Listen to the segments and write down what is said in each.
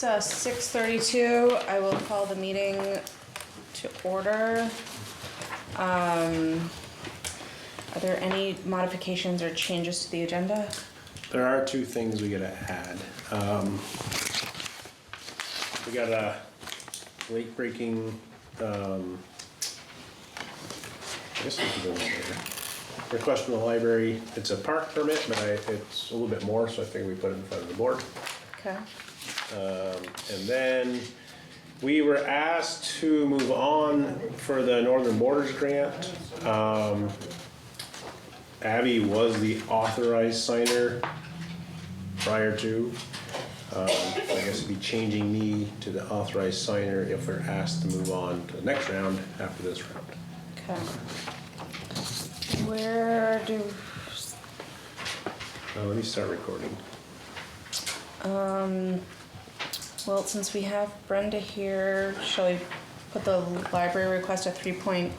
It's 6:32. I will call the meeting to order. Are there any modifications or changes to the agenda? There are two things we gotta add. We got a late breaking, I guess we can go there. Request from the library. It's a park permit, but it's a little bit more, so I figured we put it in front of the board. Okay. And then we were asked to move on for the Northern Borders grant. Abby was the authorized signer prior to. I guess it'd be changing me to the authorized signer if we're asked to move on to the next round after this round. Okay. Where do... Let me start recording. Well, since we have Brenda here, shall we put the library request at 3.2?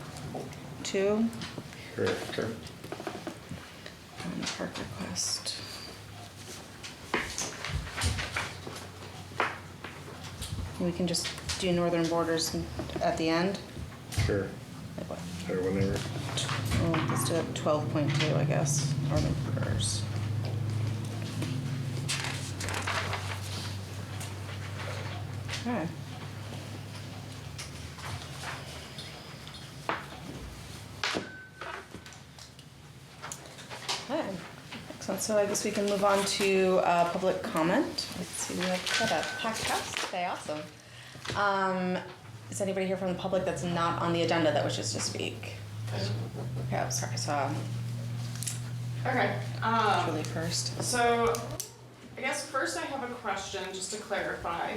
Sure. And park request. We can just do Northern Borders at the end? Sure. Like what? Or whenever. Well, let's do it 12.2, I guess, Northern Borders. Okay. Okay, excellent. So I guess we can move on to public comment. Let's see, we have got a packed house today. Awesome. Is anybody here from the public that's not on the agenda that wishes to speak? Okay, I'm sorry. So Okay. Julie first. So, I guess first I have a question just to clarify.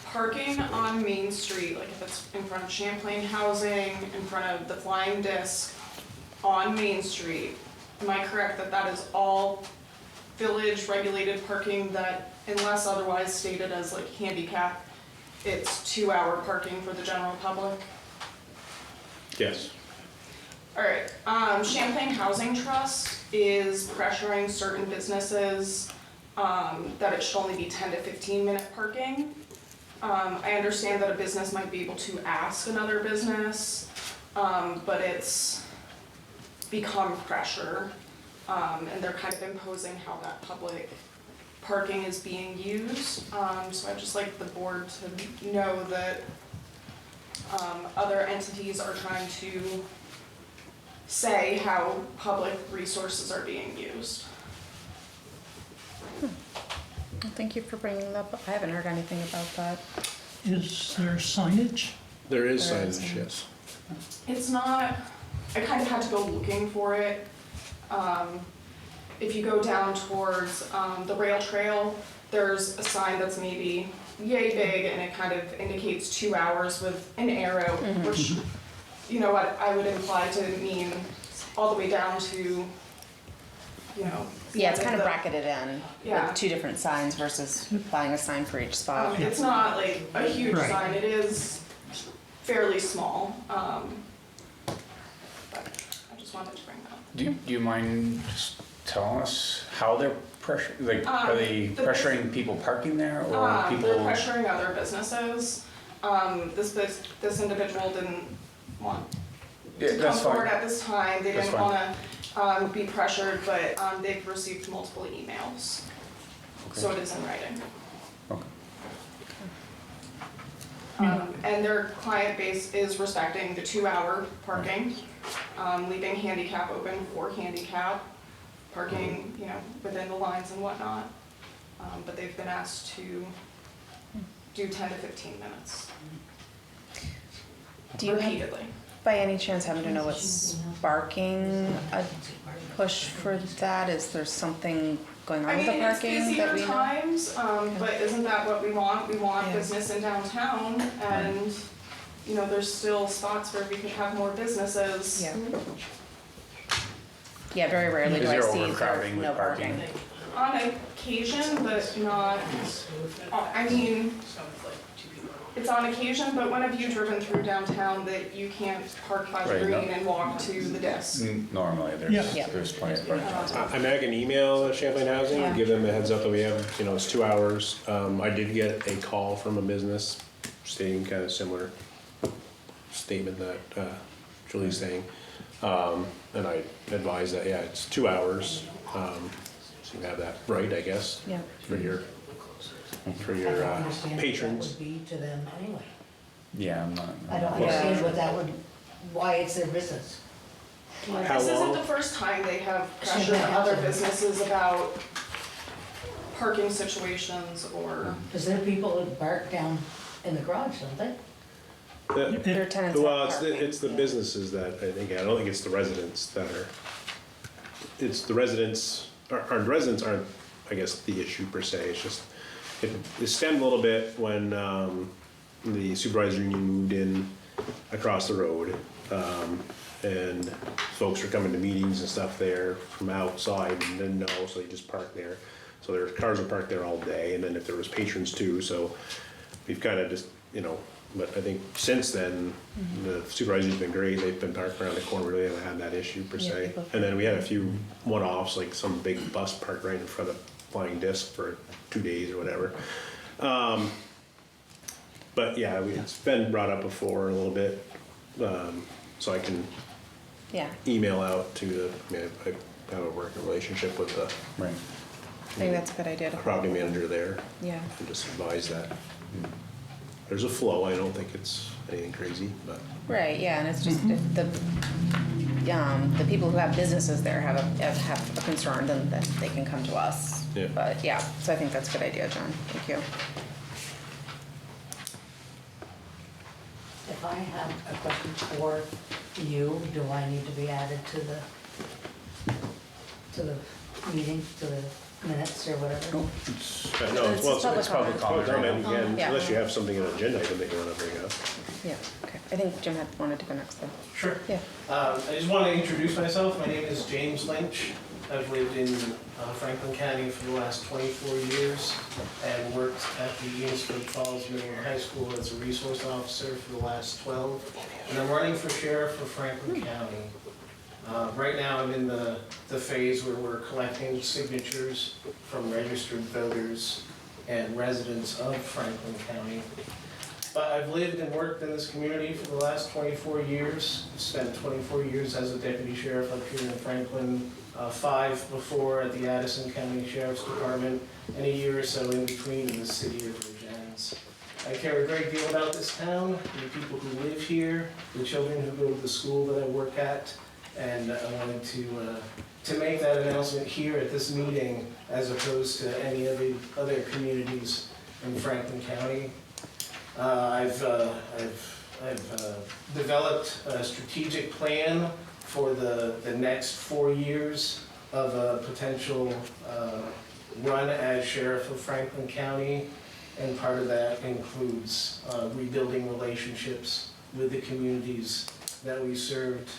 Parking on Main Street, like if it's in front of Champlain Housing, in front of the Flying Disc, on Main Street, am I correct that that is all village regulated parking that, unless otherwise stated as like handicap, it's 2-hour parking for the general public? Yes. All right, Champlain Housing Trust is pressuring certain businesses that it should only be 10 to 15 minute parking. I understand that a business might be able to ask another business, but it's become pressure, and they're kind of imposing how that public parking is being used. So I'd just like the board to know that other entities are trying to say how public resources are being used. Well, thank you for bringing that up. I haven't heard anything about that. Is there signage? There is There is signage, yes. It's not, I kind of had to go looking for it. If you go down towards the rail trail, there's a sign that's maybe yay big and it kind of indicates 2 hours with an arrow, which, you know what, I would imply to mean all the way down to, you know. Yeah, it's kind of bracketed in Yeah. with two different signs versus buying a sign for each spot. It's not like a huge Right. sign, it is fairly small. But I just wanted to bring that up. Do you mind just telling us how they're pressuring, like, are they the pressuring people parking there or people? They're pressuring other businesses. This individual didn't want Yeah, to come that's forward fine. at this time. They That's didn't fine. want to be pressured, but they've received multiple emails. So it is in writing. Okay. And their client base is respecting the 2-hour parking, leaving handicap open for handicap, parking, you know, within the lines and whatnot. But they've been asked to do 10 to 15 minutes Do you have, repeatedly. by any chance, happen to know what's sparking a push for that? Is there something going on I with the mean, it's parking that busier we know? times, but isn't that what we want? We want Yeah. business in downtown and, you know, there's still spots where we could have more businesses. Yeah. Yeah, very rarely Is do I there see overcrowding with no parking? parking. On occasion, but not, I mean, it's on occasion, but when have you driven through downtown that you can't park by the Right, no. green and walk to the desk? Normally, Yeah. there's plenty of parking. I mean, I can email Champlain Housing, Yeah. give them a heads up that we have, it's 2 hours. I did get a call from a business stating kind of similar statement that Julie's saying. And I advised that, yeah, it's 2 hours. So you have that right, I guess, Yeah. for your I don't understand what patrons. that would be to them anyway. Yeah, I'm not. I don't understand what that would, why it's their business. How This isn't long? the first time they have pressured Champagne other Housing. businesses about parking situations or. Because there are people that park down in the garage, don't they? Their tenants have Well, parking. it's the businesses that, I don't think it's the residents that are, it's the residents, our residents aren't, I guess, the issue per se, it's just, it stemmed a little bit when, the supervisor union moved in across the road, and folks were coming to meetings and stuff there from outside and didn't know, so they just parked there. So their cars were parked there all day, and then if there was patrons too, so we've kind of just, but I think since then, the supervisor's been great, they've been parked around the corner, we really haven't had that issue per Yeah, se. people- And then we had a few one-offs, like some big bus parked right in front of Flying Disc for 2 days or whatever. But yeah, it's been brought up before a little bit, so I can Yeah, email out to the, I have a working relationship with the Right. I think that's a good idea to. property manager there, Yeah, and just advise that there's a flow, I don't think it's anything crazy, but. right, yeah, and it's just if the people who have businesses there have a concern, then they can come to us. Yeah. But yeah, so I think that's a good idea, John, thank you. If I have a question for you, do I need to be added to the meeting, to the minutes or whatever? Nope, it's, No, It's public public comment. comment. Again, Yeah. unless you have something in an agenda item that you wanna bring up. Yeah, okay, I think Jim had wanted to go next though. Sure. Yeah, I just want to introduce myself. My name is James Lynch. I've lived in Franklin County for the last 24 years and worked at the Enosburg Falls Middle and High School as a resource officer for the last 12. And I'm running for sheriff of Franklin County. Right now, I'm in the phase where we're collecting signatures from registered voters and residents of Franklin County. But I've lived and worked in this community for the last 24 years. Spent 24 years as a deputy sheriff up here in Franklin, 5 before at the Addison County Sheriff's Department, and a year or so in between in the city of Virgins. I care a great deal about this town, the people who live here, the children who go to the school that I work at, and I wanted to make that announcement here at this meeting as opposed to any of the other communities in Franklin County. I've developed a strategic plan for the next 4 years of a potential run as sheriff of Franklin County, and part of that includes rebuilding relationships with the communities that we served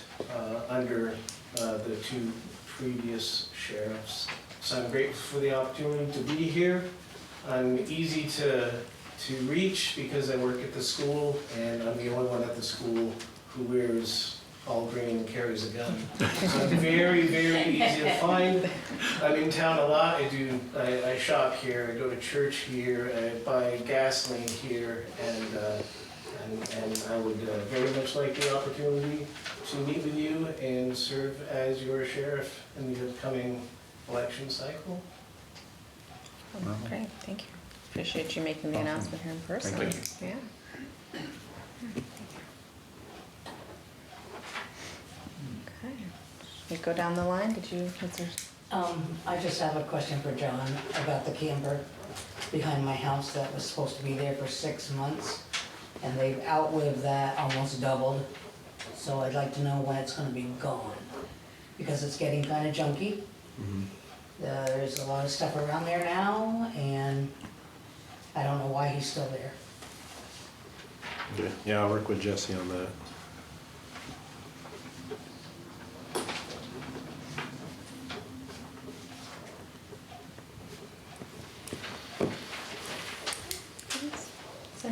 under the 2 previous sheriffs. So I'm grateful for the opportunity to be here. I'm easy to reach because I work at the school, and I'm the only one at the school who wears all green and carries a gun. So I'm very, very easy to find. I'm in town a lot. I shop here, I go to church here, I buy gasoline here, and I would very much like the opportunity to meet with you and serve as your sheriff in the upcoming election cycle. great, thank you. Appreciate you making the Awesome. announcement here in person. Thank Yeah. Okay, we go down the line, did you, was there? I just have a question for John about the camper behind my house that was supposed to be there for 6 months, and they've outlived that, almost doubled. So I'd like to know when it's gonna be gone, because it's getting kinda junky. There's a lot of stuff around there now, and I don't know why he's still there. Yeah, I'll work with Jesse on that.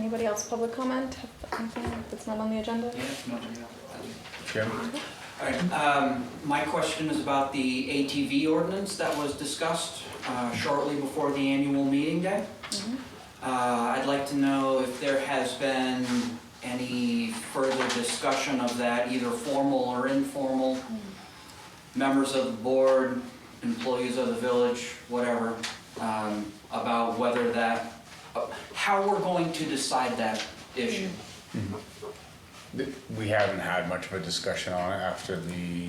Anybody else public comment? Have anything that's not on the agenda? Jim? All right, my question is about the ATV ordinance that was discussed shortly before the annual meeting day. I'd like to know if there has been any further discussion of that, either formal or informal. Members of the board, employees of the village, whatever, about whether that, how we're going to decide that issue. We haven't had much of a discussion on it after the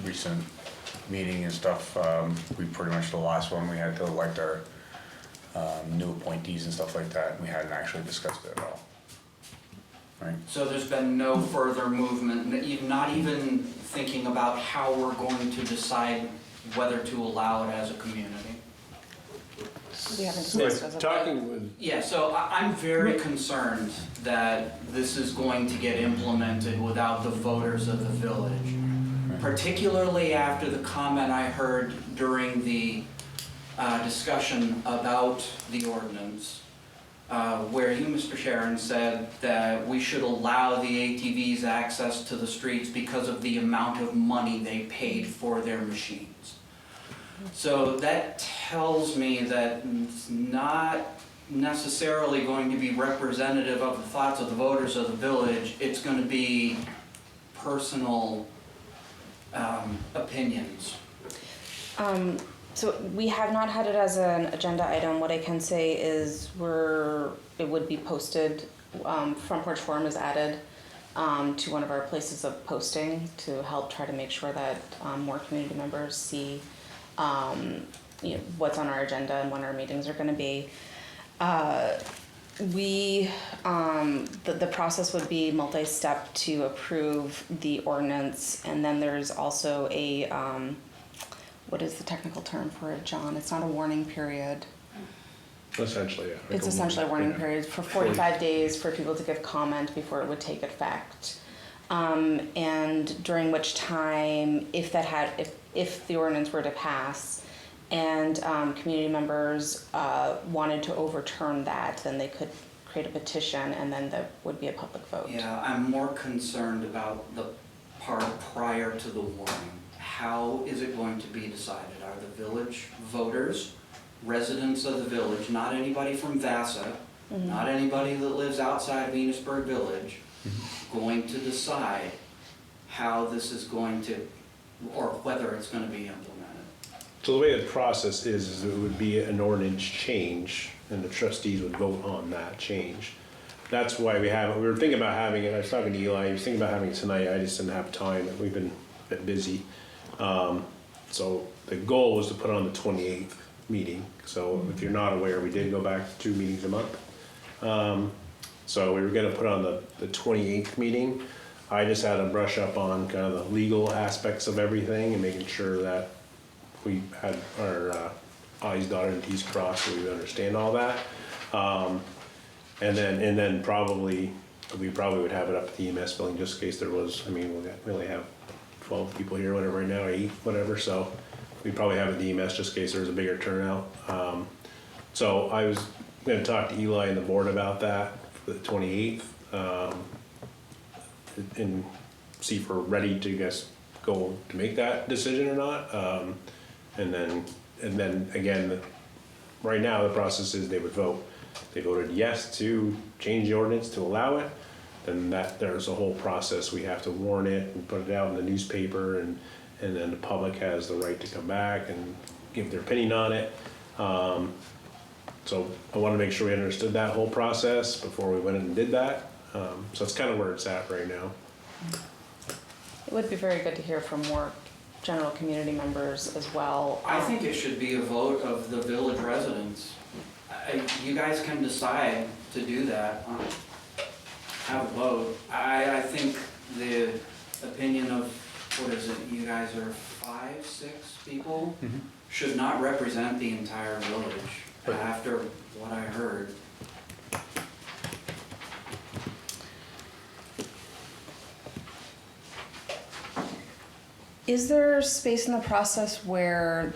recent meeting and stuff. We pretty much, the last one, we had to elect our new appointees and stuff like that. We hadn't actually discussed it at all. Right? So there's been no further movement, not even thinking about how we're going to decide whether to allow it as a community. We haven't discussed it as a Talking with, Yeah, so I'm very concerned that this is going to get implemented without the voters of the village. Particularly after the comment I heard during the discussion about the ordinance, where you, Mr. Sharon, said that we should allow the ATVs access to the streets because of the amount of money they paid for their machines. So that tells me that it's not necessarily going to be representative of the thoughts of the voters of the village. It's going to be personal opinions. So we have not had it as an agenda item. What I can say is it would be posted, Front Porch Forum is added to one of our places of posting to help try to make sure that more community members see what's on our agenda and when our meetings are going to be. The process would be multi-step to approve the ordinance, and then there's also a what is the technical term for it, John? It's not a warning period. essentially, yeah. It's essentially a warning Yeah. period for 45 days for people to give comment before it would take effect. And during which time, if the ordinance were to pass and community members wanted to overturn that, then they could create a petition and then there would be a public vote. Yeah, I'm more concerned about the part prior to the warning. How is it going to be decided? Are the village voters, residents of the village, not anybody from Vasa, not anybody that lives outside of Enosburg Village, going to decide how this is going to, or whether it's going to be implemented? So the way the process is it would be an ordinance change, and the trustees would vote on that change. That's why we were thinking about having it, I was talking to Eli, he was thinking about having it tonight, I just didn't have time, we've been a bit busy. So the goal was to put on the 28th meeting, so if you're not aware, we did go back to 2 meetings a month. So we were gonna put on the 28th meeting. I just had to brush up on kind of the legal aspects of everything and making sure that we had our I's dotted and T's crossed so we understand all that. And then we probably would have it up at the EMS building just in case there was, we only have 12 people here, whatever right now, or 8, whatever, so we'd probably have it at the EMS just in case there was a bigger turnout. So I was gonna talk to Eli and the board about that for the 28th, and see if we're ready to, go to make that decision or not. And then again, right now the process is they would vote. They voted yes to change the ordinance to allow it, then there's a whole process. We have to warn it and put it out in the newspaper, and then the public has the right to come back and give their opinion on it. So I wanted to make sure we understood that whole process before we went and did that. So it's kind of where it's at right now. It would be very good to hear from more general community members as well. I think it should be a vote of the village residents. You guys can decide to do that, have a vote. I think the opinion of, what is it, you guys are 5, 6 people, should not represent the entire village after what I heard. Is there space in the process where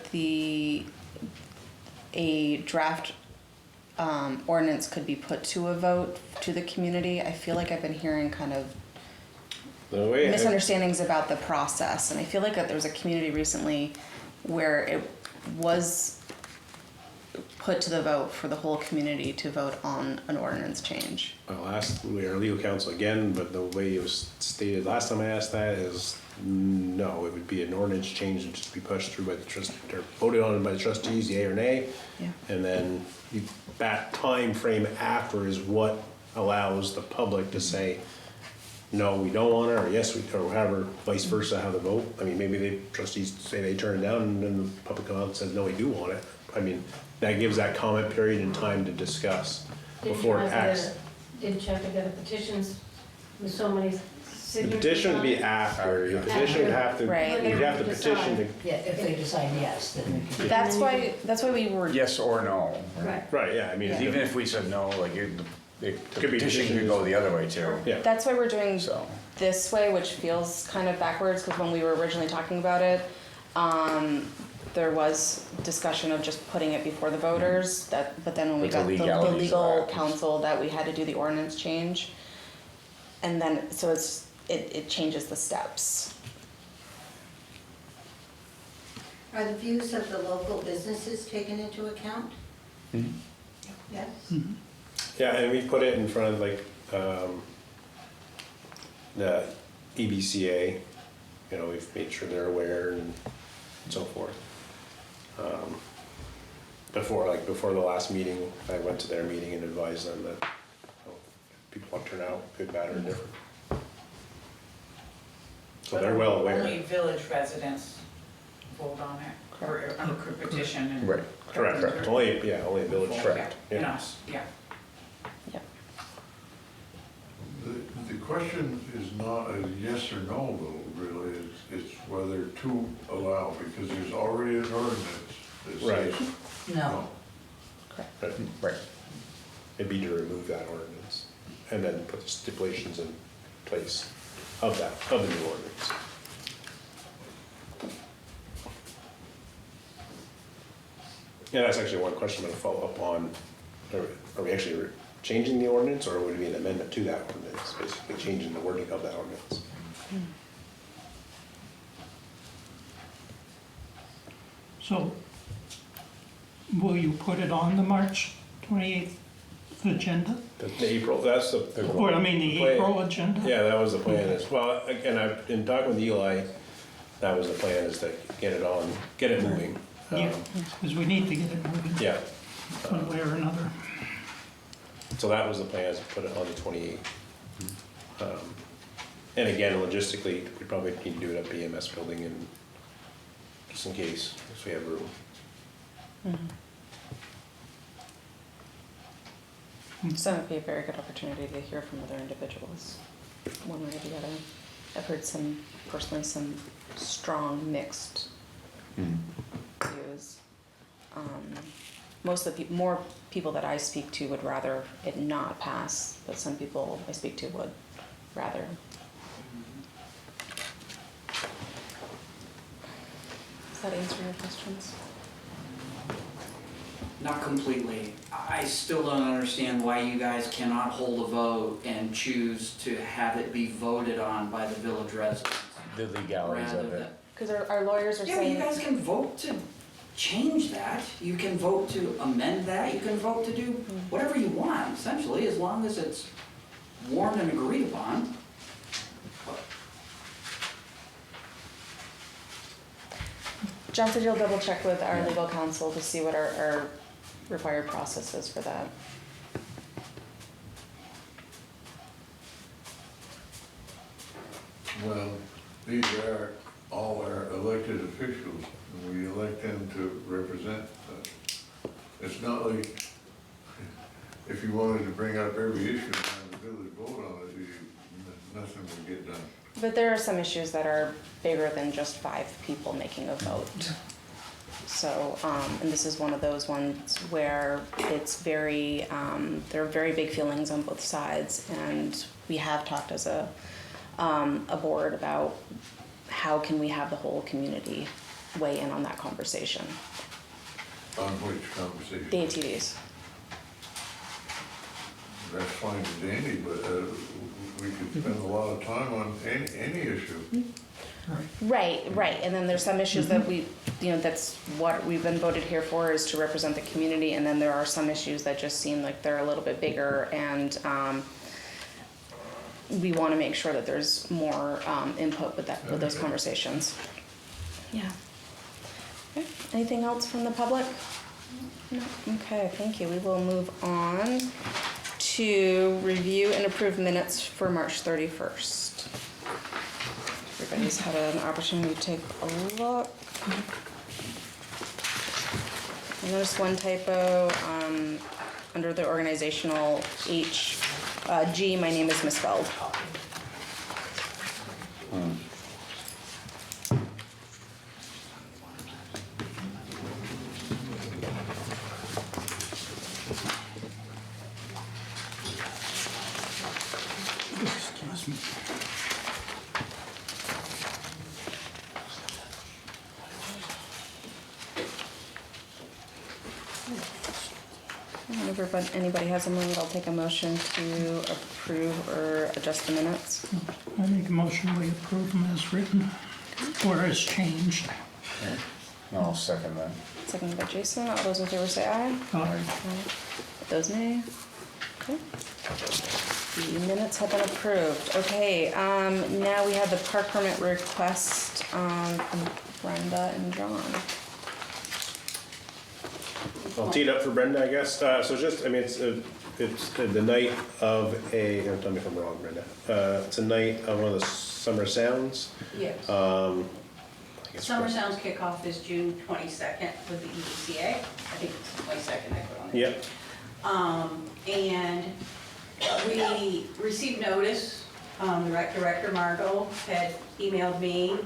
a draft ordinance could be put to a vote to the community. I feel like I've been hearing kind of The way misunderstandings about the process, and I feel like that there was a community recently where it was put to the vote for the whole community to vote on an ordinance change. I'll ask our legal counsel again, but the way it was stated last time I asked that is no, it would be an ordinance change and just be pushed through by the or voted on by the trustees, yea or nay. Yeah. And then that time frame after is what allows the public to say, no, we don't want it, or yes, we, or however, vice versa, how the vote. I mean, maybe the trustees say they turn it down and then the public comes out and says, no, we do want it. I mean, that gives that comment period and time to discuss before it acts. Didn't you have to get a petitions with so many The signatures? petition would be on it? after, the petition would have to, Right. you'd have to petition to, Yeah, if they decide yes, then we can. That's why we were. Yes or no. Right. right, yeah, I mean, Yeah. Even if we said no, like, the Could be petition petition could go the other way too. yeah. That's why we're doing So. this way, which feels kind of backwards, because when we were originally talking about it, there was discussion of just putting it before the voters, but then when we With the got the legalities of legal that. counsel, that we had to do the ordinance change. And then, so it changes the steps. Are the views of the local businesses taken into account? Yes? Yeah, and we put it in front of like, the EBCA, you know, we've made sure they're aware and so forth. Before the last meeting, I went to their meeting and advised them that, you know, people want to turn out, good, bad, or indifferent. So they're well Only aware. village residents vote on it, or could petition and. Right. Correct, only a village, Yeah, correct, and yeah. us, yeah. Yep. The question is not a yes or no though, really, it's whether to allow, because there's already an ordinance that Right. says No. Right. It'd be to remove that ordinance and then put the stipulations in place of the new ordinance. Yeah, that's actually one question I'm gonna follow up on. Are we actually changing the ordinance, or would it be an amendment to that ordinance, basically changing the wording of that ordinance? So will you put it on the March 28th agenda? The April, that's the. Or, I mean, the plan. April agenda? Yeah, that was the plan as well. Again, I've been talking with Eli, that was the plan, is to get it on, get it moving. Yeah, because we need to get it moving Yeah, one way or another. so that was the plan, is to put it on the 28th. And again, logistically, we probably need to do it at BMS building and just in case, if we have room. So it would be a very good opportunity to hear from other individuals, one way or the other. I've heard personally some strong mixed views. Most of the more people that I speak to would rather it not pass, but some people I speak to would rather. Does that answer your questions? Not completely. I still don't understand why you guys cannot hold a vote and choose to have it be voted on by the village residents. The legalities rather of it. than- Because our lawyers are Yeah, but you saying. guys can vote to change that. You can vote to amend that. You can vote to do whatever you want, essentially, as long as it's warned and agreed upon. John said you'll double check with our legal counsel to see what our required process is for that. well, these are all our elected officials, and we elect them to represent us. It's not like, if you wanted to bring up every issue and have the village vote on it, nothing would get done. But there are some issues that are bigger than just 5 people making a vote. So, and this is one of those ones where it's very, there are very big feelings on both sides, and we have talked as a board about how can we have the whole community weigh in on that conversation. On which conversation? The ATVs. that's fine and dandy, but we could spend a lot of time on any issue. Right, and then there's some issues that we, that's what we've been voted here for, is to represent the community, and then there are some issues that just seem like they're a little bit bigger, and we want to make sure that there's more input with those conversations. Yeah. Okay. Anything else from the public? No. Okay, thank you. We will move on to review and approve minutes for March 31st. Everybody's had an opportunity to take a look. I noticed one typo under the organizational G, my name is misspelled. Excuse me. Whenever anybody has a moment, I'll take a motion to approve or adjust the minutes. I make a motion we approve them as written, or as changed. I'll second that. Seconded by Jason. All those in favor say aye. Aye. Those nay. Okay. The minutes have been approved. Okay, now we have the park permit request from Brenda and John. I'll tee it up for Brenda, I guess. So just, I mean, it's the night of tell me if I'm wrong, Brenda. It's a night of one of the summer sounds. Yes. I guess Summer Sounds kickoff is June 22nd with the EDCA. I think it's the 22nd I put on there. Yep. And we received notice, Director Margot had emailed me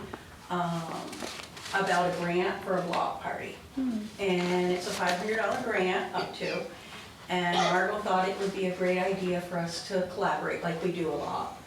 about a grant for a block party. And it's a $500 grant up to, and Margot thought it would be a great idea for us to collaborate like we do a lot.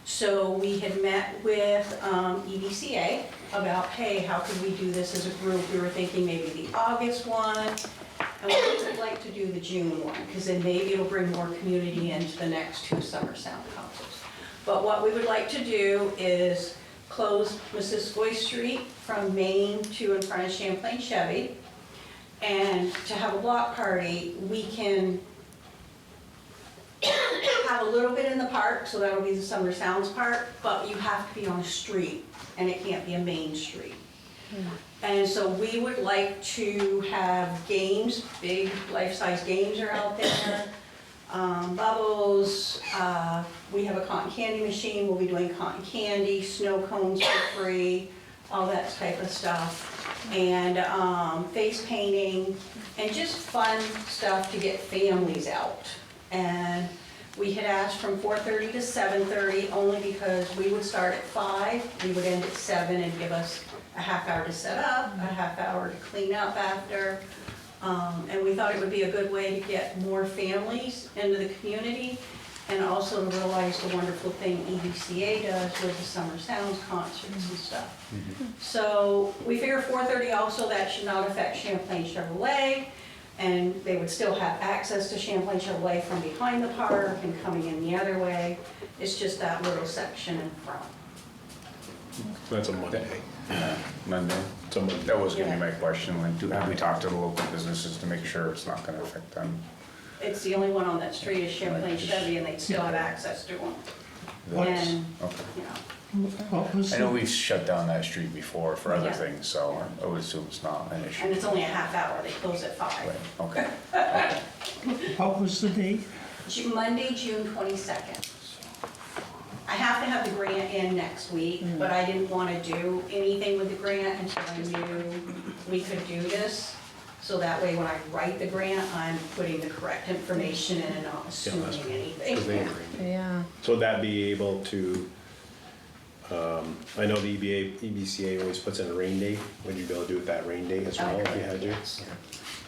So we had met with EDCA about, hey, how could we do this as a group? We were thinking maybe the August one, and we would like to do the June one, because then maybe it'll bring more community into the next 2 Summer Sound concerts. But what we would like to do is close Missisquoi Street from Main to in front of Champlain Chevy. And to have a block party, we can have a little bit in the park, so that'll be the Summer Sounds Park, but you have to be on a street, and it can't be a main street. And so we would like to have games, big life-size games are out there, bubbles, we have a cotton candy machine, we'll be doing cotton candy, snow cones for free, all that type of stuff. And face painting, and just fun stuff to get families out. And we had asked from 4:30 to 7:30, only because we would start at 5, we would end at 7 and give us a half hour to set up, a half hour to clean up after. And we thought it would be a good way to get more families into the community, and also to realize the wonderful thing EDCA does with the Summer Sounds concerts and stuff. So we figure 4:30 also, that should not affect Champlain Chevrolet, and they would still have access to Champlain Chevrolet from behind the park and coming in the other way. It's just that little section in front. That's a Monday. Monday. It's a Monday. That was gonna be my question, like, have we talked to the local businesses to make sure it's not gonna affect them? It's the only one on that street is Champlain Chevy, and they still have access to them. That's- And, okay. you know, What was I know the, we've shut down that street before for other Yeah. things, so I would assume it's not an issue. and it's only a half hour, they close at 5. Right, okay. what was the date? Monday, June 22nd. I have to have the grant in next week, but I didn't want to do anything with the grant until I knew we could do this. So that way, when I write the grant, I'm putting the correct information in and not assuming Because they anything. agree. Yeah. So would that be able to, I know the EBCA always puts in a rain date. Would you be able to do it that rain date as well if you had to? Yes.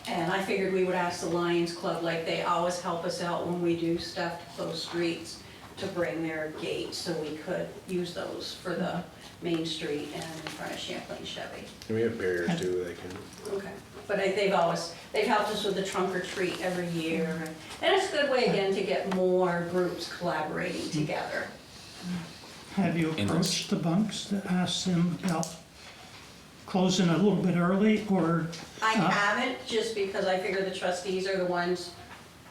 And I figured we would ask the Lions Club, like they always help us out when we do stuff to close streets, to bring their gates so we could use those for the Main Street and in front of Champlain Chevy. And we have barriers too, they can, Okay. But they've helped us with the trunk or treat every year. And it's a good way, again, to get more groups collaborating together. Have you approached the bunks to ask them about closing a little bit early, or? I haven't, just because I figure the trustees are the ones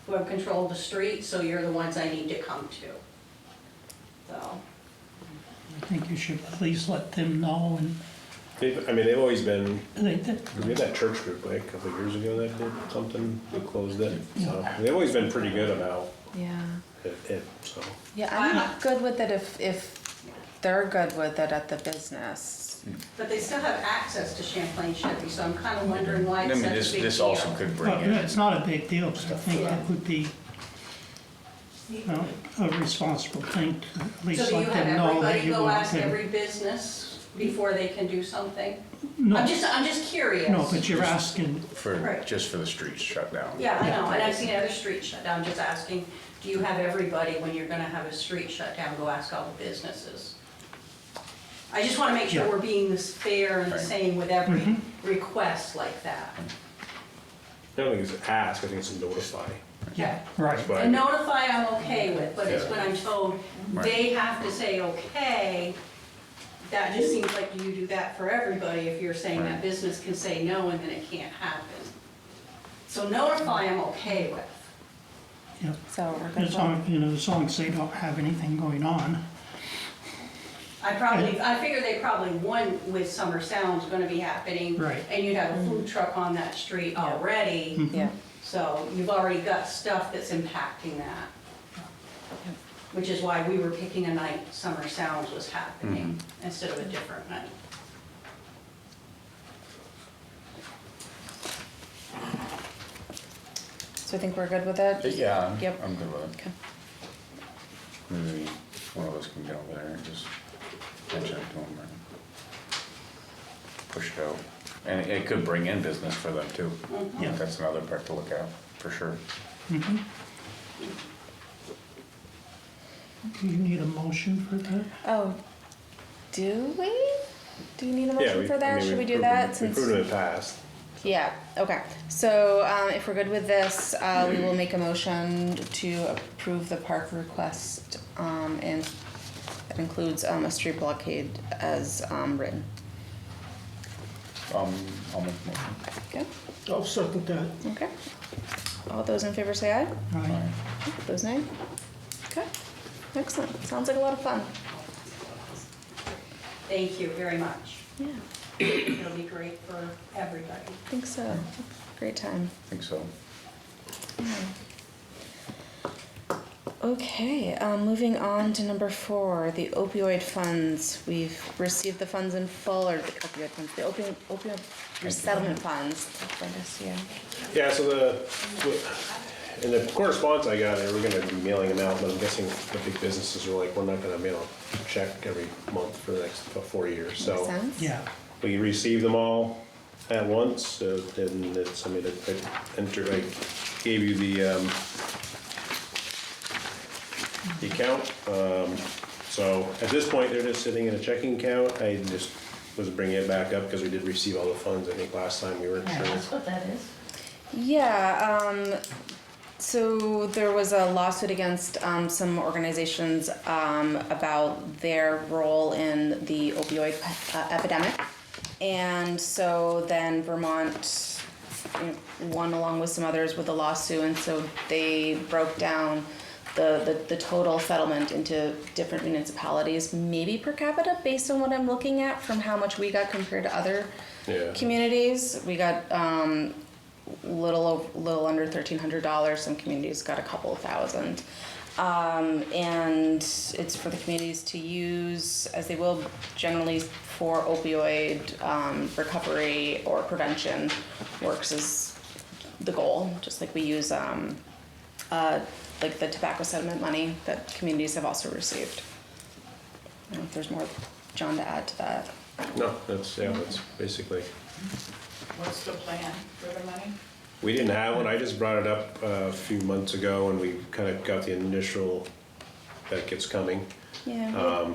who have control of the street, so you're the ones I need to come to. So, I think you should at least let them know, and they've always been, they, we had that church group like a couple of years ago that did something, that closed it. So they've always been pretty good about Yeah. it, so. Yeah, I'm good with it if they're good with it at the business. but they still have access to Champlain Chevy, so I'm kind of wondering why I it's mean, such a big this deal. also could bring well, in, it's not a big deal, but I think it would be, you know, a responsible thing to at least So do you let have them know that everybody you go want ask them. every business before they can do something? No, I'm just curious. no, but you're asking, Right. just for the streets shut down. Yeah, I know, and I've seen other streets shut down, just asking, do you have everybody, when you're gonna have a street shut down, go ask all the businesses? I just wanna make sure Yeah. we're being this fair and the Right. same with every request like that. I don't think it's ask, I think it's notify. yeah, right. But And notify I'm okay with, but it's Yeah. when I'm told they have to say okay, that just seems like you do that for everybody if you're saying that Right. business can say no and then it can't happen. So notify I'm okay with. Yeah. So we're good. As long, you know, as long as they don't have anything going on. I figure they probably, one with Summer Sound's gonna be happening. Right. And you'd have a food truck on that street already, Yeah. so you've already got stuff that's impacting that. Which is why we were picking a night Summer Sounds was happening instead of a different night. So I think we're good with it? Yeah, Yep. I'm good with it. Okay. Maybe one of us can get over there and just mention it to them and push it out. And it could bring in business for them too. Yeah. That's another part to look at, for sure. Do you need a motion for that? Oh, do we? Do you need a Yeah, motion for that? Should we do that? We've Since proven it in the past. Yeah, okay. So if we're good with this, we will make a motion to approve the park request, and that includes a street blockade as written. I'll make a motion. Okay, I'll second that. okay. All those in favor say aye. Aye. Those nay? Okay, excellent. Sounds like a lot of fun. Thank you very much. Yeah, It'll be great for everybody. I think so. Great time. I think so. Okay, moving on to number 4, the opioid funds. We've received the funds in full, or the opioid funds, the opioid resettlement funds. Yeah, so in the correspondence I got, they were gonna be mailing them out, but I'm guessing the big businesses are like, we're not gonna mail a check every month for the next 4 years, Makes so. sense? Yeah, We received them all at once, and it's, I gave you the account. So at this point, they're just sitting in a checking account. I just was bringing it back up because we did receive all the funds, I think last time we weren't sure. That's what that is. Yeah, so there was a lawsuit against some organizations about their role in the opioid epidemic. And so then Vermont won along with some others with a lawsuit, and so they broke down the total settlement into different municipalities, maybe per capita, based on what I'm looking at from how much we got compared to other Yeah. communities. We got little under $1,300. Some communities got a couple of thousand. And it's for the communities to use, as they will generally, for opioid recovery or prevention works is the goal, just like we use like the tobacco settlement money that communities have also received. I don't know if there's more, John, to add to that. No, that's basically. What's the plan for the money? We didn't have one, I just brought it up a few months ago and we kind of got the initial that it's coming. Yeah.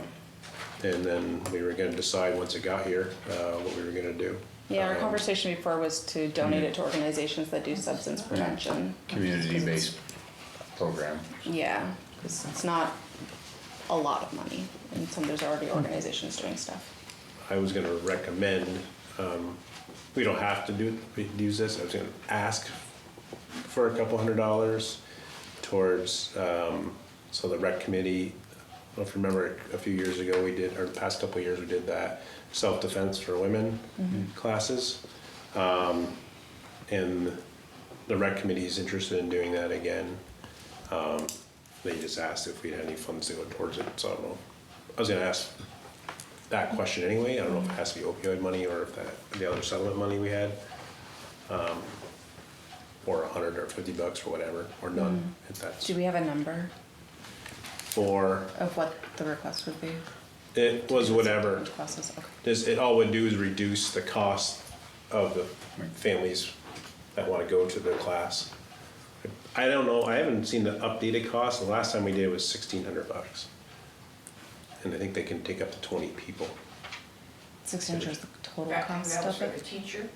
And then we were gonna decide once it got here, what we were gonna do. Yeah, our conversation before was to donate it to organizations that do substance prevention. Community-based program. Yeah, because it's not a lot of money, and there's already organizations doing stuff. I was gonna recommend, we don't have to use this, I was gonna ask for a couple $100 towards, so the rec committee, I don't know if you remember a few years ago we did, or the past couple of years we did that, self-defense for women classes. And the rec committee is interested in doing that again. They just asked if we had any funds to go towards it, so I don't know. I was gonna ask that question anyway. I don't know if it has to be opioid money or if the other settlement money we had. Or $100 or $50 or whatever, or none, if that's Do we have a number for, of what the request would be? it was whatever. Which classes? Okay. It all would do is reduce the cost of the families that wanna go to the class. I don't know, I haven't seen the updated cost. The last time we did it was $1,600. And I think they can take up to 20 people. 1,600 is the total That cost was of for the it? teacher,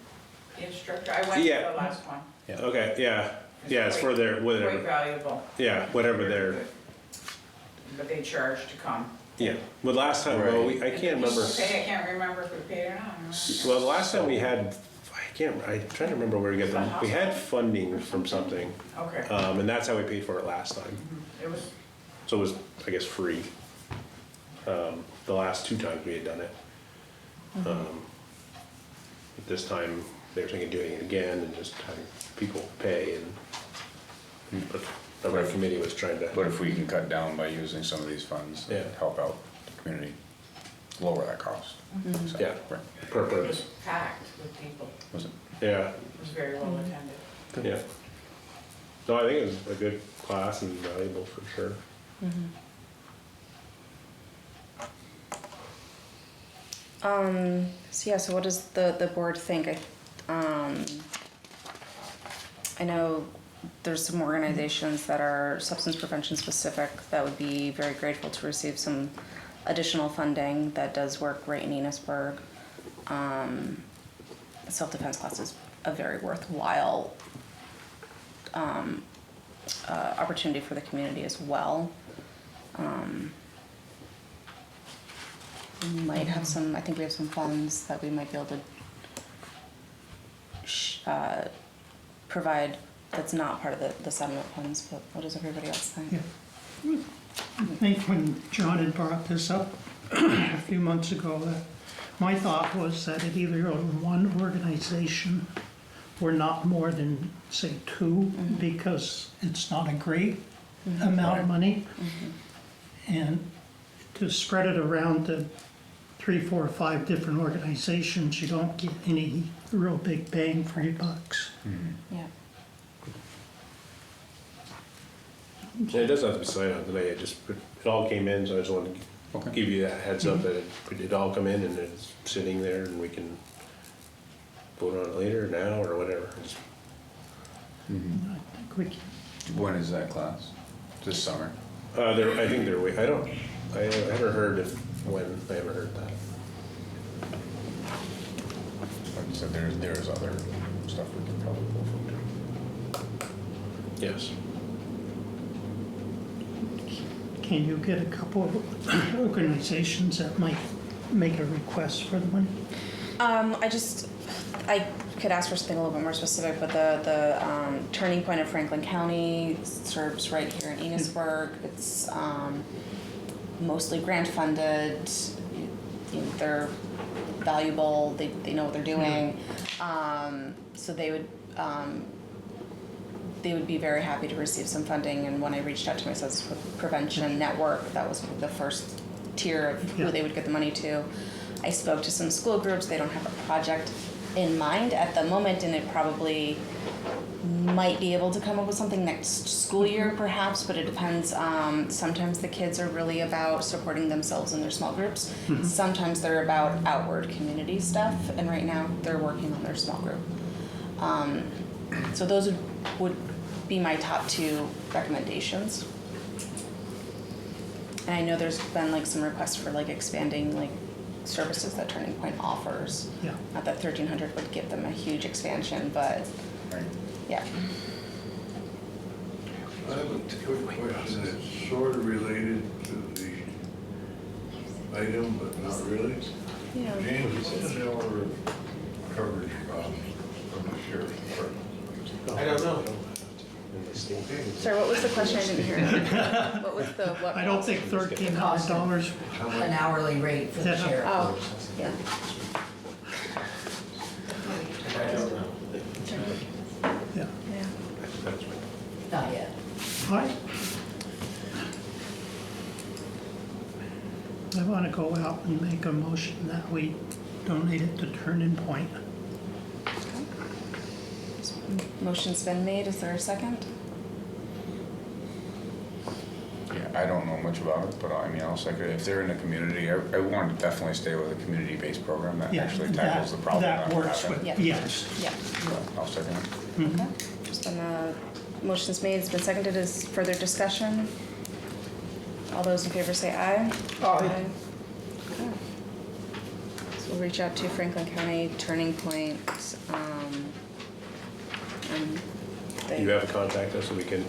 the instructor, I went to Yeah. the last one. Okay, yeah, it's for their, Quite whatever, valuable. yeah, whatever Very their, good. But they charge to come. yeah. Well, last time, well, I And can't the remember. people pay, I can't remember if we paid or not. Well, the last time we had, I'm trying to remember where we got them. We had funding from something, Okay. and that's how we paid for it last time. It was, So it was, I guess, free. The last two times we had done it. But this time, they were thinking of doing it again and just having people pay and, but the rec committee was trying to. But if we can cut down by using some of these funds, Yeah. help out the community, lower that cost. So, Yeah, right. per it was person, packed with people. Was it? yeah, It was very well attended. yeah. No, I think it was a good class and valuable for sure. So yeah, so what does the board think? I know there's some organizations that are substance prevention specific that would be very grateful to receive some additional funding that does work right in Enosburg. Self-defense class is a very worthwhile opportunity for the community as well. We might have some, I think we have some funds that we might be able to provide that's not part of the settlement funds, but what does everybody else think? Yeah. I think when John had brought this up a few months ago, my thought was that it either go to one organization or not more than, say, two, because it's not a great amount of money. And to spread it around to 3, 4, 5 different organizations, you don't get any real big bang for your bucks. Yeah. Yeah, it doesn't have to be signed on today, it all came in, so I just wanted to give you that heads up that it all come in and it's sitting there and we can vote on it later, now, or whatever. Just- I think we can. When is that class? This summer? I think they're, I never heard of when, I haven't heard that. Like you said, there's other stuff we can probably pull from too. Yes. Can you get a couple of organizations that might make a request for the money? I could ask for something a little bit more specific, but the Turning Point of Franklin County serves right here in Enosburg. It's mostly grant funded. They're valuable. They know what they're doing. So they would be very happy to receive some funding. And when I reached out to my substance prevention network, that was the first tier of who they would get the money to. I spoke to some school groups. They don't have a project in mind at the moment, and it probably might be able to come up with something next school year perhaps, but it depends. Sometimes the kids are really about supporting themselves in their small groups. Sometimes they're about outward community stuff, and right now they're working on their small group. So those would be my top 2 recommendations. And I know there's been like some requests for like expanding like services that Turning Point offers. Yeah. Not that 1,300 would give them a huge expansion, but Right. yeah. I have a quick question that's sort of related to the item, but not really. Yeah. James, what's our coverage from the sheriff's department? I don't know. Sorry, what was the question? I didn't hear. What was the what? I don't think $1,300. An hourly rate for the Yeah. sheriff. Oh, yeah. I don't know. Yeah. Yeah. Not yet. I want to go out and make a motion that we donate it to Turning Point. Motion's been made. Is there a second? Yeah, I don't know much about it, but I mean, I'll second it. If they're in the community, I want to definitely stay with a community-based program that Yeah, actually tackles the problem. that works happened. with, Yeah. yes. Yeah. So, I'll second it. Okay. Just been motion's made. It's been seconded. Is further discussion? All those in favor say aye. Aye. Okay. So we'll reach out to Franklin County Turning Point. And they, You have a contact us so we can,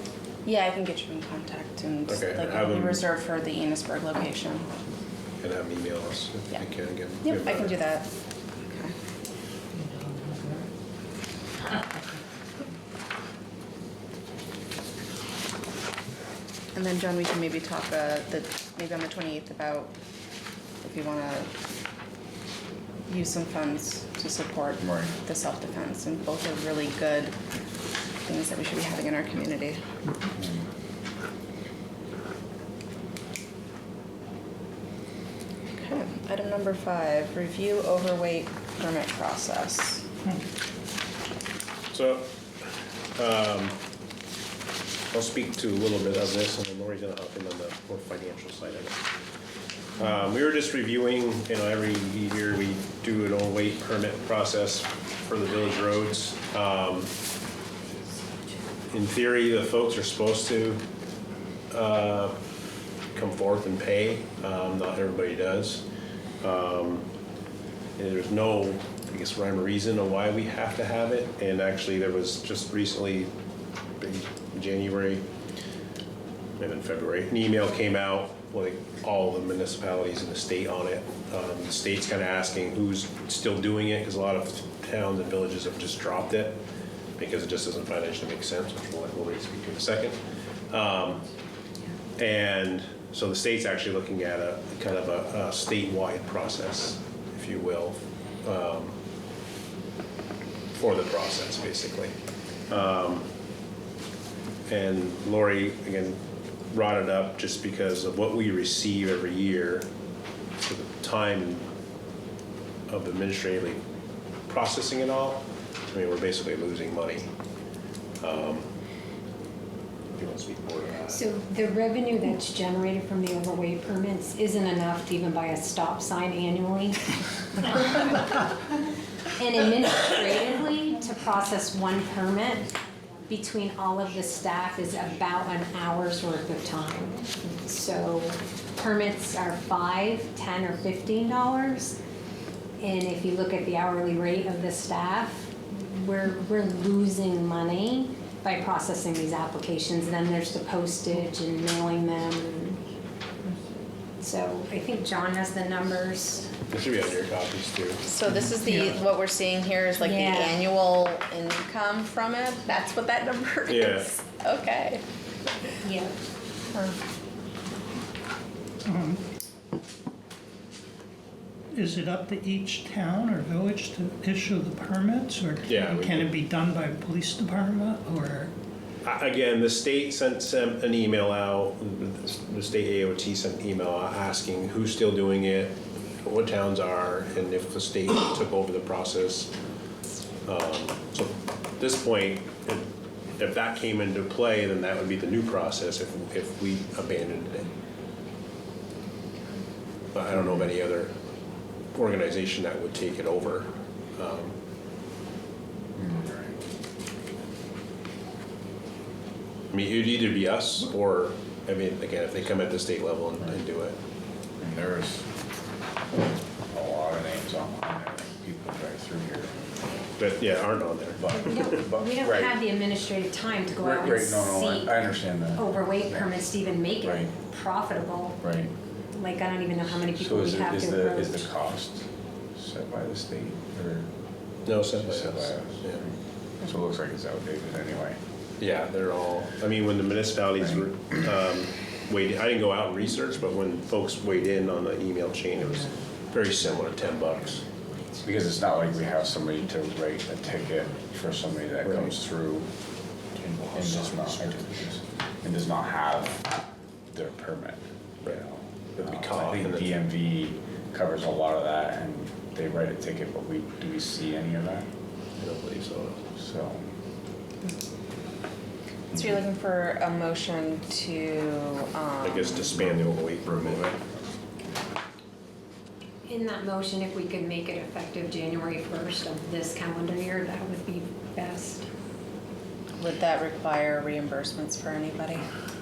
yeah, I can get you in contact and Okay, like have it'll be them- reserved for the Enosburg location. have them email us if Yeah. we can again. Yep, I can do that. Okay. And then John, we can maybe talk maybe on the 28th about if you want to use some funds to support Right. the self-defense, and both are really good things that we should be having in our community. Okay, item number 5, review overweight permit process. So, I'll speak to a little bit of this, and then Lori's gonna hop in on the more financial side of it. We were just reviewing, every year we do an overweight permit process for the village roads. In theory, the folks are supposed to come forth and pay. Not everybody does. And there's no, I guess, rhyme or reason on why we have to have it. And actually, there was just recently, in January, maybe in February, an email came out with all the municipalities in the state on it. The state's kind of asking who's still doing it, because a lot of towns and villages have just dropped it because it just doesn't financially make sense, which we'll let Lori speak to in a second. And so the state's actually looking at a kind of a statewide process, if you will, for the process, basically. And Lori, again, brought it up just because of what we receive every year, for the time of administratively processing it all. I mean, we're basically losing money. If you want to speak more to that. So the revenue that's generated from the overweight permits isn't enough to even buy a stop sign annually. And administratively, to process one permit between all of the staff is about an hour's worth of time. So permits are $5, $10, or $15. And if you look at the hourly rate of the staff, we're losing money by processing these applications. Then there's the postage and mailing them. So I think John has the numbers. This should be on your copies too. So this is what we're seeing here is like the Yeah. annual income from it. That's what that number is. Okay. Yeah. Is it up to each town or village to issue the permits, or Yeah, we can can- it be done by police department, or? Again, the state sent an email out, the state AOT sent an email asking who's still doing it, what towns are, and if the state took over the process. So at this point, if that came into play, then that would be the new process if we abandoned it. But I don't know of any other organization that would take it over. I mean, it'd either be us or I mean, again, if they come at the state level and do it. And there's a lot of names on there, people drive through here. But yeah, aren't on there. But, We don't right. have the administrative time to go Right, out and right, no, seek I understand that. overweight permits to even make Right. it profitable. Right. Like, I don't even know how many So people we is have to approach. is the cost set by the state or? No, set by Set by us. us. Yeah. So it looks like it's outdated anyway. Yeah, they're all, I mean, when the municipalities were, weighed, I didn't go out and research, but when folks weighed in on the email chain, it was very similar, $10. Because it's not like we have somebody to write a ticket for somebody that Right. comes through and does not have their permit. You Right. know? It'd be I caught think in the- DMV covers a lot of that and they write a ticket, but do we see any of that? I don't believe so. So, So you're looking for a motion to, I guess disband the overweight permit. In that motion, if we could make it effective January 1st of this calendar year, that would be best. would that require reimbursements for anybody?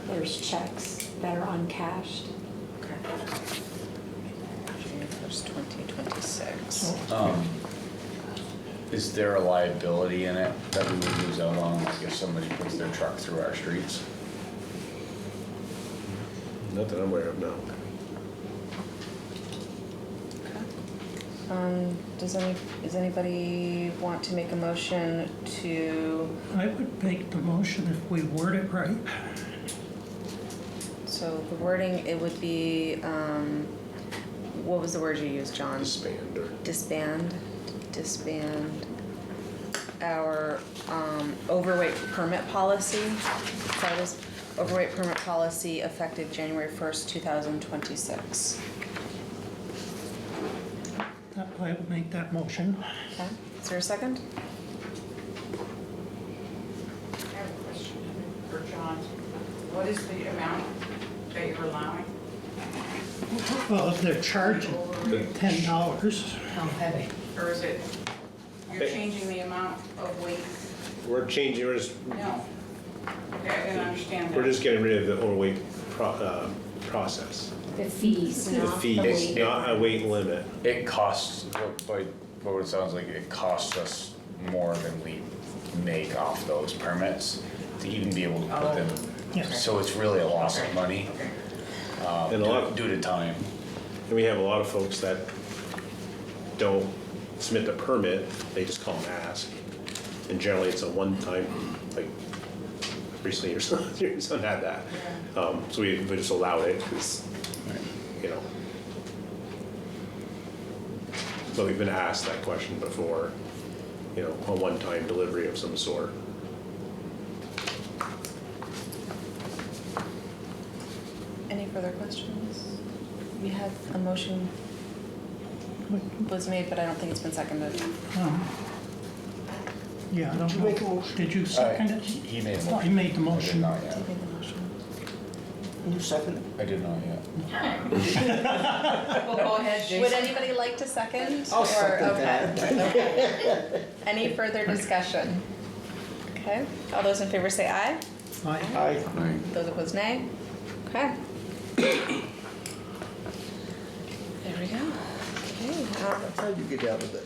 There's checks that are uncashed. Okay. January 1st, 2026. is there a liability in it that we would lose out on, like if somebody puts their truck through our streets? Not that I'm aware of, no. Does anybody want to make a motion to, I would make the motion if we word it right. so the wording, it would be, what was the word you used, John? Disband or. Disband our overweight permit policy. That is overweight permit policy effective January 1st, 2026. I would make that motion. Okay, is there a second? I have a question for John. What is the amount that you're allowing? Well, if they're charging $10, How heavy? Or is it, you're changing the amount of weight? We're changing, No. Okay, I didn't understand that. we're just getting rid of the overweight process. The fees, The not fee, the it's weight. not a weight limit. It costs, by what it sounds like, it costs us more than we make off those permits to even be able to put them. Yes. So it's really a loss of money, And a lot- due to time. And we have a lot of folks that don't submit the permit, they just call and ask. And generally, it's a one-time, like, recently your son had that. So we just allowed it, because, you know. But we've been asked that question before, you know, a one-time delivery of some sort. Any further questions? We had a motion was made, but I don't think it's been seconded. Yeah, I don't know. Did you second it? He made a I motion. made the I did motion. not Who yet. made the motion? You second it? I did not yet. Well, go ahead, Jason. Would anybody like to second? I'll Or- second that. Okay. Any further discussion? Okay, all those in favor say aye. Aye. Aye. Those opposed, nay. Okay. There we go. Okay. That's how you get out of it.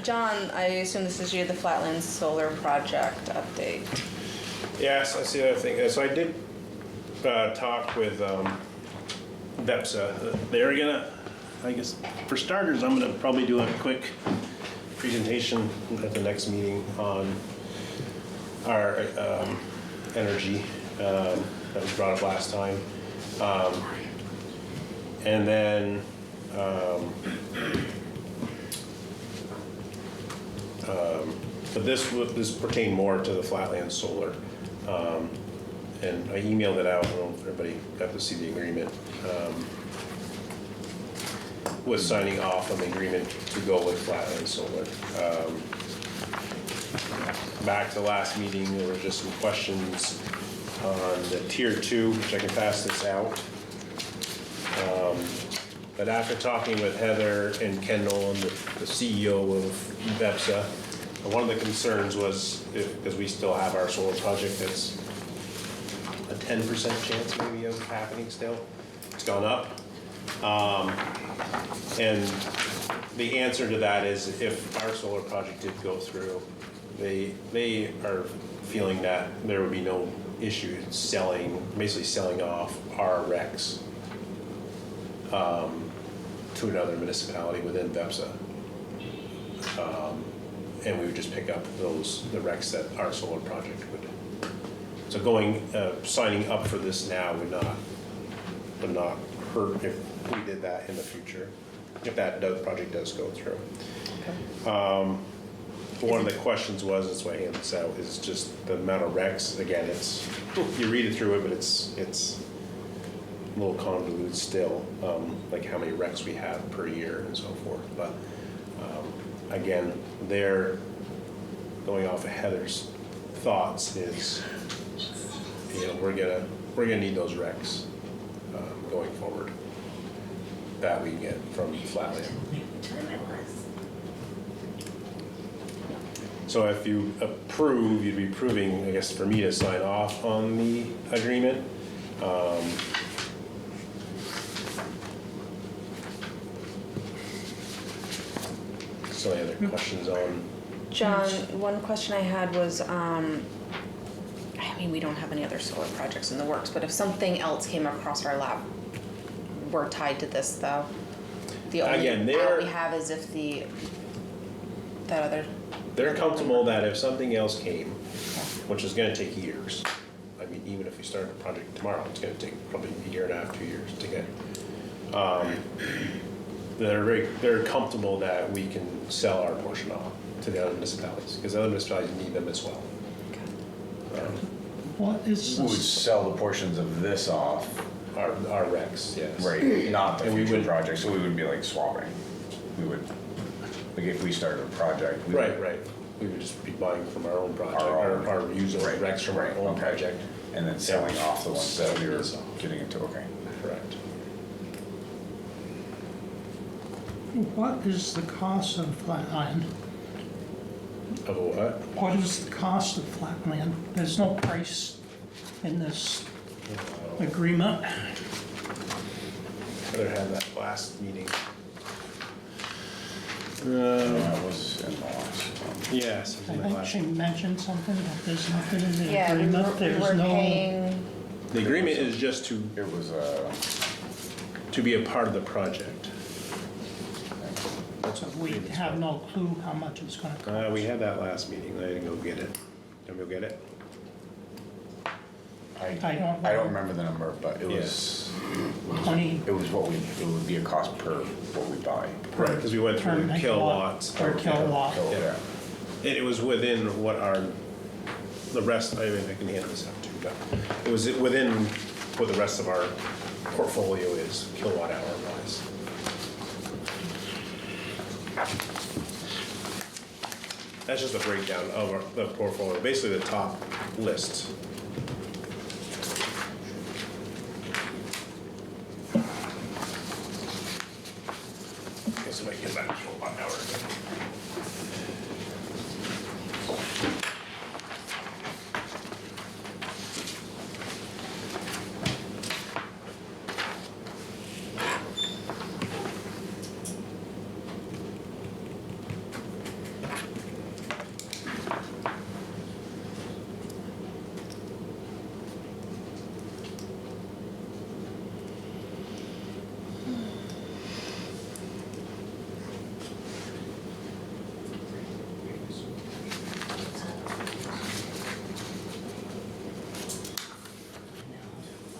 John, I assume this is you, the Flatlands Solar Project update. Yes, that's the other thing. So I did talk with BEPSA. They're gonna, I guess, for starters, I'm gonna probably do a quick presentation at the next meeting on our energy that was brought up last time. And then but this pertained more to the Flatlands Solar. And I emailed it out, I don't know if everybody got to see the agreement. Was signing off on the agreement to go with Flatlands Solar. Back to the last meeting, there were just some questions on the tier 2, which I can pass this out. But after talking with Heather and Ken Nolan, the CEO of BEPSA, one of the concerns was, because we still have our solar project that's 10% chance maybe of happening still. It's gone up. And the answer to that is if our solar project did go through, they are feeling that there would be no issue basically selling off our recs to another municipality within VEPSA. And we would just pick up the recs that our solar project would. So signing up for this now would not hurt if we did that in the future, if that project does go through. Okay. One of the questions was, that's why I handed this out, is just the amount of recs. Again, you read it through it, but it's a little convoluted still, like how many recs we have per year and so forth. But again, they're going off of Heather's thoughts is, we're gonna need those recs going forward that we get from Flatland. So if you approve, you'd be approving, I guess, for me to sign off on the agreement. So any other questions on? John, one question I had was, we don't have any other solar projects in the works, but if something else came across our lap, we're tied to this though. The only out we have is if they're comfortable that if something else came, which is gonna take years, even if we start the project tomorrow, it's gonna take probably a year and a half, 2 years to get. They're comfortable that we can sell our portion off to the other municipalities, because the other municipalities need them as well. What is We would this? sell the portions of this off. Our recs, yes. Right, not the And we future would- project, so we wouldn't be like swapping. We would, like if we started a project. we would- Right. We would just be buying from our own project, Our own. or using Right, recs from our own okay. project. And then selling off the ones that we were Selling off. getting into, okay. Correct. What is the cost of Flatland? Of a what? What is the cost of Flatland? There's no price in this agreement. Heather had that last meeting. That was in the last one. Yeah, I something like think that. she mentioned something, but there's nothing in the Yeah, agreement. There's we're no. paying, The agreement is just to It was, be a part of the project. So we have no clue how much it's gonna cost. We had that last meeting. I didn't go get it. Can we go get it? I don't remember the number, but it was, 20 it would be a cost per what we buy. Right, because we went per through megawatt, kilowatts. per kilowatt. Yeah. It was within what the rest, I can hand this out too, but it was within what the rest of our portfolio is, kilowatt hour wise. That's just a breakdown of the portfolio, basically the top list. Okay, so I get that kilowatt hour.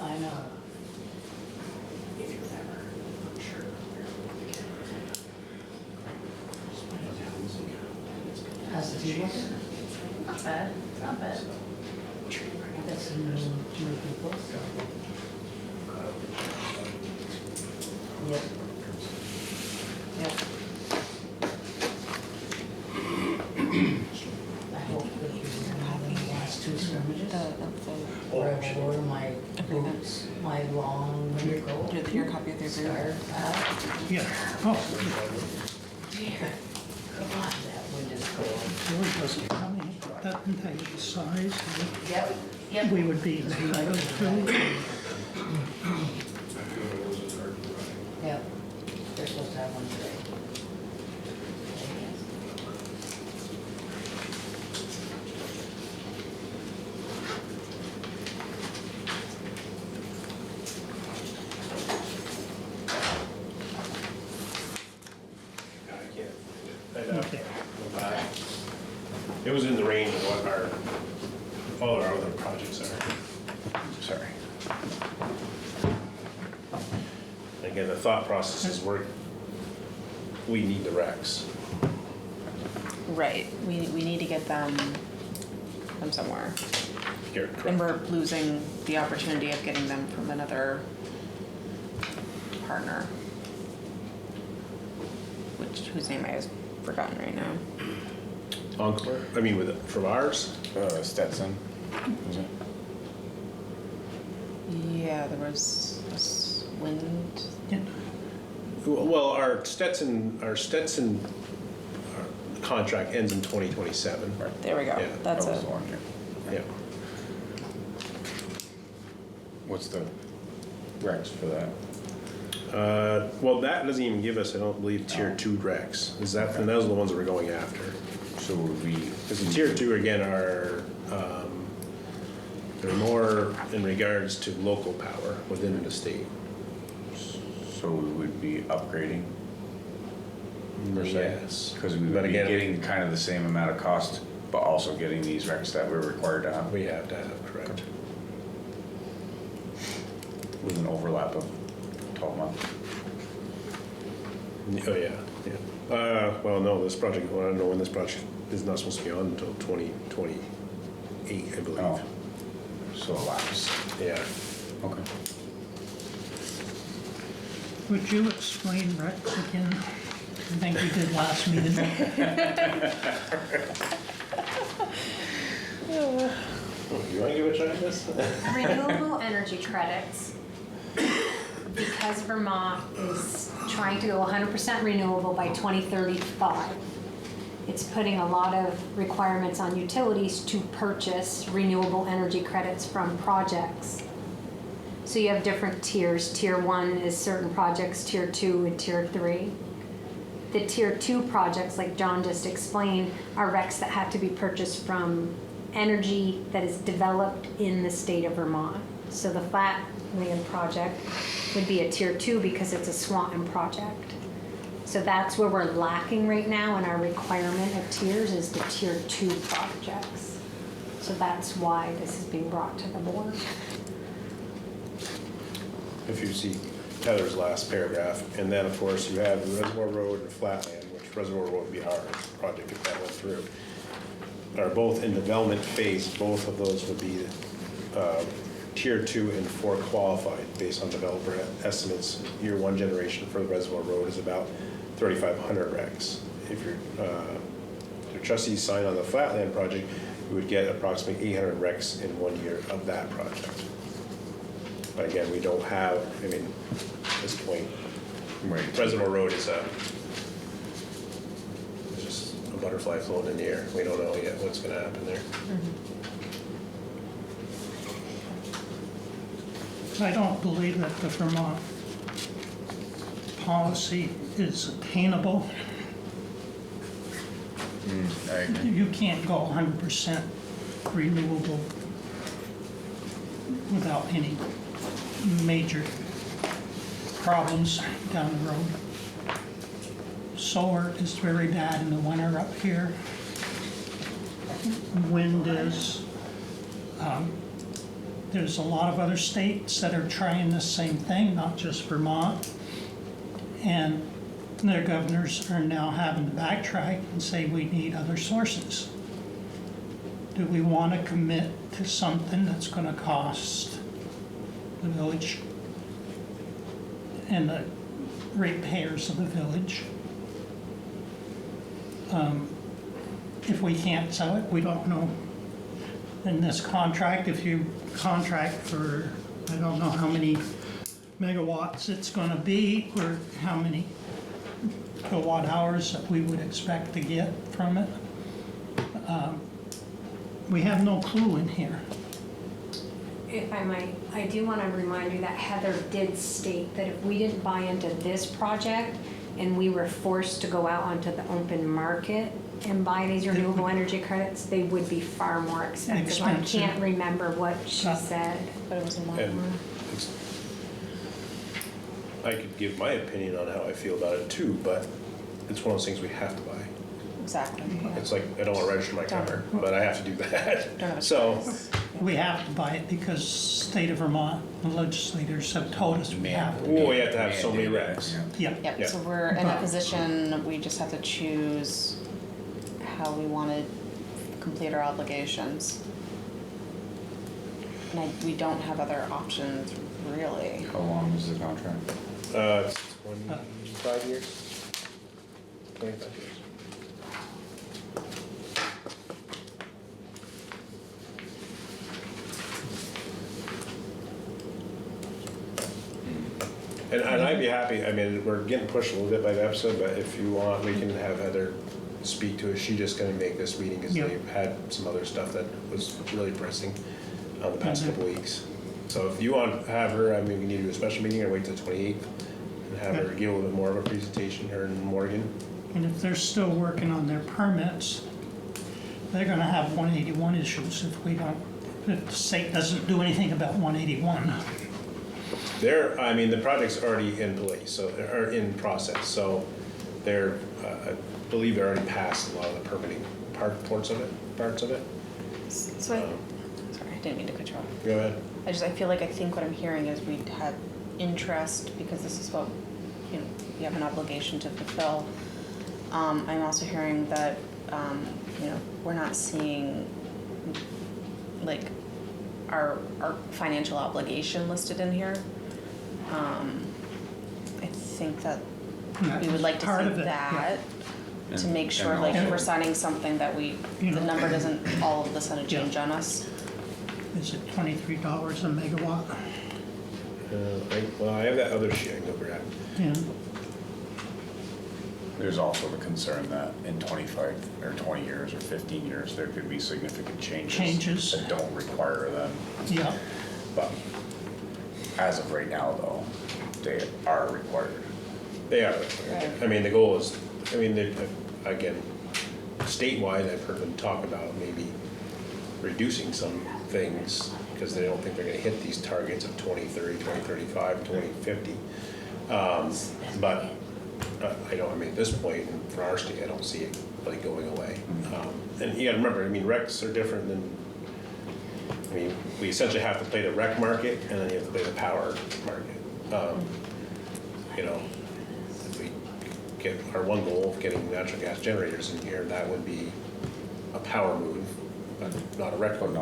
I know. How's the tea looking? Not bad, not bad. Got some new people. Yep. Yep. I hope that you have the last two scrimmages. Where I wore my boots, my long winter coat. your copy of the agreement. Scarf out. Yeah. Oh, Dear God, that wind is cold. really doesn't come in. that and tell you the size Yep, that we would be entitled to? yep. They're supposed to have one today. I can't. Okay. It was in the range of what all our other projects are. Sorry. Again, the thought process is we need the recs. Right, we need to get them from somewhere. You're And correct. we're losing the opportunity of getting them from another partner. Whose name I have forgotten right now. Encore, I mean, from ours? Stetson, is it? Yeah, there was this wind. Well, our Stetson contract ends in 2027. There we go, Yeah, that's That was it. the one, yeah. Yeah. What's the recs for that? Well, that doesn't even give us, I don't believe, tier 2 recs. And those are the ones that we're going after. So would we, Because the tier 2, again, are, they're more in regards to local power within the state. so we would be upgrading? Per se? Yes. Because we But would be again, getting kind of the same amount of cost, but also getting these recs that we're required to have we have to have, correct. with an overlap of 12 months. Oh, yeah, yeah. Well, no, this project, well, I don't know when this project is not supposed to be on until 2028, I believe. Oh, so a lapse. Yeah. Okay. Would you explain Rex again? I think we did last meeting. You want to give it a try at this? Renewable energy credits, because Vermont is trying to go 100% renewable by 2035, it's putting a lot of requirements on utilities to purchase renewable energy credits from projects. So you have different tiers. Tier 1 is certain projects, Tier 2 and Tier 3. The Tier 2 projects, like John just explained, are RECs that have to be purchased from energy that is developed in the state of Vermont. So the Flatland project would be a Tier 2 because it's a Swanton project. So that's where we're lacking right now in our requirement of tiers is the Tier 2 projects. So that's why this is being brought to the board. If you see Heather's last paragraph, and then, of course, you have Reservoir Road and Flatland, which Reservoir Road would be our project if that went through, are both in development phase. Both of those would be Tier 2 and 4 qualified based on developer estimates. Year 1 generation for the Reservoir Road is about 3,500 recs. If your trustees sign on the Flatland project, you would get approximately 800 recs in 1 year of that project. But again, we don't have, I mean, at this point, Reservoir Road is it's just a butterfly floating in the air. We don't know yet what's gonna happen there. I don't believe that the Vermont policy is attainable. I agree. You can't go 100% renewable without any major problems down the road. Solar is very bad in the winter up here. Wind is. There's a lot of other states that are trying the same thing, not just Vermont. And their governors are now having to backtrack and say we need other sources. Do we want to commit to something that's going to cost the village and the ratepayers of the village? If we can't sell it, we don't know. In this contract, if you contract for, I don't know how many megawatts it's going to be, or how many kilowatt hours that we would expect to get from it. We have no clue in here. If I might, I do want to remind you that Heather did state that if we didn't buy into this project and we were forced to go out onto the open market and buy these renewable energy credits, they would be far more expensive. I can't remember what she said. But it was a lot And more. I could give my opinion on how I feel about it too, but it's one of those things we have to buy. Exactly. It's like, I don't wanna register my car, but I have to do that. Don't have a So, choice. We have to buy it because state of Vermont legislators have told us we have to. we have to have so many regs. Yeah. Yep, Yeah. so we're in a position, we just have to choose how we want to complete our obligations. And we don't have other options, really. How long is the contract? It's 25 years? 25 years. And I'd be happy, I mean, we're getting pushed a little bit by the episode, but if you want, we can have Heather speak to it. She just gonna make this meeting, because Yeah. they've had some other stuff that was really pressing the past couple weeks. So if you want to have her, I mean, we need to do a special meeting or wait till the 28th and have her give a little bit more of a presentation, her and Morgan. And if they're still working on their permits, they're gonna have 181 issues if we don't, if the state doesn't do anything about 181. I mean, the project's already in place, so, or in process, so they're, I believe they're already passed a lot of the permitting parts of it. So sorry, I didn't mean to cut you off. Go ahead. I think what I'm hearing is we'd have interest, because this is what, you know, we have an obligation to fulfill. I'm also hearing that, you know, we're not seeing, like, our financial obligation listed in here. I think that we would like to Part see of it, that, to make sure, And like, if also- we're signing something that You the know. number doesn't all of a sudden Yeah. change on us. Is it $23 a megawatt? I have that other sheet I can go grab. Yeah. There's also the concern that in 25 or 20 years or 15 years, there could be significant changes. That don't require them. Yeah. But as of right now, though, they are required. They are. Right. I mean, the goal is, I mean, again, statewide, I've heard them talk about maybe reducing some things, because they don't think they're gonna hit these targets of 2030, 2035, 2050. But I don't, I mean, at this point, for our state, I don't see it like going away. And you gotta remember, I mean, recs are different than, I mean, we essentially have to play the rec market, and then you have to play the power market. You know, if we get our one goal of getting natural gas generators in here, that would be a power move, but not a rec move.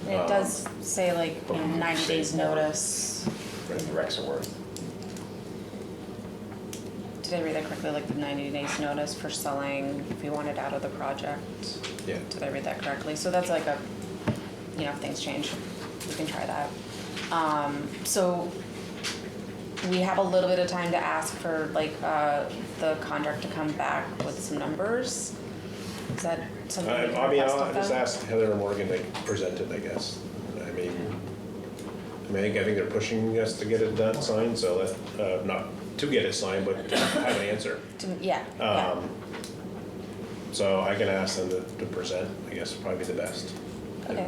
And it does say, like, you know, 90 days Save more. notice. But the recs are worth. Did I read that correctly, like the 90 days notice for selling if we wanted out of the project? Yeah. Did I read that correctly? So that's like a, you know, if things change, we can try that. So we have a little bit of time to ask for like the contract to come back with some numbers. Is that something we can I mean, request I'll of just them? ask Heather or Morgan to present it, I guess. I mean, I think they're pushing us to get it done, signed, so that, not to get it signed, but to have an answer. Yeah, yeah. So I can ask them to present, I guess, would probably be the best. Okay.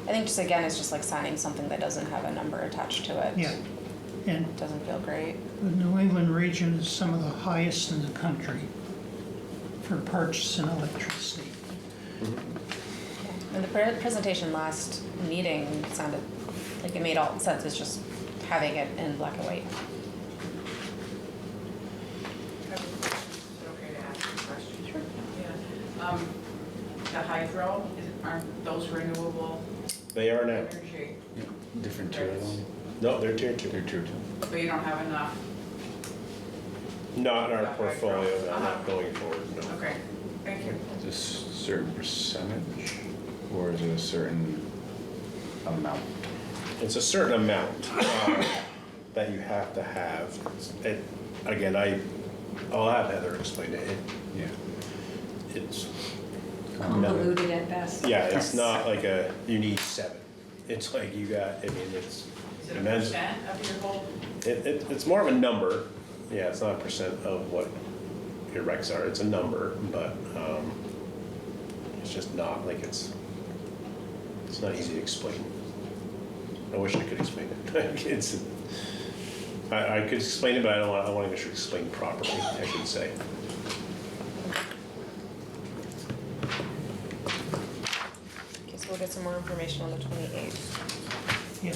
I think just again, it's just like signing something that doesn't have a number attached to it. Yeah. And It doesn't feel great. the New England region is some of the highest in the country for purchasing electricity. And the presentation last meeting sounded like it made all sense, it's just having it in black and white. Is it okay to ask a question? Sure. Yeah. The hydro, aren't those renewable They are now. energy? Different tier one. No, they're tier two. They're tier two. But you don't have enough? Not in our Hydro. portfolio, no, not going forward, no. Okay, thank you. Is this a certain percentage, or is it a certain amount? It's a certain amount that you have to have. Again, I'll have Heather explain it. Yeah. It's convoluted at best. Yeah, it's not like you need 7. It's like you got, I mean, it's. Is it a immense. percent of your whole? It's more of a number. Yeah, it's not a percent of what your recs are. It's a number, but it's just not like it's not easy to explain. I wish I could explain it. I could explain it, but I want to make sure it's explained properly, I should say. Okay, so we'll get some more information on the 28th. Yeah.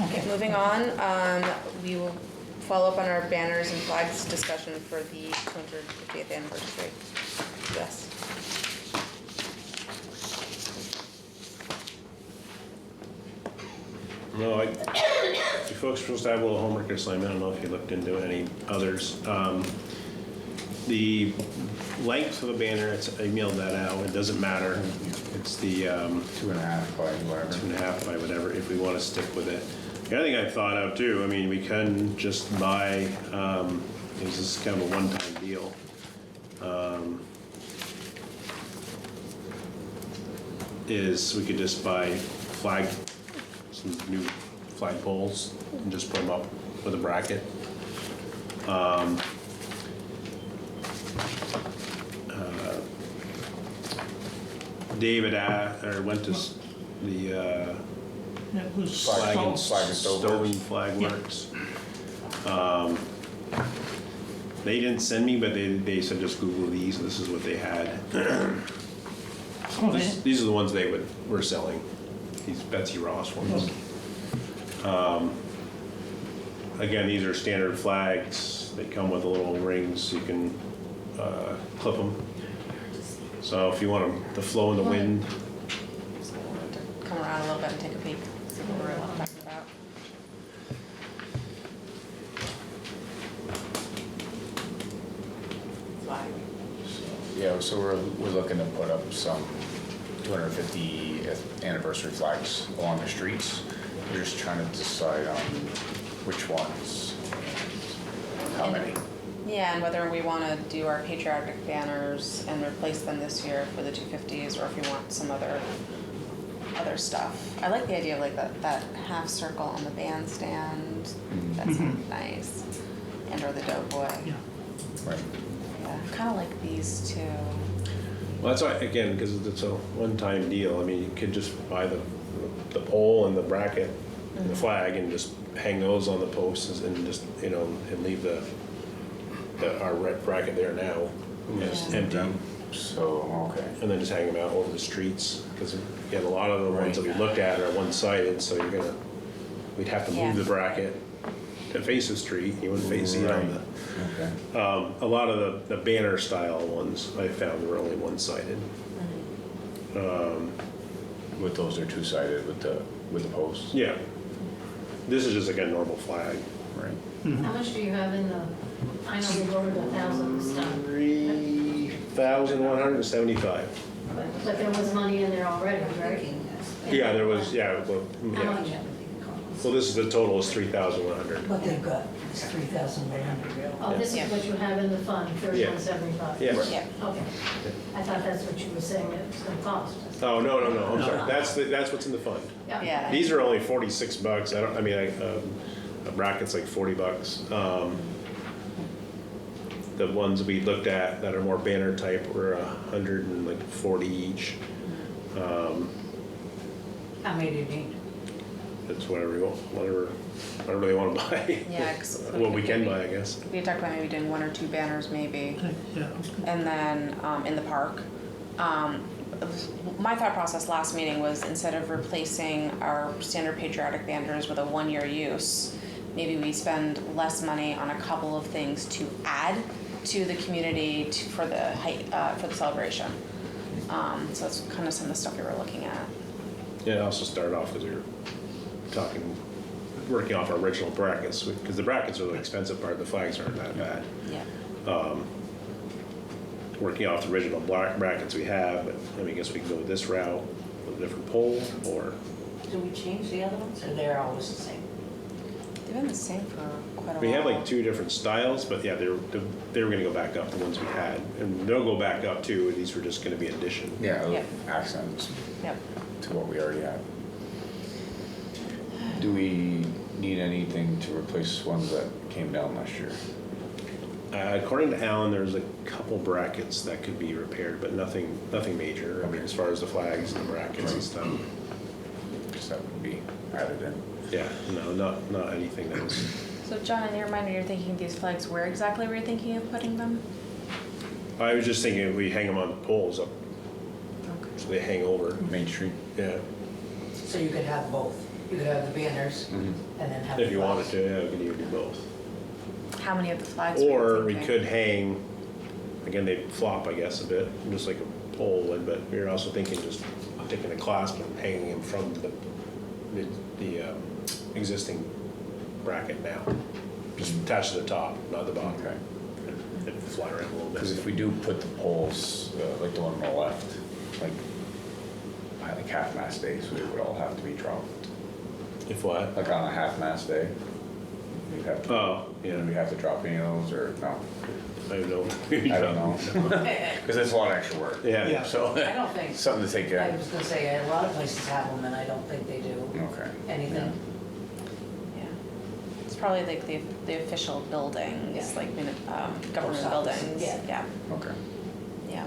Okay, moving on, we will follow up on our banners and flags discussion for the 250th anniversary. Yes. No, you folks are supposed to have a little homework assignment. I don't know if you looked into any others. The length of the banner, I emailed that out. It doesn't matter. It's the 2.5 by whatever. 2.5 by whatever, if we want to stick with it. The other thing I thought of too, I mean, we can just buy, this is kind of a one-time deal. Is we could just buy some new flag poles and just put them up with a bracket. David went to the It was Flag and Stokes. Stove. Stoving Flag Works. They didn't send me, but they said just Google these. This is what they had. Oh, These are the ones they were selling. These Betsy Ross ones. Again, these are standard flags. They come with a little rings, so you can clip them. So if you want them to flow in the wind. So we'll have to come around a little bit and take a peek, see what we're talking about. Flag. Yeah, so we're looking to put up some 250th anniversary flags along the streets. We're just trying to decide on which ones, and how many. Yeah, and whether we want to do our patriotic banners and replace them this year for the 250s, or if we want some other stuff. I like the idea of like that half circle on the bandstand. That's nice. And or the doughboy. Yeah. Right. Yeah, kind of like these two. Well, that's why, again, because it's a one-time deal. I mean, you could just buy the pole and the bracket and the flag and just hang those on the posts and just, and leave our red bracket there now. Just Yeah. empty. So, okay. And then just hang them out over the streets. Because again, a lot of the ones that we looked at are one-sided, so we'd have to move the bracket to face the street. You wouldn't face it on the. Okay. A lot of the banner style ones I found were only one-sided. With those, they're two-sided with the posts. Yeah. This is just like a normal flag. Right. How much do you have in the, I know we voted 1,000 this time, 3,175. but there was money in there already, right? Yeah, there was, yeah, well, How yeah. much? Well, this is the total is 3,100. What they've got is 3,100. Oh, this is what you have in the fund, 3175? Yeah. Yeah. Okay. I thought that's what you were saying it was gonna cost. Oh, no, I'm sorry. That's what's in the fund. Yeah. These are only $46. A bracket's like $40. The ones we looked at that are more banner type were $140 each. How many do you need? It's whatever they want to buy. Yeah, 'cause What we can buy, I guess. We talked about maybe doing 1 or 2 banners maybe, Yeah. and then in the park. My thought process last meeting was instead of replacing our standard patriotic banners with a 1-year use, maybe we spend less money on a couple of things to add to the community for the celebration. So that's kind of some of the stuff we were looking at. Yeah, it also started off because we were working off our original brackets, because the brackets are the expensive part, the flags aren't that bad. Yeah. Working off the original brackets we have, but I guess we can go this route with a different pole, or Do we change the other ones, or they're always the same? They've been the same for quite a while. We have like 2 different styles, but yeah, they were gonna go back up, the ones we had. And they'll go back up too, these were just gonna be an addition. Yeah, Yep. accents Yep. to what we already have. Do we need anything to replace ones that came down last year? According to Alan, there's a couple brackets that could be repaired, but nothing major. I mean, as far as the flags and the brackets and stuff. Because that would be added in. Yeah, no, not anything that was, So John, in your mind, you're thinking these flags, where exactly were you thinking of putting them? I was just thinking we hang them on poles up, Okay. so they hang over. Main Street? Yeah, So you could have both. You could have the banners Mm-hmm. and then have the if you wanted flags. to, yeah, we could even do both. How many of the flags were you Or we thinking? could hang, again, they flop, I guess, a bit, just like a pole would, but we were also thinking just taking a clasp and hanging them from the existing bracket now. Just attached to the top, not the bottom. Okay. It'd fly around a little Because if bit. we do put the poles, like the one on the left, like half-mast days, we would all have to be dropped. If what? Like on a half-mast day, we'd have to, Oh, yeah, we have to drop any of those, or no? I don't know. I don't know. Because it's a lot of extra work. Yeah. So, I don't think, something to take I care was gonna say, a lot of places have them, and I don't think they do of. Okay. anything. Yeah. It's probably like the official buildings, Yeah. like government Post office, buildings. yeah. Okay. Yeah.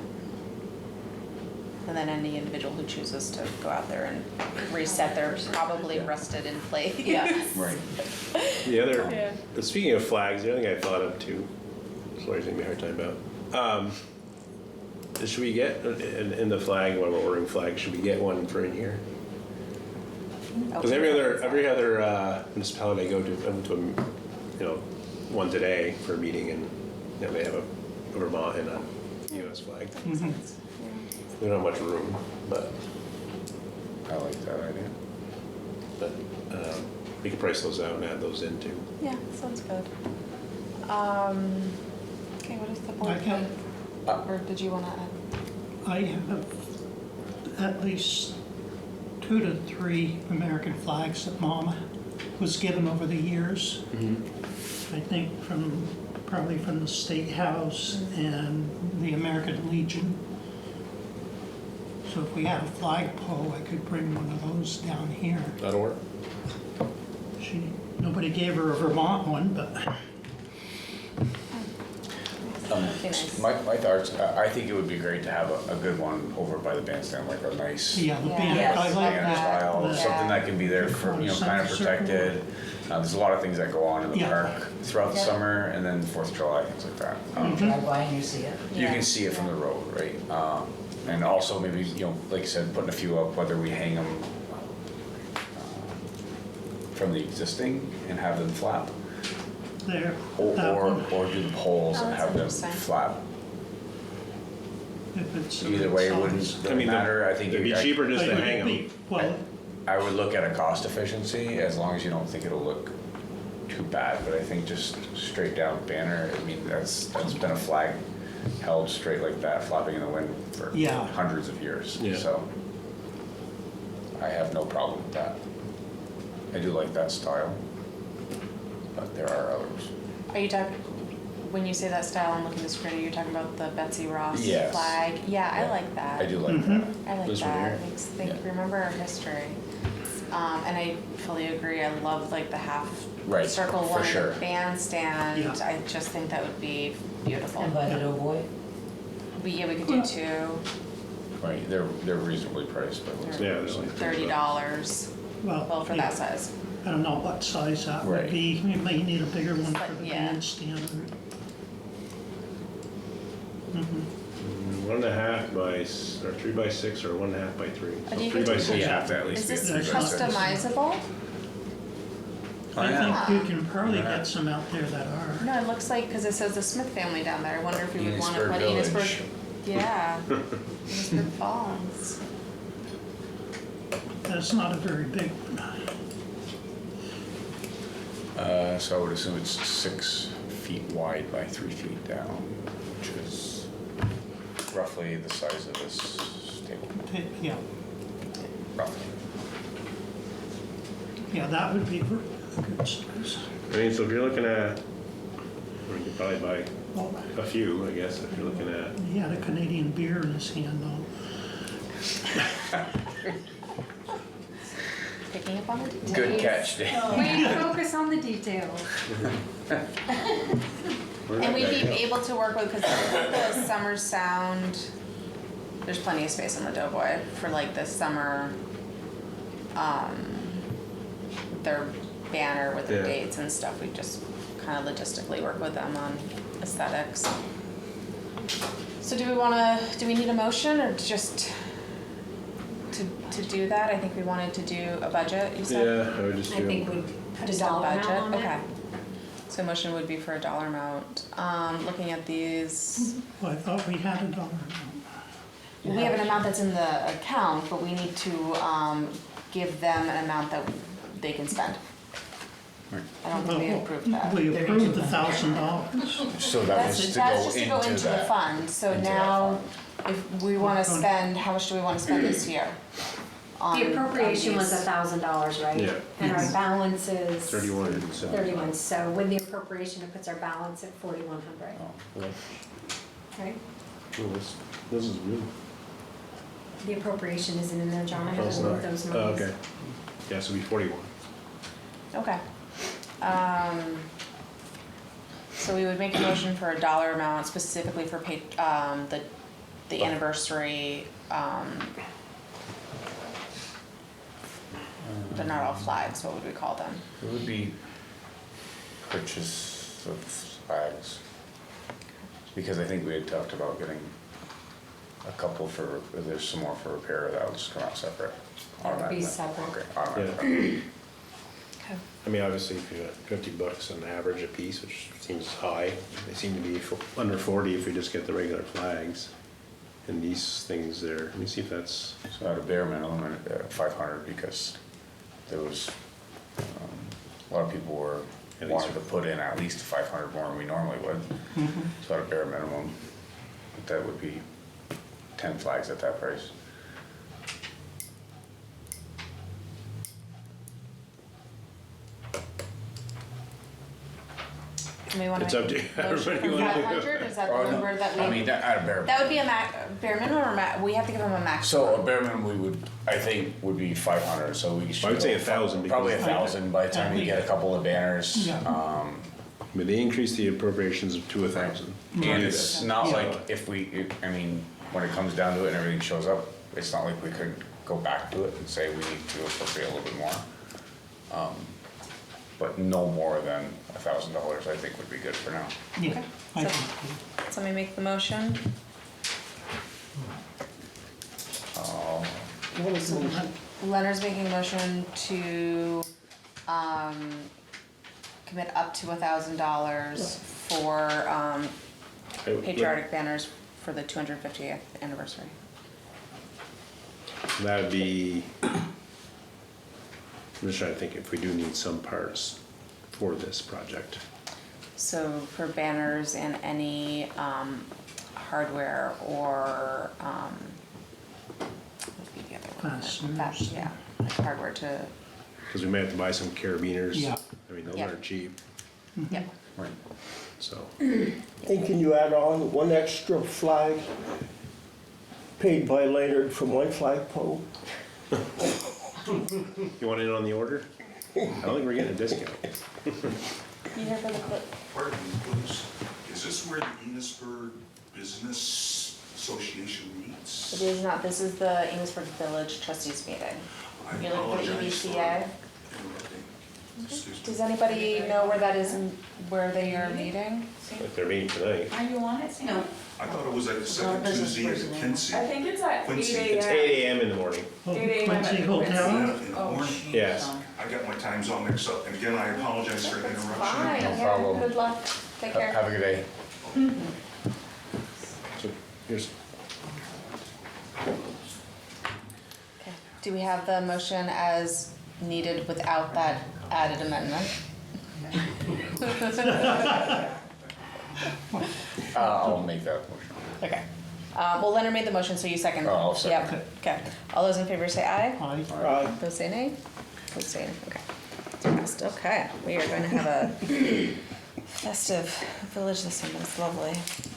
And then any individual who chooses to go out there and reset their probably rusted in place. Yeah. Right. The other, Yeah. speaking of flags, the other thing I thought of too, sorry, it's gonna be a hard time about. Should we get, in the flag, when we're ordering flags, should we get one for in here? Because every other municipality I go to, I went to one today for a meeting, and they have a Vermont and a US flag. We don't have much room, but I like that idea. we could price those out and add those in too. Yeah, sounds good. Okay, what is the I board have, think? Or did you want to add? I have at least 2 to 3 American flags that Mom was given over the years. I think probably from the State House and the American Legion. So if we had a flagpole, I could bring one of those down here. That'll work. Nobody gave her a Vermont one, but Okay, nice. My thoughts, I think it would be great to have a good one over by the bandstand, like a nice yeah, the Yeah. band, Yes. I like banner that. style, The- something that can be there for, kind of Semicircle. protected. There's a lot of things that go on in the Yeah. park throughout the Yeah. summer, and then 4th of July, things like that. Drive by and you see it. You Yeah. can see it from the road, right? And also maybe, like you said, putting a few up, whether we hang them from the existing and have them flap, There, or that one. do the poles Oh, and that's have them interesting. flap. If it's Either way, it size. wouldn't matter, I think. It'd be cheaper just to But it hang would them. be- Well, I would look at a cost efficiency, as long as you don't think it'll look too bad, but I think just straight down banner, I mean, that's been a flag held straight like that, flapping in the wind for Yeah. hundreds of years, Yeah. so I have no problem with that. I do like that style, but there are others. Are you talking, when you say that style, I'm looking at the screen, are you talking about the Betsy Ross Yes. flag? Yeah, I Yeah. like that. I do like that. I like This one that. here? Makes think, Yeah. remember our history. And I fully agree. I love like the half Right, circle for one in sure. the bandstand. Yeah. I just think that would be beautiful. And by the doughboy. We could do 2. Right, they're reasonably priced, but Yeah, they're like $30. Well, for that size. I don't know what size that would Right. be. We may need a bigger one But, for the yeah. bandstand. Mhm. 1.5 by, or 3 by 6, or 1.5 by 3. Do So you 3 get by to 6. you have to at least Is be this 3 by 6. customizable? Oh, I yeah. think you can probably Yeah. get some out there that are. No, it looks like, because it says the Smith family down there. I wonder if we would want to Enosburg put Village. Enosburg. Yeah. Enosburg Falls. That's not a very big one. So I would assume it's 6 feet wide by 3 feet down, which is roughly the size of this table, Yeah, roughly. Yeah, that would be a good size. I mean, so if you're looking at, or you could probably buy Well, a few, I guess, if you're looking at. he had a Canadian beer in his hand though. Picking up on the details. Good catch, Dave. We focus on the details. And we'd be able to work with, because the summer sound, there's plenty of space on the Doughboy for like the summer, their banner with their Yeah. dates and stuff. We just kind of logistically work with them on aesthetics. So do we need a motion or just to do that? I think we wanted to do a budget, you said? Yeah, I would just I do. think we'd put a Just a dollar amount budget? on it. Okay. So motion would be for a dollar amount. Looking at these, Well, I thought we had a dollar amount. we have an amount that's in the account, but we need to give them an amount that they can spend. I don't think we approved that. We approved $1,000. So that was to That's go just to go into the that. fund, so into that now, if we wanna spend, how much do we wanna spend this year? The appropriation was these? $1,000, right? Yeah. And our balance is 31.7. 31, so with the appropriation, it puts our balance at 4,100, Oh, well, right? Well, this is good. The appropriation isn't in there, John, I Oh, it's haven't not. moved those Oh, numbers. okay. Yeah, so it'd be 41. Okay. So we would make a motion for a dollar amount specifically for the anniversary, they're not all flags, what would we call them? It would be purchase of flags. Because I think we had talked about getting a couple for, there's some more for repair, that'll just come out separate. That would be Automatically. separate. Okay, automatic. Okay. I mean, obviously, if you got $50 on average a piece, which seems high, they seem to be under 40 if we just get the regular flags. And these things there, let me see if that's, So at a bare minimum, 500, because there was, a lot of people were, Yeah, these wanted are- to put in at least 500 more than we normally would. So at a bare minimum, that would be 10 flags at that price. Do we wanna It's up to make you. a motion Everybody for wanna do it. 500, is that the Oh, no. number that we? I mean, at a bare. That would be a bare minimum or we have to give them a maximum? So a bare minimum we would, I think, would be 500, so we should. I would say go 1,000 Probably because- 1,000 by the time you get a couple of banners. Yeah. but they increased the appropriations to 1,000. And it's not Yeah. like if we, I mean, when it comes down to it and everything shows up, it's not like we could go back to it and say we need to appropriate a little bit more. But no more than $1,000, I think would be good for now. Yeah, I So- think Somebody make the motion. Leonard's making a motion to, commit up to $1,000 for, patriotic banners for the 250th anniversary. That would be, I'm just trying to think if we do need some parts for this project. So for banners and any, hardware or, what would be the other one? Fasteners. Yeah, like hardware to, Because we may have to buy some carabiners. Yeah. I mean, those Yeah. aren't cheap, yeah. Right. so. And can you add on one extra flag paid by Leonard from one flagpole? You want in on the order? I don't think we're getting a discount. You here for the clip? Pardon me, please. Is this where the Enosburg Business Association meets? It is not, this is the Enosburg Village Trustees meeting. I You're looking for apologize for EBCA? interrupting. Excuse me. Does anybody know where that is and where they are meeting? Like they're meeting tonight. Are you on it? No. I thought it was like the second Tuesday at Quincy. I think it's at Quincy. 8 It's a.m. 8 a.m. in the morning. Oh, 8 a.m. at Quincy the Hotel? Yeah, in the Oh, morning. Yes. I got my times all mixed up. And again, I apologize for the Fine, interruption. yeah, problem. good luck, take care. Have a good day. So here's, Okay. Do we have the motion as needed without that added amendment? I'll make that motion. Okay. Well, Leonard made the motion, so you second. Oh, I'll second. Yep. Okay. All those in favor say aye. Aye. Aye. Those say nay? Those say nay, okay. Fest. Okay, we are going to have a festive village this summer. It's lovely.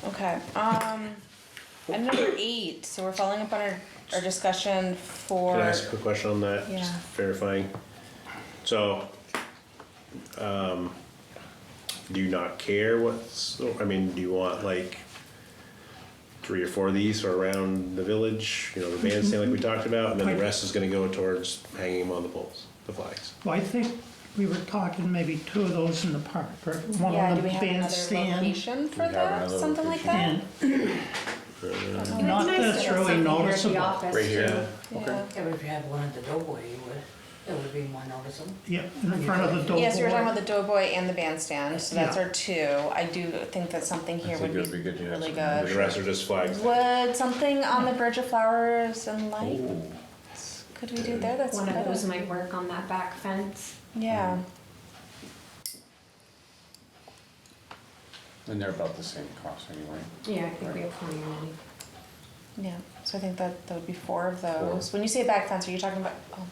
Okay. And number 8. So we're following up on our discussion for. Can I ask a quick question on that? Yeah. Just verifying. So, do you not care what's, I mean, do you want like 3 or 4 of these are around the village, you know, the bandstand like we talked about, and then the rest is gonna go towards hanging them on the poles, the flags? Well, I think we were talking maybe 2 of those in the park, right? One Yeah, on do the we have another bandstand. location for We have that? another Something like that? And not that it's really noticeable. Right here? Yeah. Yeah, but if you had one at the Doughboy, it would be more noticeable. Yeah, in front of the doughboy. Yes, you were talking about the Doughboy and the bandstand, so that's Yeah. our 2. I do think that something here would it'd be good to have really something. The good. rest are just flags? Would something on the Bridge of Flowers and Oh. Lights, could we do there? That's One of better. those might work on that back fence. Yeah. And they're about the same cost anyway. Yeah, I think we have plenty of money. Yeah, so I think that would be 4 of those. When you say back fence, are you talking about, oh,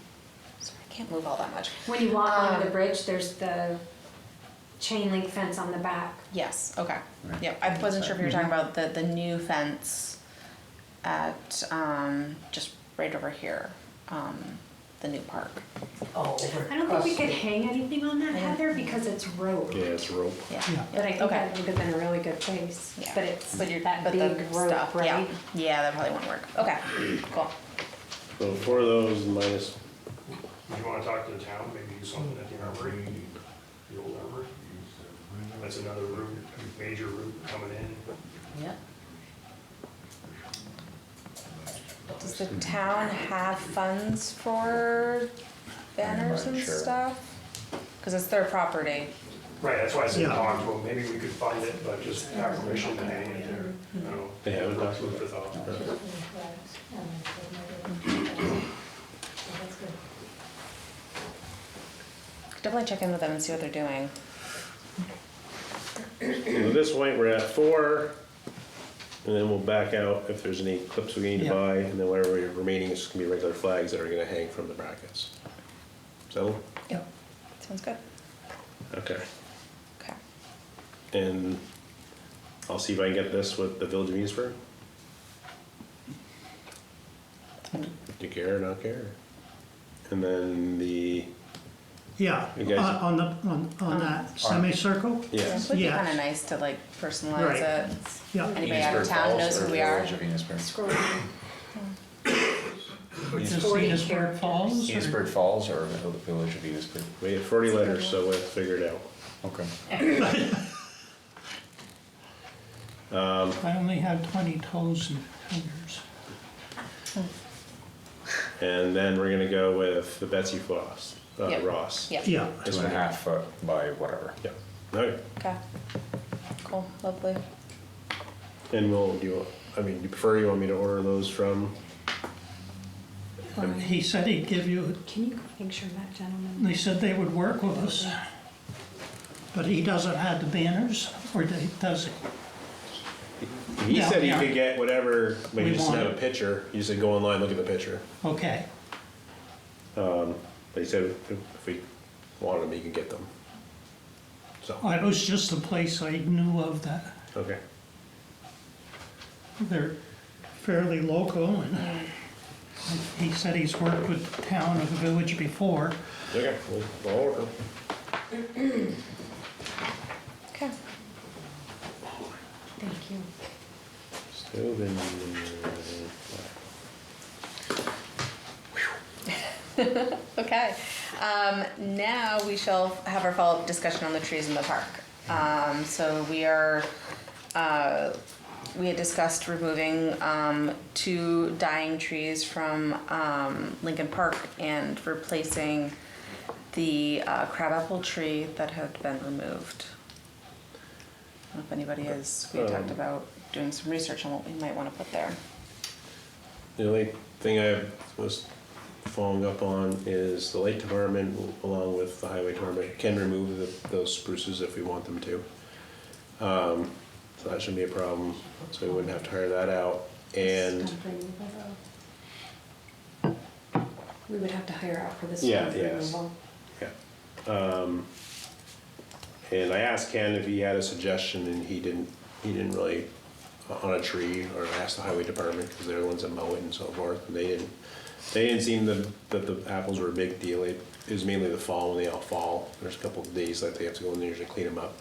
sorry, I can't move all that much. When you walk onto the bridge, there's the chain link fence on the back. Yes, okay. Right. Yep, I wasn't sure if you were talking about the new fence at, just right over here, the new park. Oh, over I don't think across we could the- hang anything on that, Heather, because it's road. Yeah, it's rope. Yeah. Yeah. But I think Okay. that would have been a really good place. Yeah. But it's But you're, that but big the rope, stuff, yeah. right? Yeah, that probably won't work. Okay, cool. So 4 of those minus, If you wanna talk to the town, maybe do something at the armory, the old armory. That's another route, major route coming in. Yeah. Does the town have funds for banners and Sure. stuff? Cause it's their property. Right, that's why I said Yeah. talk to them, maybe we could fund it, but just have permission to hang it there, you know. They haven't talked food about for thought. Definitely check in with them and see what they're doing. so at this point, we're at 4, and then we'll back out if there's any clips we need to Yeah. buy, and then whatever remaining is gonna be regular flags that are gonna hang from the brackets. So, Yep. Sounds good. okay. Okay. And I'll see if I can get this with the Village of Enosburg. Do you care or not care? And then the, Yeah, You guys- on that semicircle, Yeah, it would be Yes. kinda nice to like personalize Right. it. yeah. Anybody out of Enosburg town Falls knows or who we are. Village of Enosburg? Scroll. Just 40 Enosburg Falls? or- Enosburg Falls or the Village of Enosburg? we have 40 letters, so we'll figure it out. Okay. I only have 20 toes and fingers. And then we're gonna go with the Betsy Ross, Yep. Ross. Yep. Yeah, 2.5 foot by whatever. Yeah, okay. Okay. Cool, lovely. And we'll, you prefer you want me to order those from? he said he'd give you, Can you go make sure that gentleman? they said they would work with us. But he doesn't have the banners, or does he? He Yeah, said he yeah. could get whatever, but he We just didn't have a want. picture. He said, go online, look at the picture. Okay, But he said if we wanted them, he could get them. So, it was just a place I knew of that, okay. they're fairly local, and he said he's worked with the town of the village before. Okay, we'll order. Okay. Thank you. Stove and, Okay, now we shall have our follow-up discussion on the trees in the park. So we are, we had discussed removing 2 dying trees from Lincoln Park and replacing the crabapple tree that had been removed. I don't know if anybody has, we had talked about doing some research on what we might want to put there. The only thing I was following up on is the light department, along with the highway department, can remove those spruces if we want them to. So that shouldn't be a problem, so we wouldn't have to hire that out. And, We would have to hire out for this. Yeah, one yes. removal. yeah, And I asked Ken if he had a suggestion, and he didn't really, on a tree, or asked the highway department, because they're the ones that mow it and so forth, and they didn't seem that the apples were a big deal. It was mainly the fall, when they all fall. There's a couple of days that they have to go in there usually clean them up.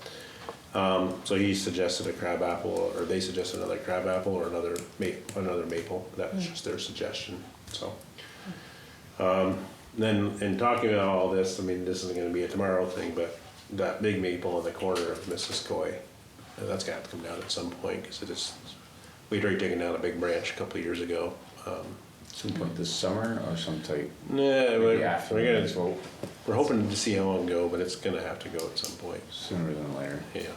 So he suggested a crab apple, or they suggested another crab apple, or another maple. That was just their suggestion, so. Then, in talking about all this, I mean, this isn't gonna be a tomorrow thing, but that big maple in the corner of Mrs. Coy, that's gonna have to come down at some point, because we'd already taken down a big branch a couple of years ago. Some point this summer or some type? Yeah, Well, we're hoping to see how long go, but it's gonna have to go at some point. sooner than later. Yeah,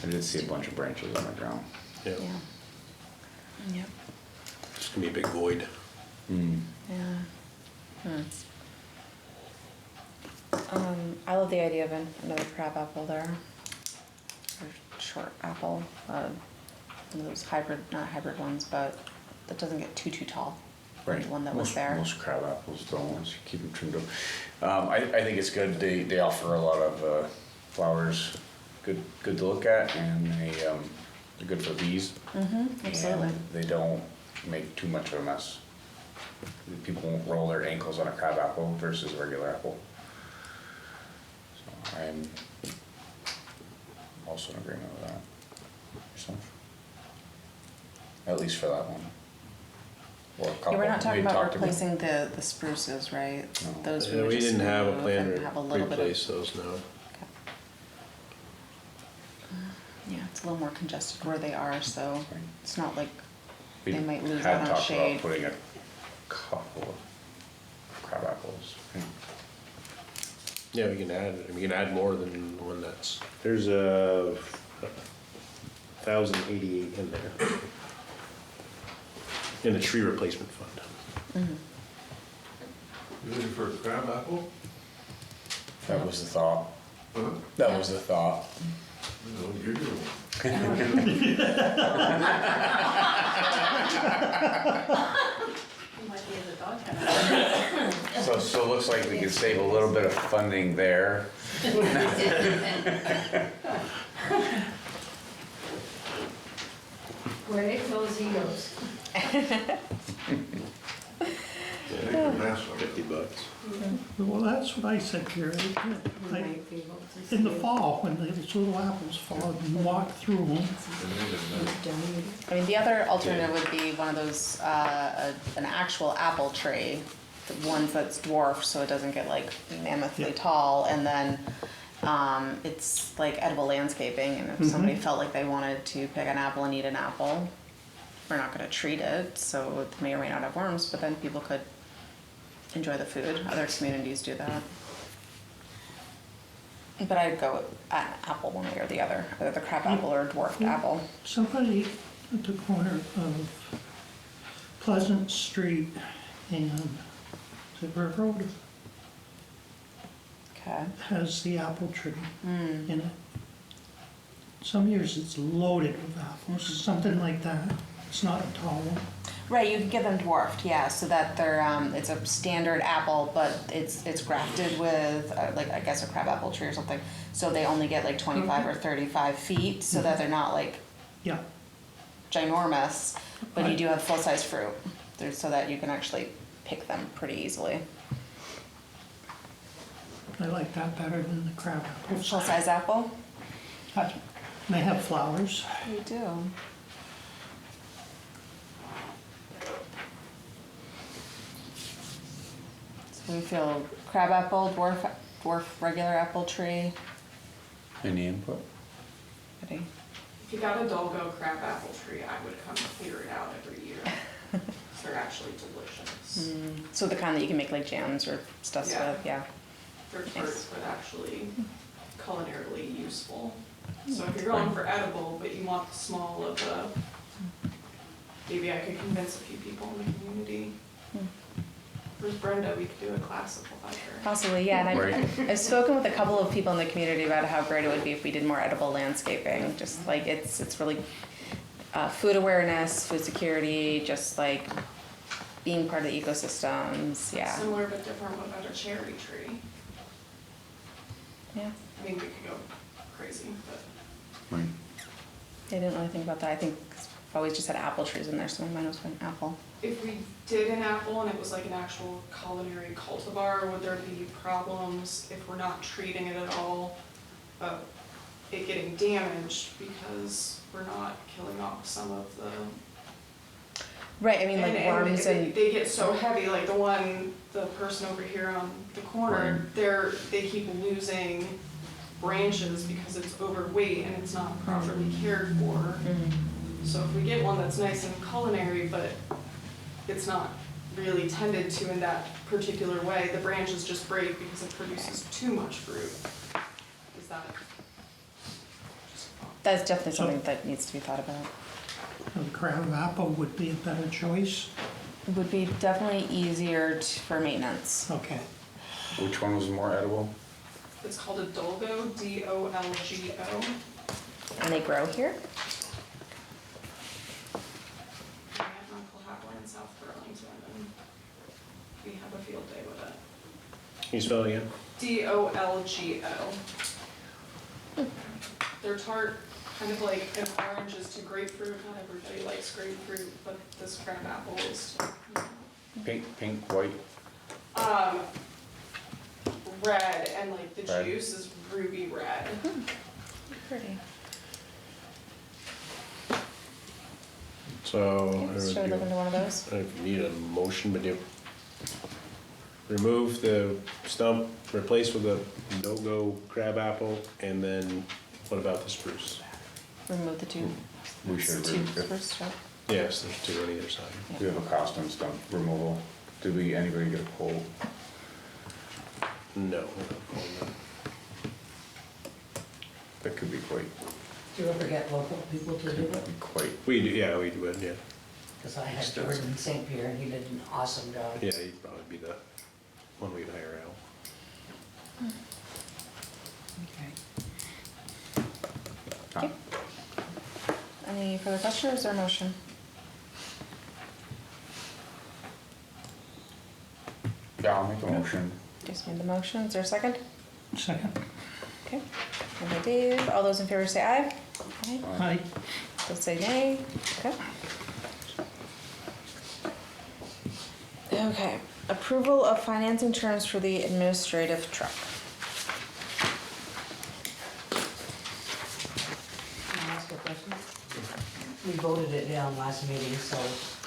I did see a bunch of branches on the ground. yeah. Yep. It's gonna be a big void. Yeah. I love the idea of another crab apple there, or short apple, one of those not hybrid ones, but that doesn't get too tall. Right. The one that was there. Most crab apples don't, once you keep them trimmed up. I think it's good, they offer a lot of flowers, good to look at, and they're good for bees. Absolutely. And they don't make too much of a mess. People won't roll their ankles on a crab apple versus a regular apple. So I'm also in agreement with that. Yourself? At least for that one. Or a couple. Yeah, we're not talking We about talked replacing the spruces, right? No. Those Yeah, would we just didn't have a move plan and to have a little bit of- replace those, no. Yeah, it's a little more congested where they are, so it's not like We they might lose had out on talked shade. about putting a couple of crab apples. Yeah, we can add more than the one that's, there's 1,088 in there. In the tree replacement fund. You looking for a crab apple? That was the thought. Huh? That was the thought. I'll give you one. You might be in the dog kennel. So it looks like we can save a little bit of funding there. Where it goes, he goes. Take a mess of it. $50. Well, that's what I said, Gary. Might be able to In the see. fall, when those little apples fall, you walk through them. I mean, the other alternative would be one of those, an actual apple tree, the ones that's dwarfed, so it doesn't get like mammothly tall, and then, it's like edible landscaping, and if somebody felt like they wanted to pick an apple and eat an apple, we're not gonna treat it, so it may or may not have worms, but then people could enjoy the food. Other communities do that. But I'd go with an apple one way or the other, either the crab apple or a dwarfed apple. Somebody at the corner of Pleasant Street and River Road Okay. has the apple tree in it. Some years it's loaded with apples, something like that. It's not a tall one. Right, you can get them dwarfed, yeah, so that they're, it's a standard apple, but it's grafted with, like, I guess a crab apple tree or something. So they only get like 25 or 35 feet, so that they're not like Yeah, ginormous, but you Right. do have full-size fruit, so that you can actually pick them pretty easily. I like that better than the crab apples. Full-size apple? They have flowers. They do. So we feel crab apple, dwarf regular apple tree. Any input? Ready? If you got a Dolgo crab apple tree, I would come clear it out every year. They're actually delicious. So the kind that you can make like jams or stuff Yeah. with, yeah. They're tarts, but actually culinarily useful. So if you're going for edible, but you want the small of the, maybe I could convince a few people in the community. Where's Brenda? We could do a class of her. Possibly, yeah, and Right. I've spoken with a couple of people in the community about how great it would be if we did more edible landscaping, just like it's really food awareness, food security, just like being part of the ecosystems, yeah. Similar but different. What about a cherry tree? Yeah, I mean, we could go crazy, but. Right. I didn't really think about that. I think 'cause I've always just had apple trees in there, so mine was an apple. If we did an apple and it was like an actual culinary cultivar, would there be problems if we're not treating it at all of it getting damaged because we're not killing off some of the. Right, I mean, like worms they, and. they get so heavy, like the person over here on the corner, they keep losing branches because it's overweight and it's not properly cared for. So if we get one that's nice and culinary, but it's not really tended to in that particular way, the branches just break because it produces too much fruit. Is that just a thought? That's definitely something that needs to be thought about. A crab apple would be a better choice. Would be definitely easier for maintenance. Okay. Which one was more edible? It's called a Dolgo, D-O-L-G-O. And they grow here? My aunt and uncle have one in South Burlington, and we have a field day with it. Can you spell it again? D-O-L-G-O. They're tart, kind of like an orange is to grapefruit. Not everybody likes grapefruit, but this crab apple is. Pink, white? Red, and like the Red. juice is ruby red. Pretty. So, Should we look into one of those? I don't know if you need a motion, but you remove the stump, replace with a no-go crab apple, and then what about the spruce? Remove the two. We should Two remove it. spruce, right? Yes, there's two on either side. We have a cost on stump removal. Did anybody get a quote? No, we're not calling that. That could be quite, Do you ever get local people to do it? We do, yeah, we do it, yeah. Because I had Jordan in St. Pierre and he did an awesome job. Yeah, he'd probably be the one we'd hire out. Okay. Any further questions or is there a motion? yeah, I'll make a motion. Just made the motion. Is there a second? Second. Okay. And by Dave. All those in favor say aye. Aye. Aye. Those say nay. Okay. Okay. Approval of financing terms for the administrative truck. Can I ask a question? We voted it down last meeting, so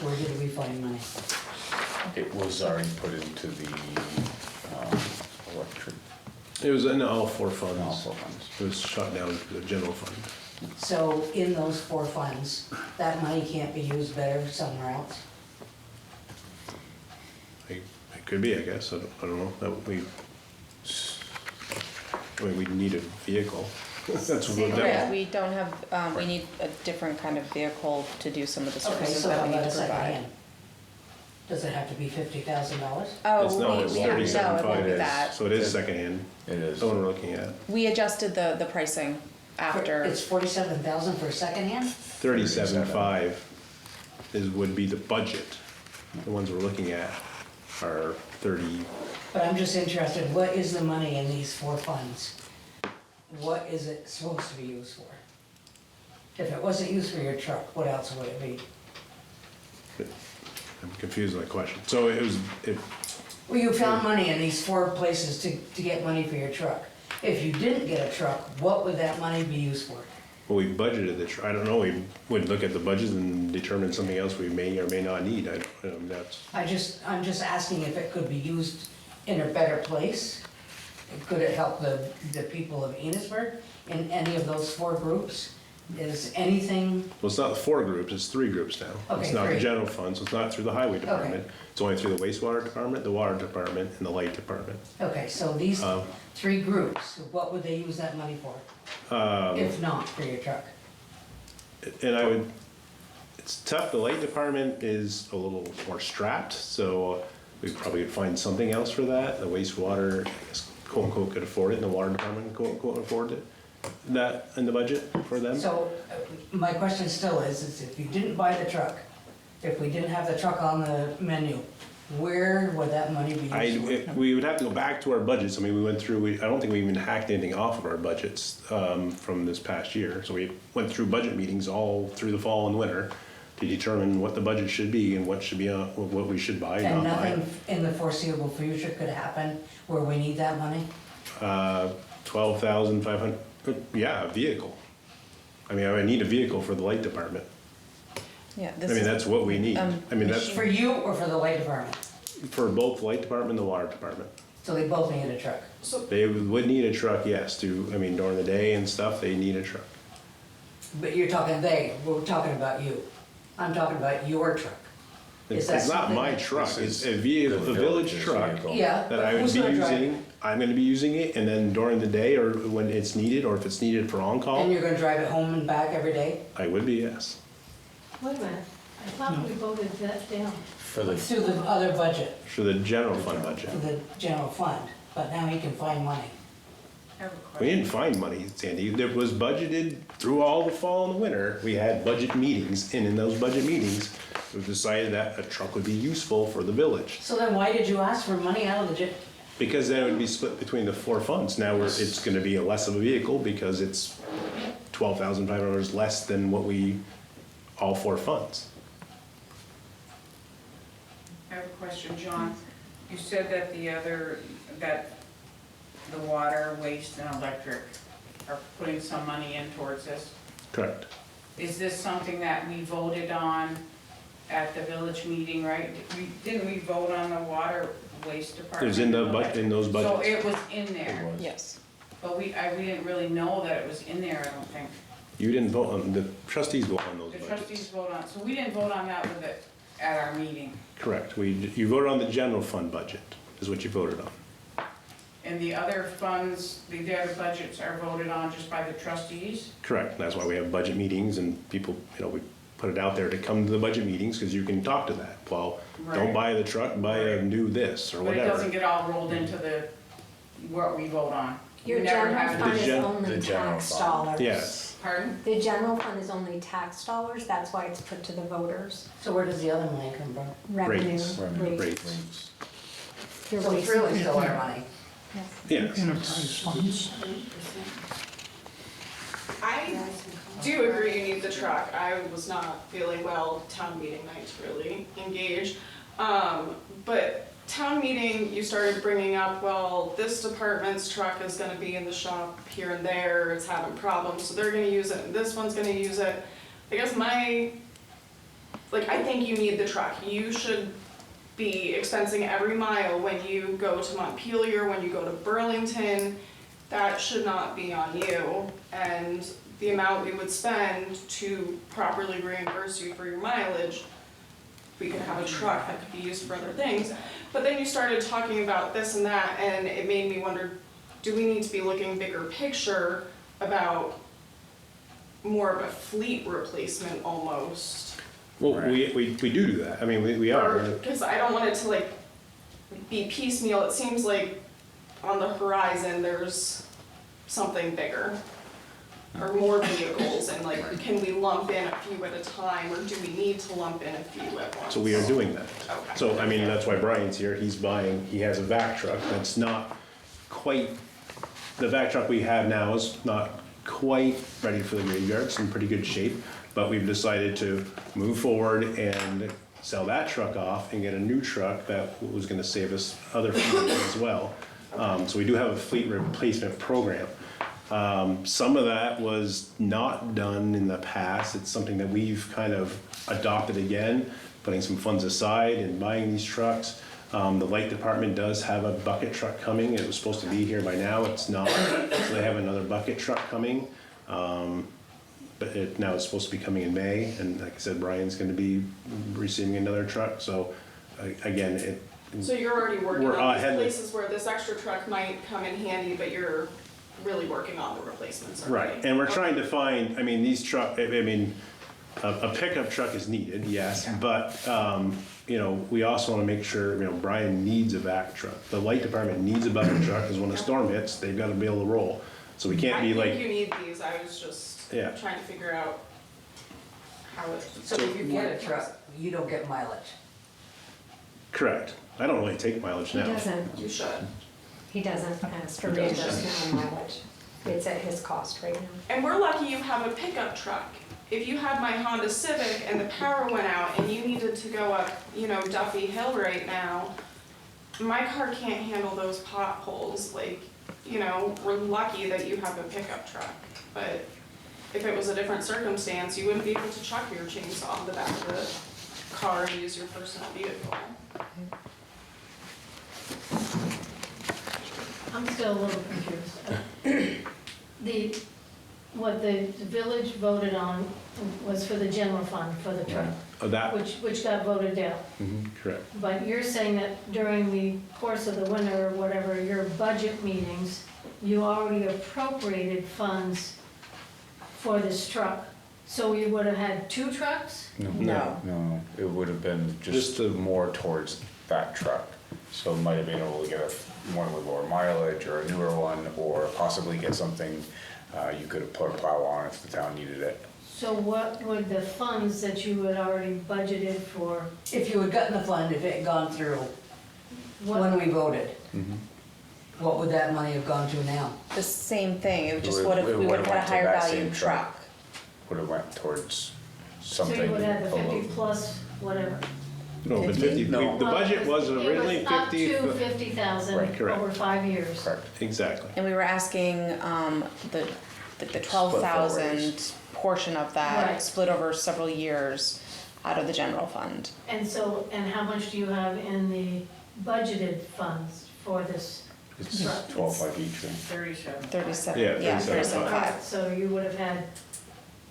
where did we find money? It was already put into the electric. It was in all four funds. All four funds. It was shot down to the general fund. So in those 4 funds, that money can't be used better somewhere else? It could be, I guess, I don't know, we need a vehicle. That's what Yeah, we don't have, we need a different kind of vehicle to do some of the Okay, services so that how we need about to a second provide. hand? Does it have to be $50,000? Oh, It's not, it's we no, it 37.5. won't be that. So it is secondhand, It is. the one we're looking at. We adjusted the pricing after. It's 47,000 for a second hand? 37.5 would be the budget. The ones we're looking at are 30, But I'm just interested, what is the money in these 4 funds? What is it supposed to be used for? If it wasn't used for your truck, what else would it be? I'm confused with my question. So Well, you found money in these 4 places to get money for your truck. If you didn't get a truck, what would that money be used for? well, we budgeted the, I don't know, we would look at the budget and determine something else we may or may not need. That's, I'm just asking if it could be used in a better place? Could it help the people of Enosburg in any of those 4 groups? Is anything, well, it's not 4 groups, it's 3 groups now. It's Okay, not the 3. general fund, so it's not through the highway department. It's only through the wastewater department, the water department, and the light department. okay, so these 3 groups, what would they use that money for? If not for your truck? And it's tough, the light department is a little more strapped, so we probably would find something else for that. The wastewater, I guess, quote unquote, could afford it, and the water department, quote unquote, afford it. That in the budget for them? So, my question still is if you didn't buy the truck, if we didn't have the truck on the menu, Where would that money be used for? We would have to go back to our budgets. I mean, we went through, I don't think we even hacked anything off of our budgets from this past year. So we went through budget meetings all through the fall and winter to determine what the budget should be and what should be on, what we should buy and And not buy. nothing in the foreseeable future could happen where we need that money? 12,500, yeah, a vehicle. I mean, I need a vehicle for the light department. Yeah, I mean, that's what we need. I mean, that's For you or for the light department? for both the light department and the water department. So they both need a truck? They would need a truck, yes, I mean, during the day and stuff, they need a truck. But you're talking we're talking about you. I'm talking about your truck. Is that It's not something my that- truck, it's a vehicle, a village truck Yeah, that I but would who's be gonna drive it? using. I'm gonna be using it, and then during the day or when it's needed, or if it's needed for And on-call, you're gonna drive it home and back every day? I would be, yes. Wait a minute, I thought we voted that down. For the, Through the other budget, For the general fund budget. for the general fund, but now he can find money. I have a We question. didn't find money, Sandy. It was budgeted through all the fall and the winter. We had budget meetings, and in those budget meetings, we decided that a truck would be useful for the village. So then why did you ask for money out of the Because then it would be split between the four funds. Now it's gonna be a less of a vehicle because it's $12,500 less than what all four funds. I have a question, John. You said that that the water, waste, and electric are putting some money in towards this. Correct. Is this something that we voted on at the village meeting, right? Didn't we vote on the water, waste department? It was in in those So budgets. it was in there, Yes. but we didn't really know that it was in there, I don't think. You didn't vote on, the trustees vote on those The budgets. trustees vote on, so we didn't vote on that with it at our meeting. Correct. You voted on the general fund budget, is what you voted on. And the other funds, the other budgets are voted on just by the trustees? Correct. That's why we have budget meetings and people, we put it out there to come to the budget meetings because you can talk to that. Well, don't Right. buy the truck, buy a new this or But it doesn't whatever. get all rolled into what we vote on. Your We never general have it. fund is The only general tax fund. dollars. Yes. Pardon? The general fund is only tax dollars, that's why it's put to the voters. So where does the other money come from? Revenue, Rates. rates. Your So it's waste- really still our money. Yes. Enterprise funds. I do agree you need the truck. I was not feeling well town meeting night to really engage. But town meeting, you started bringing up, well, this department's truck is gonna be in the shop here and there, it's having problems, so they're gonna use it, and this one's gonna use it. I guess I think you need the truck. You should be expensing every mile when you go to Montpelier, when you go to Burlington. That should not be on you. And the amount we would spend to properly reimburse you for your mileage, we could have a truck that could be used for other things. But then you started talking about this and that, and it made me wonder, do we need to be looking bigger picture about more of a fleet replacement almost? Well, we do that. I mean, we are. Because I don't want it to be piecemeal. It seems like on the horizon, there's something bigger. Or more vehicles, and can we lump in a few at a time, or do we need to lump in a few at once? So we are doing that. Okay. So, I mean, that's why Brian's here. He has a vac truck that's not quite, the vac truck we have now is not quite ready for the graveyard. It's in pretty good shape, but we've decided to move forward and sell that truck off and get a new truck that was gonna save us other fuel as well. So we do have a fleet replacement program. Some of that was not done in the past. It's something that we've kind of adopted again, putting some funds aside and buying these trucks. The light department does have a bucket truck coming. It was supposed to be here by now. It's not. So they have another bucket truck coming. But now it's supposed to be coming in May. And like I said, Brian's going to be receiving another truck. So again, So you're already working We're on ahead these of- places where this extra truck might come in handy, but you're really working on the replacements already. right. And we're trying to find, I mean, a pickup truck is needed, yes, but, we also want to make sure, Brian needs a vac truck. The light department needs a bucket truck, because when a storm hits, they've got to be able to roll. So we can't be I like, think you need these. I was just Yeah. trying to figure out how it. So if you get a truck, you don't get mileage. Correct. I don't really take mileage He now. doesn't, You should. he doesn't ask for reimbursement on mileage. It's at his cost right now. And we're lucky you have a pickup truck. If you had my Honda Civic and the power went out and you needed to go up, Duffy Hill right now, my car can't handle those potholes. Like, we're lucky that you have a pickup truck. But if it was a different circumstance, you wouldn't be able to chuck your chainsaw in the back of the car and use your personal vehicle. I'm still a little confused. What the village voted on was for the general fund, for the truck, That, which got voted down. correct. But you're saying that during the course of the winter, or whatever, your budget meetings, you already appropriated funds for this truck. So we would have had 2 trucks? No, it would have been just more towards that truck. So it might have been able to get one with lower mileage or a newer one, or possibly get something you could have put a plow on if the town needed it. So what would the funds that you had already budgeted for, If you had gotten the fund, if it had gone through what, when we voted, what would that money have gone to now? The same thing, it would just It would have, would- we it would have had a went to higher that value same truck. Would have went towards so something. you would have the 50 below. plus whatever? No, but 50, No. the budget was originally It was up 50. to 50,000 Right, correct. over 5 years. Correct. Exactly. And we were asking the 12,000 portion of that, Right. split over several years out of the general fund. And so, and how much do you have in the budgeted funds for this It's truck? 12.5 each, right? 37. 37, Yeah, yeah, 37.5. 37.5. So you would have had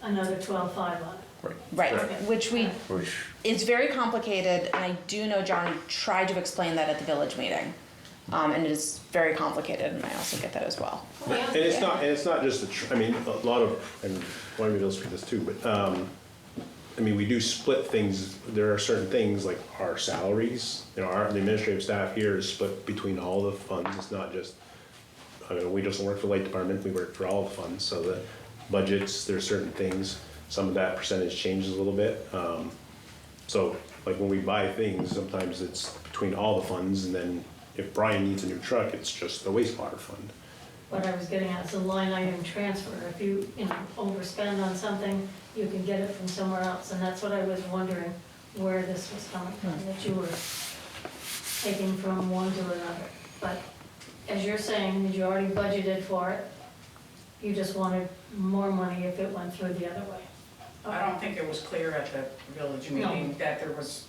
another 12.5 on it. Right, Okay. which Which, it's very complicated, and I do know John tried to explain that at the village meeting. And it is very complicated, and I also get that as well. And it's not just a lot of, and one of you will speak this too, but, we do split things. There are certain things like our salaries, the administrative staff here is split between all the funds. It's not just, we just work for the light department, we work for all the funds. So the budgets, there's certain things, some of that percentage changes a little bit. So like when we buy things, sometimes it's between all the funds, and then if Brian needs a new truck, it's just the wastewater fund. What I was getting at is a line item transfer. If you overspend on something, you can get it from somewhere else. And that's what I was wondering, where this was coming from, that you were taking from one to another. But as you're saying, that you already budgeted for it, you just wanted more money if it went through the other way. I don't think it was clear at the village meeting that there was.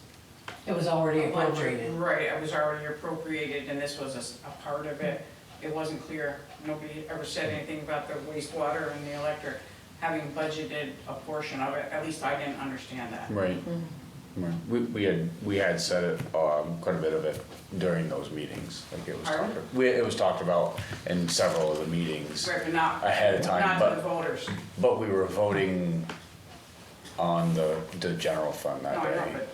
It was already a budget. appropriated. Right, it was already appropriated, and this was a part of it. It wasn't clear. Nobody ever said anything about the wastewater and the electric having budgeted a portion of it. At least I didn't understand that. right. Right. We had said it, quite a bit of it during those meetings. Like it was Pardon? it was talked about in several of the meetings Right, but not, ahead of time, not to the voters. but we were voting on the general fund No, that I know, day. but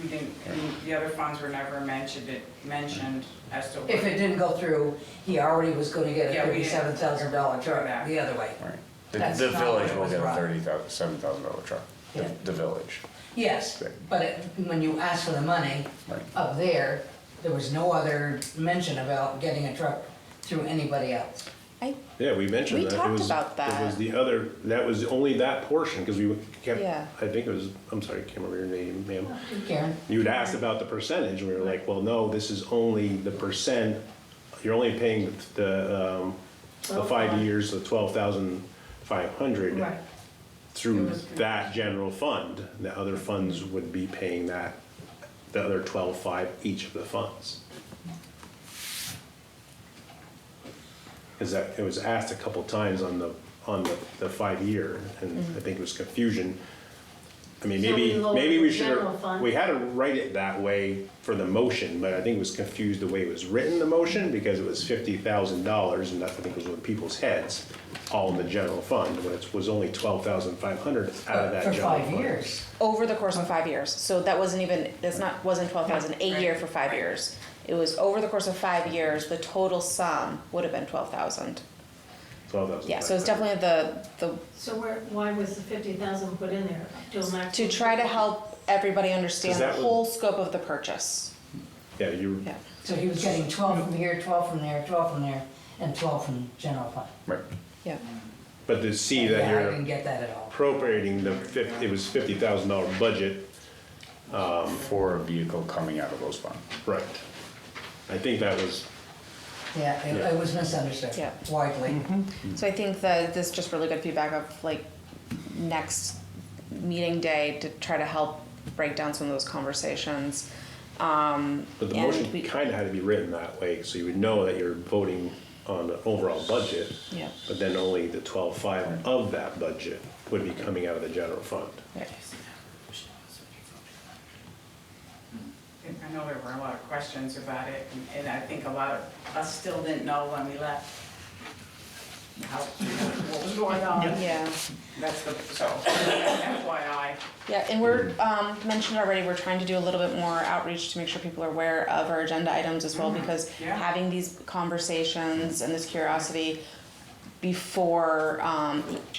we didn't, and the other funds were never mentioned as to. If it didn't go through, he already was gonna get a Yeah, we didn't- $37,000 truck the other way. Right. That's The not village what it will was get a brought. $7,000 truck, Yeah. the village. Yes, but when you asked for the money Right. up there was no other mention about getting a truck through anybody else. Yeah, we mentioned We that. talked It was- about that. It was the other, that was only that portion, because we kept, Yeah. I think it was, I'm sorry, I can't remember your name, ma'am. Karen? You'd asked about the percentage, and we were like, well, no, this is only the percent, you're only paying the 5 years, the 12,500 Right. through that general fund. The other funds would be paying that, the other 12,500 each of the funds. Because that, it was asked a couple times on the 5 year, and I think it was confusion. I mean, So we maybe lowered we the should general have, fund. we had to write it that way for the motion, but I think it was confused the way it was written, the motion, because it was $50,000, and that, I think was in people's heads, all in the general fund, when it was only 12,500 out of that For general 5 fund. years. Over the course of 5 years, so that wasn't even, wasn't 12,000 a year for 5 years. It was over the course of 5 years, the total sum would have been 12,000. 12,500. Yeah, so it's definitely the, So why was the 50,000 put in there to a maximum? to try to help everybody understand Because the that was- whole scope of the purchase. Yeah, you, Yeah. So he was getting 12 from here, 12 from there, 12 from there, and 12 from general fund. Right. Yeah. but to see that Yeah, I you're didn't get that at all. appropriating it was $50,000 budget. For a vehicle coming out of those funds. Right. I think that was, Yeah, it was misunderstood Yeah. widely. So I think that this is just really good feedback of like next meeting day to try to help break down some of those conversations. but the And motion we- kind of had to be written that way, so you would know that you're voting on the overall budget. Yeah. But then only the 12.5 of that budget would be coming out of the general fund. Right. I know there were a lot of questions about it, and I think a lot of us still didn't know when we left how, what was going on. Yeah. That's the, so, FYI. Yeah, and we're, mentioned already, we're trying to do a little bit more outreach to make sure people are aware of our agenda items as well, because Yeah. having these conversations and this curiosity before,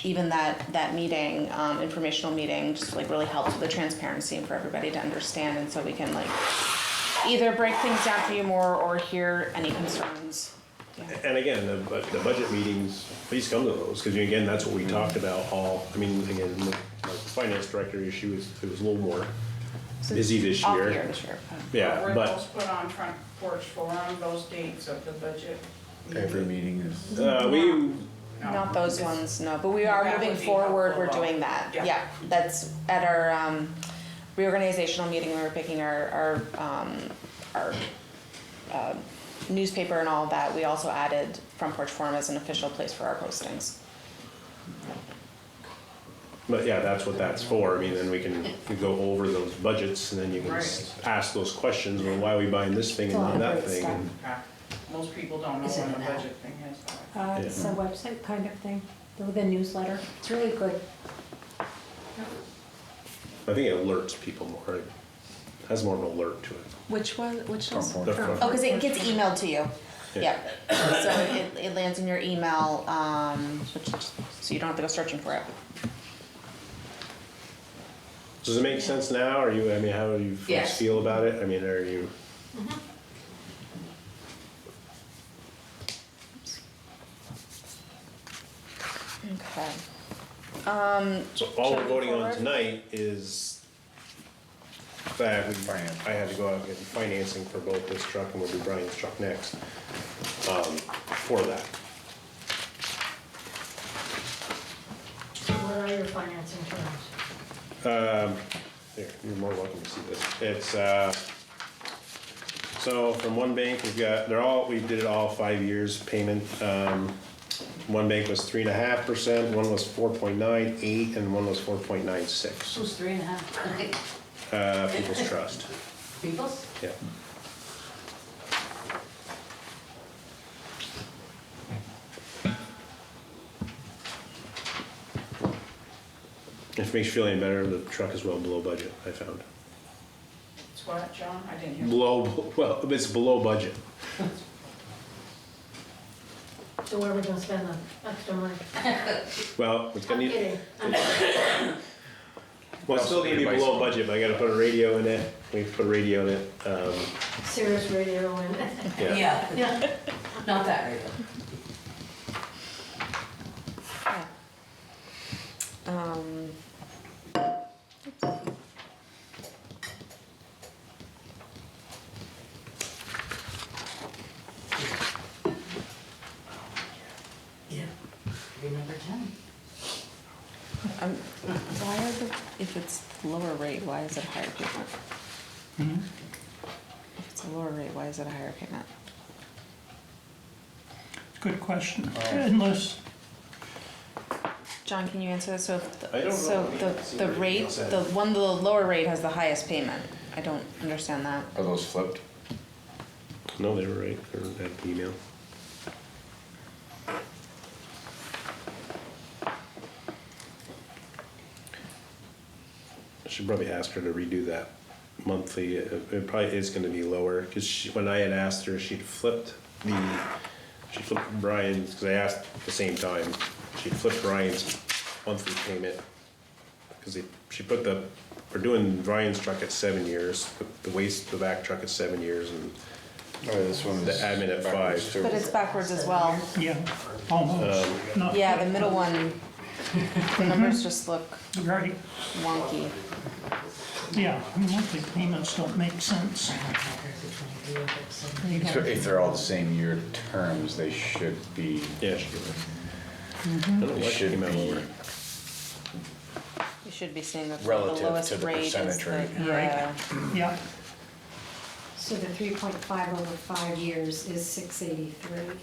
even that meeting, informational meeting, just like really helps with the transparency and for everybody to understand, and so we can like either break things down for you more or hear any concerns. Yeah. And again, the budget meetings, please come to those, because again, that's what we talked about I mean, again, the finance director issue it was a little more busy this Off year. this year. Yeah, Were but, those put on Front Porch Forum, those dates of the budget? Every meeting is. we, No. Not those ones, no, but we are That moving would be forward, helpful, we're though. doing that, Yeah. yeah, that's at our, reorganizational meeting, we were picking our newspaper and all of that, we also added Front Porch Forum as an official place for our postings. but yeah, that's what that's for. I mean, then we can go over those budgets, and then you can Right. ask those questions, well, why are we buying this thing and not that thing? And- Most people don't know Is it when the an app? budget thing is. It's a website kind of thing, with a newsletter. It's really good. I think it alerts people more, it has more of an alert to it. Which one, which Front is? Porch. The front- Oh, cause it gets emailed to you, Yeah. yeah, so it lands in your email, so you don't have to go searching for it. Does it make sense now, or I mean, how do you folks Yes. feel about it? I mean, are you? Okay. So all Shall we're we voting on forward? tonight is that Finance. I had to go out and get financing for both this truck and we'll do Brian's truck next, for that. So what are your financing terms? Here, you're more welcome to see this. It's, so from one bank, we did it all 5 years payment. One bank was 3.5%, one was 4.98, and one was 4.96. Who's 3.5? People's Trust, People's? yeah. If it makes you feel any better, the truck is well below budget, I found. It's what, John? I didn't hear. Well, it's below budget. So where are we gonna spend the extra money? Well, it's I'm gonna need, kidding. I'm kidding. well, it's still gonna be below budget, but I gotta put a radio in it. We put a radio in it, Sirius radio and, yeah. Yeah, not that radio. Yeah, remember 10? Why are if it's lower rate, why is it a higher payment? If it's a lower rate, why is it a higher payment? Good question. Unless, John, can you answer this? So, if I don't know. so the rate, the lower rate has the highest payment. I don't understand that. Are those flipped? No, they were right, or that email. I should probably ask her to redo that monthly. It probably is gonna be lower, cause when I had asked her, she flipped Brian's, cause I asked at the same time, she flipped Brian's monthly payment. Cause she put the we're doing Ryan's truck at 7 years, the vac truck at 7 years, and This one the admin at 5. But it's backwards as well. Yeah, almost. Not Yeah, the middle one, the numbers just look right. wonky. Yeah, monthly payments don't make sense. They don't. If they're all the same year terms, they should be. Yeah, it should be. I don't know They what should came out be lower. You should be seeing that the relative lowest to the rate is percentage the, rate. yeah. Yeah, So the 3.5 over 5 years is 683.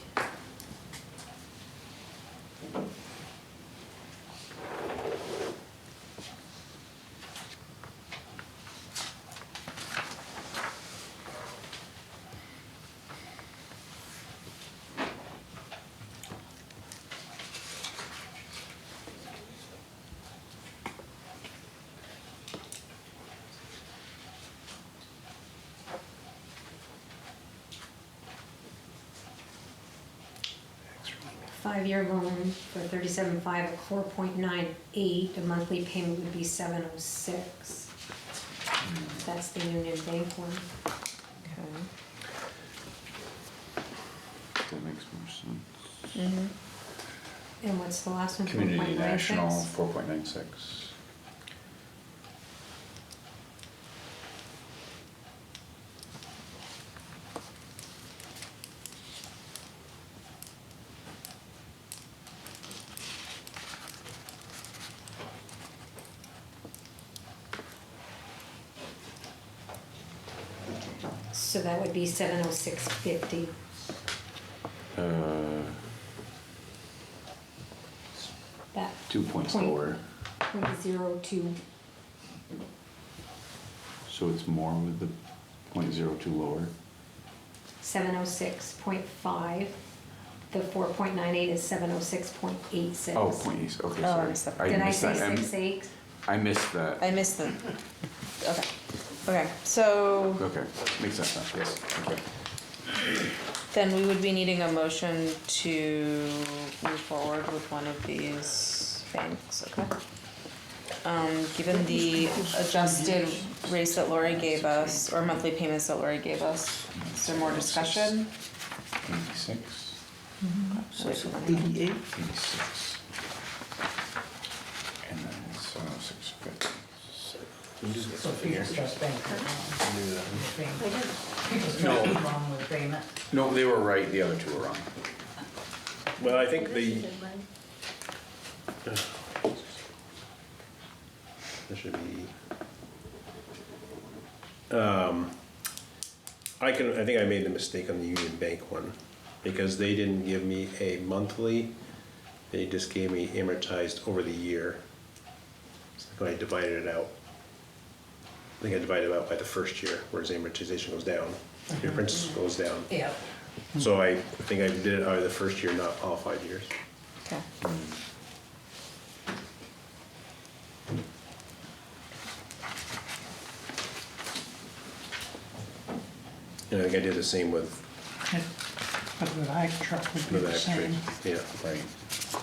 Five-year loan for 37.5 at 4.98, a monthly payment would be 706. That's the Union Bank one. Okay. That makes more sense. Mm-hmm. And what's the last one? Community 4.96? National, 4.96. So that would be 706.50. That 2 points Point. lower, 0.02. so it's more with the 0.02 lower. 706.5. The 4.98 is 706.86. Oh, 0.8, okay, Oh, I sorry. missed that. Did I missed say that. 6.8? I missed that. I missed the, okay. Okay, so Okay, makes sense now, yes, okay. then we would be needing a motion to move forward with one of these banks, okay? Given the adjusted rates that Lori gave us, or monthly payments that Lori gave us, is there more discussion? 86, Wait for my- 88? 86. And then 706.50. So People's Trust Bank. People's No. Trust is wrong with the payment. No, they were right, the other two were wrong. Well, I think the, there should be, I think I made the mistake on the Union Bank one, because they didn't give me a monthly, they just gave me amortized over the year. So when I divided it out, I think I divided it out by the first year, whereas amortization goes down, your principal goes down. Yeah. So I think I did it out of the first year, not all 5 years. Okay. And I think I did the same with but the ag truck would be the the extra, same. yeah. Right.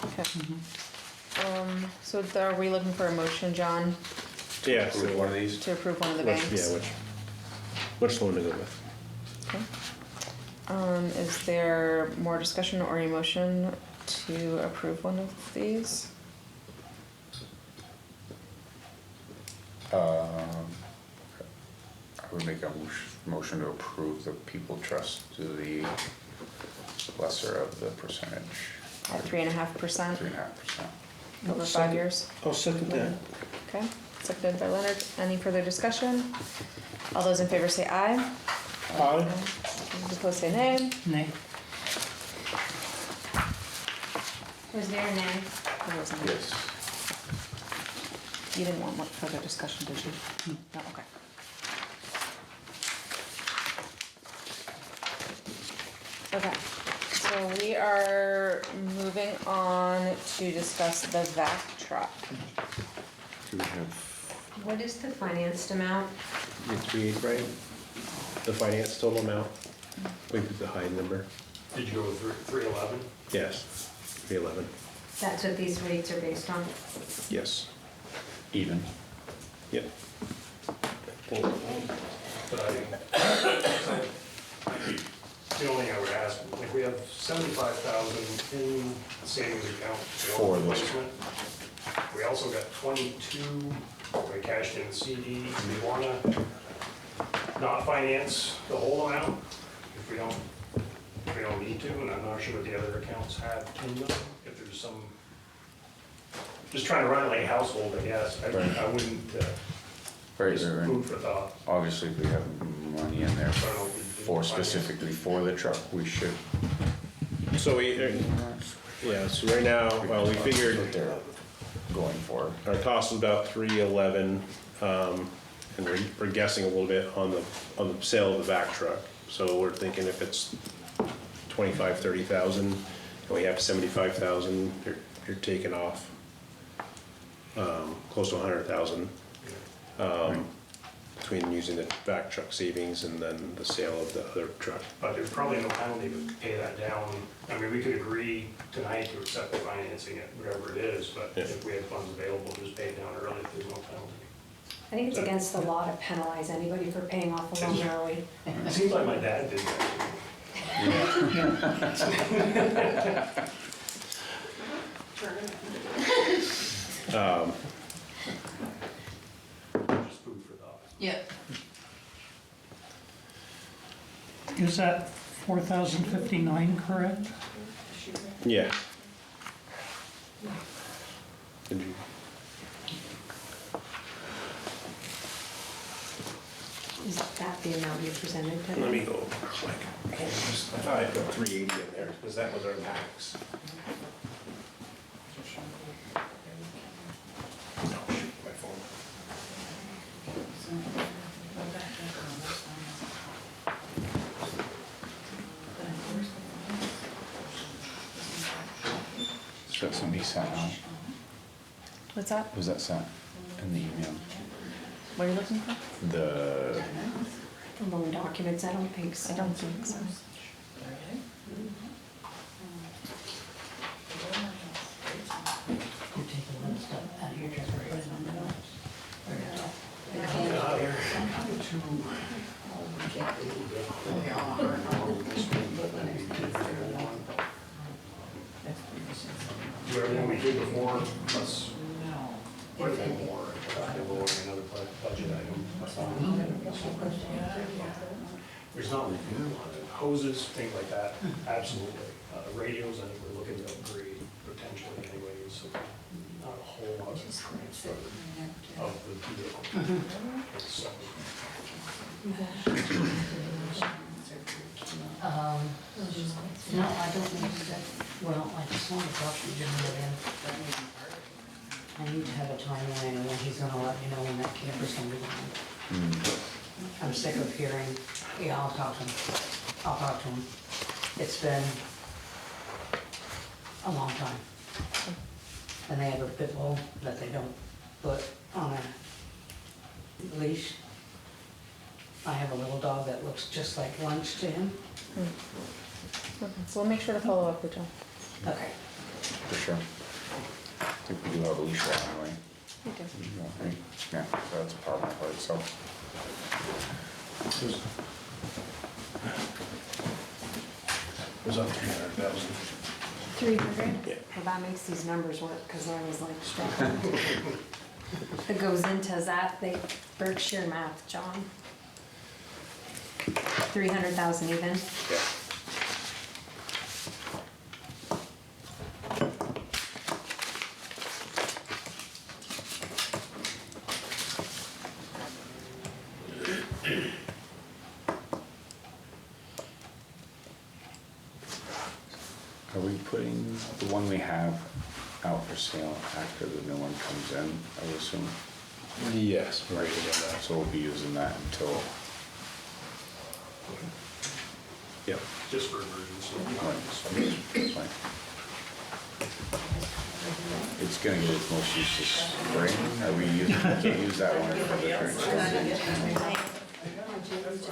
Okay. So are we looking for a motion, John, Yeah, So so one of these? to approve one of the which, banks? yeah, which loan to go with? Okay. Is there more discussion or a motion to approve one of these? I would make a motion to approve the People Trust to the lesser of the percentage. At 3.5% 3.5%. over 5 years? I'll second that. Okay, seconded by Leonard. Any further discussion? All those in favor say aye. Aye. Those opposed say nay. Nay. Was there a nay? There was none. Yes. You didn't want much further discussion, did you? No, okay. Okay, so we are moving on to discuss the VAC truck. Do we have, What is the financed amount? It's read right, the finance total amount, we put the high number, Did you go with 311? yes, 311, That's what these rates are based on? yes. even? Yep. But the only thing I would ask, like, we have 75,000 in savings account For this. replacement. We also got 22, we cashed in the CD. We wanna not finance the whole amount if we don't need to, and I'm not sure what the other accounts have in them, if there's some, just trying to run it like a household, I guess. I wouldn't, Right, just right, food for thought. obviously, if we have money in there I don't know if we did for finance. specifically for the truck, we should. So so right now, well, we figured What they're going for. our cost was about 311, and we're guessing a little bit on the sale of the back truck. So we're thinking if it's 25, 30,000, and we have 75,000, you're taking off close to 100,000 between using the back truck savings and then the sale of the other truck. But there's probably no penalty to pay that down. I mean, we could agree tonight to accept the financing it, whatever it is, but if we had funds available, just pay it down early if there's no penalty. I think it's against the law to penalize anybody for paying off a loan early. It seems like my dad did that. Just food for thought. Yep. Is that 4,059 correct? Yeah. Did you? Is that the amount you presented to them? Let me go over, like, I thought I put 380 in there, because that was our max. No, shoot, my phone. So somebody sent out, What's that? was that sent in the email? What are you looking for? The, The loan documents, I don't think so. I don't think so. You're taking one step out of your truck and putting it on the notes. Do everything we did before, plus quite a bit more, another budget item. There's not hoses, things like that, absolutely. Radios, I think we're looking to upgrade potentially anyways, so not a whole lot of transfer of the vehicle. It's, No, I don't think that, well, I just want to talk to Jim again. I need to have a timeline on when he's gonna let me know when that camper's gonna be gone. I'm sick of hearing, yeah, I'll talk to him. It's been a long time. And they have a pit bull that they don't put on a leash. I have a little dog that looks just like lunch to him. Okay, so we'll make sure to follow up with John. Okay. for sure. I think we do have a leash law anyway. We do. Right? Yeah, so that's a problem by itself. It was up 300,000. 300? Yeah. Well, that makes these numbers work, because I was like struggling. It goes into that, they Berkshire math, John. 300,000 even. Yeah. Are we putting the one we have out for sale after the new one comes in, I would assume? Yes, we're ready to get that. So we'll be using that until, Yep. Just for emergency. it's fine. It's gonna get its most use this spring. Are we using, can't use that one for the current season?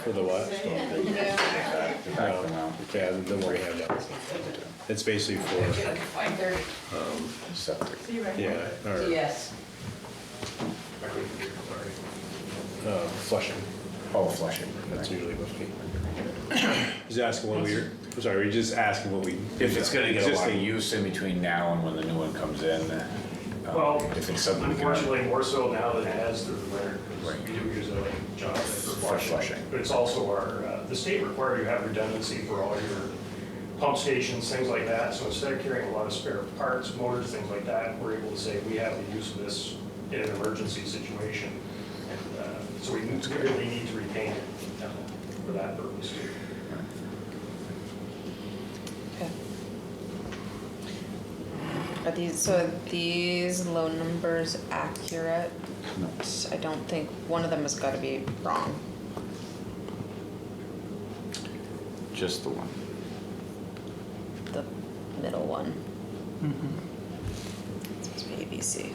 For the what? The back amount, Yeah, don't worry, have that. It's basically for, septic. yeah, our Yes. I couldn't hear, sorry. Flushing. Oh, Flushing. That's usually what we. He's asking what we're, I'm sorry, we're just asking what we. If it's gonna get a lot of existing- use in between now and when the new one comes in, Well, if it's something we can. unfortunately, more so now than it has through the winter, because Right. we do use it like John said for For flushing. flushing. But it's also the state requires you have redundancy for all your pump stations, things like that. So instead of carrying a lot of spare parts, motors, things like that, we're able to say we have the use of this in an emergency situation. And so we really need to retain it for that purpose too. Okay. Are these low numbers accurate? No. I don't think, one of them has gotta be wrong. Just the one. The middle one. It's supposed to be ABC.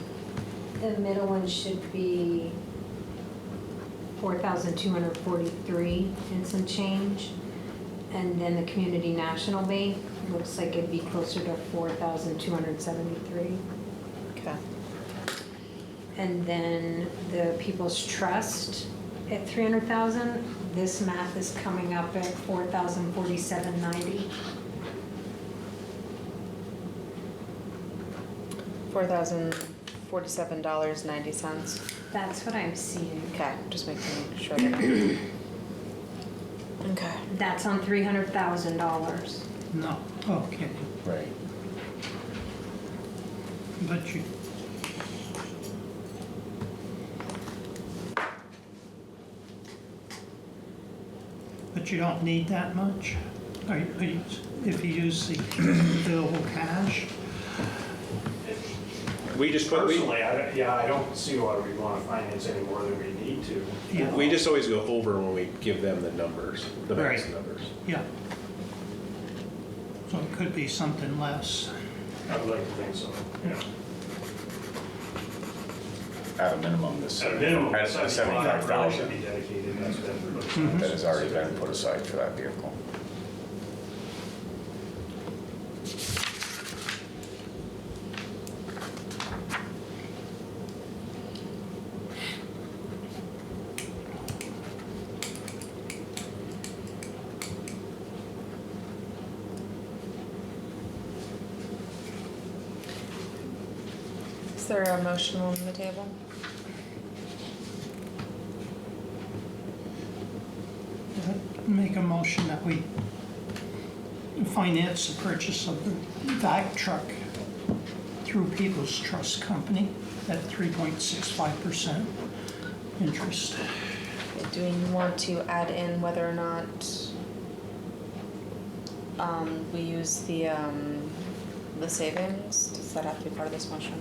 The middle one should be 4,243 and some change. And then the Community National Bank looks like it'd be closer to 4,273. Okay. And then the People's Trust at 300,000, this math is coming up at 4,047.90. $4,047.90. That's what I'm seeing. Okay, just making sure that. Okay. That's on $300,000. No, okay, Right. but you don't need that much? If you use the available cash? We just put, Personally, I don't see why we want to finance any more than we need to. Yeah. we just always go over when we give them the numbers, the bank's Right. numbers. Yeah. So it could be something less. I would like to think so, yeah. At a minimum, this. At a minimum, At $75,000 should 75,000 be dedicated, that's what everybody's. that has already been put aside for that vehicle. Is there a motion on the table? Make a motion that we finance the purchase of the vac truck through People's Trust Company at 3.65% interest. Do we want to add in whether or not we use the savings? Does that have to be part of this motion?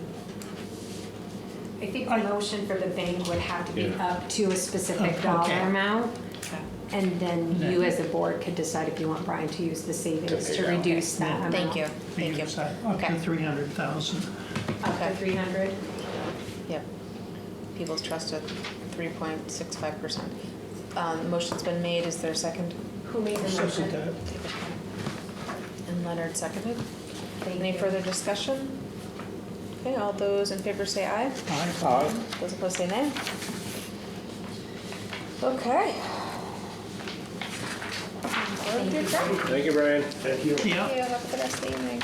I think the motion for the bank would have to be Yeah. up to a specific Okay. dollar amount. Okay. And then you as a board could decide if you want Brian to use the savings pay to down. reduce that amount. Thank you, thank you. Use that up to Okay. 300,000. Up to 300. Yep. People's Trust at 3.65%. Motion's been made, is there a second? Who made the motion? And Leonard seconded. Thank Any you. further discussion? Okay, all those in favor say aye. Aye. Those opposed say nay. Okay. Thank you. Thank you, Brian. Thank you. Yeah. Yeah, have a good rest of the evening.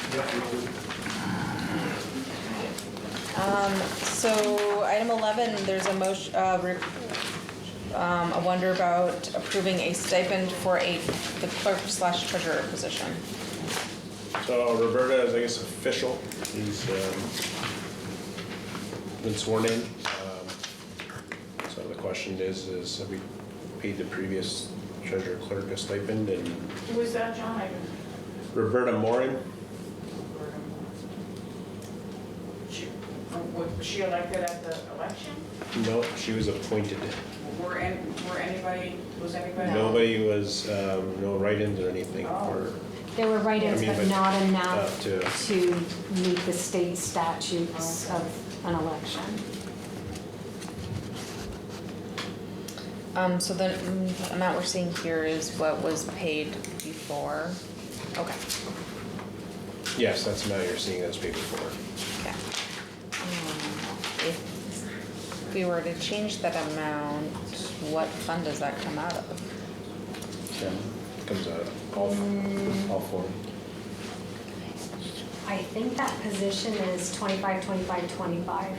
So item 11, there's a motion, a wonder about approving a stipend for the clerk/treasurer position. So Roberta is, I guess, official. He's been sworn in. So the question is have we paid the previous treasurer clerk a stipend? And Who was that, John? I didn't- Roberta Morin, Was she elected at the election? no, she was appointed. Was anybody? Nobody was, no write-ins or anything for, There were write-ins, I mean, but but, not enough to- to meet the state statutes of an election. So the amount we're seeing here is what was paid before. Okay, yes, that's the amount you're seeing that's paid before. okay. If we were to change that amount, what fund does that come out of? Comes out all four. I think that position is 25, 25, 25.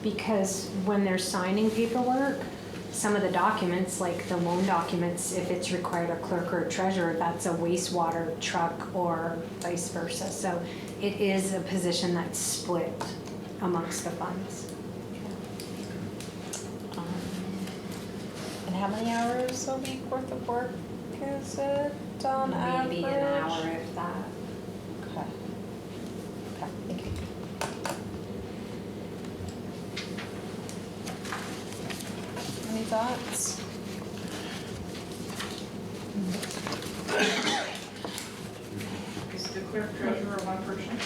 Because when they're signing paperwork, some of the documents, like the loan documents, if it's required a clerk or a treasurer, that's a wastewater truck or vice versa. So it is a position that's split amongst the funds. And how many hours a week worth of work is it on average? Maybe an hour if that. Okay. Okay, thank you. Any thoughts? Is the clerk treasurer one person?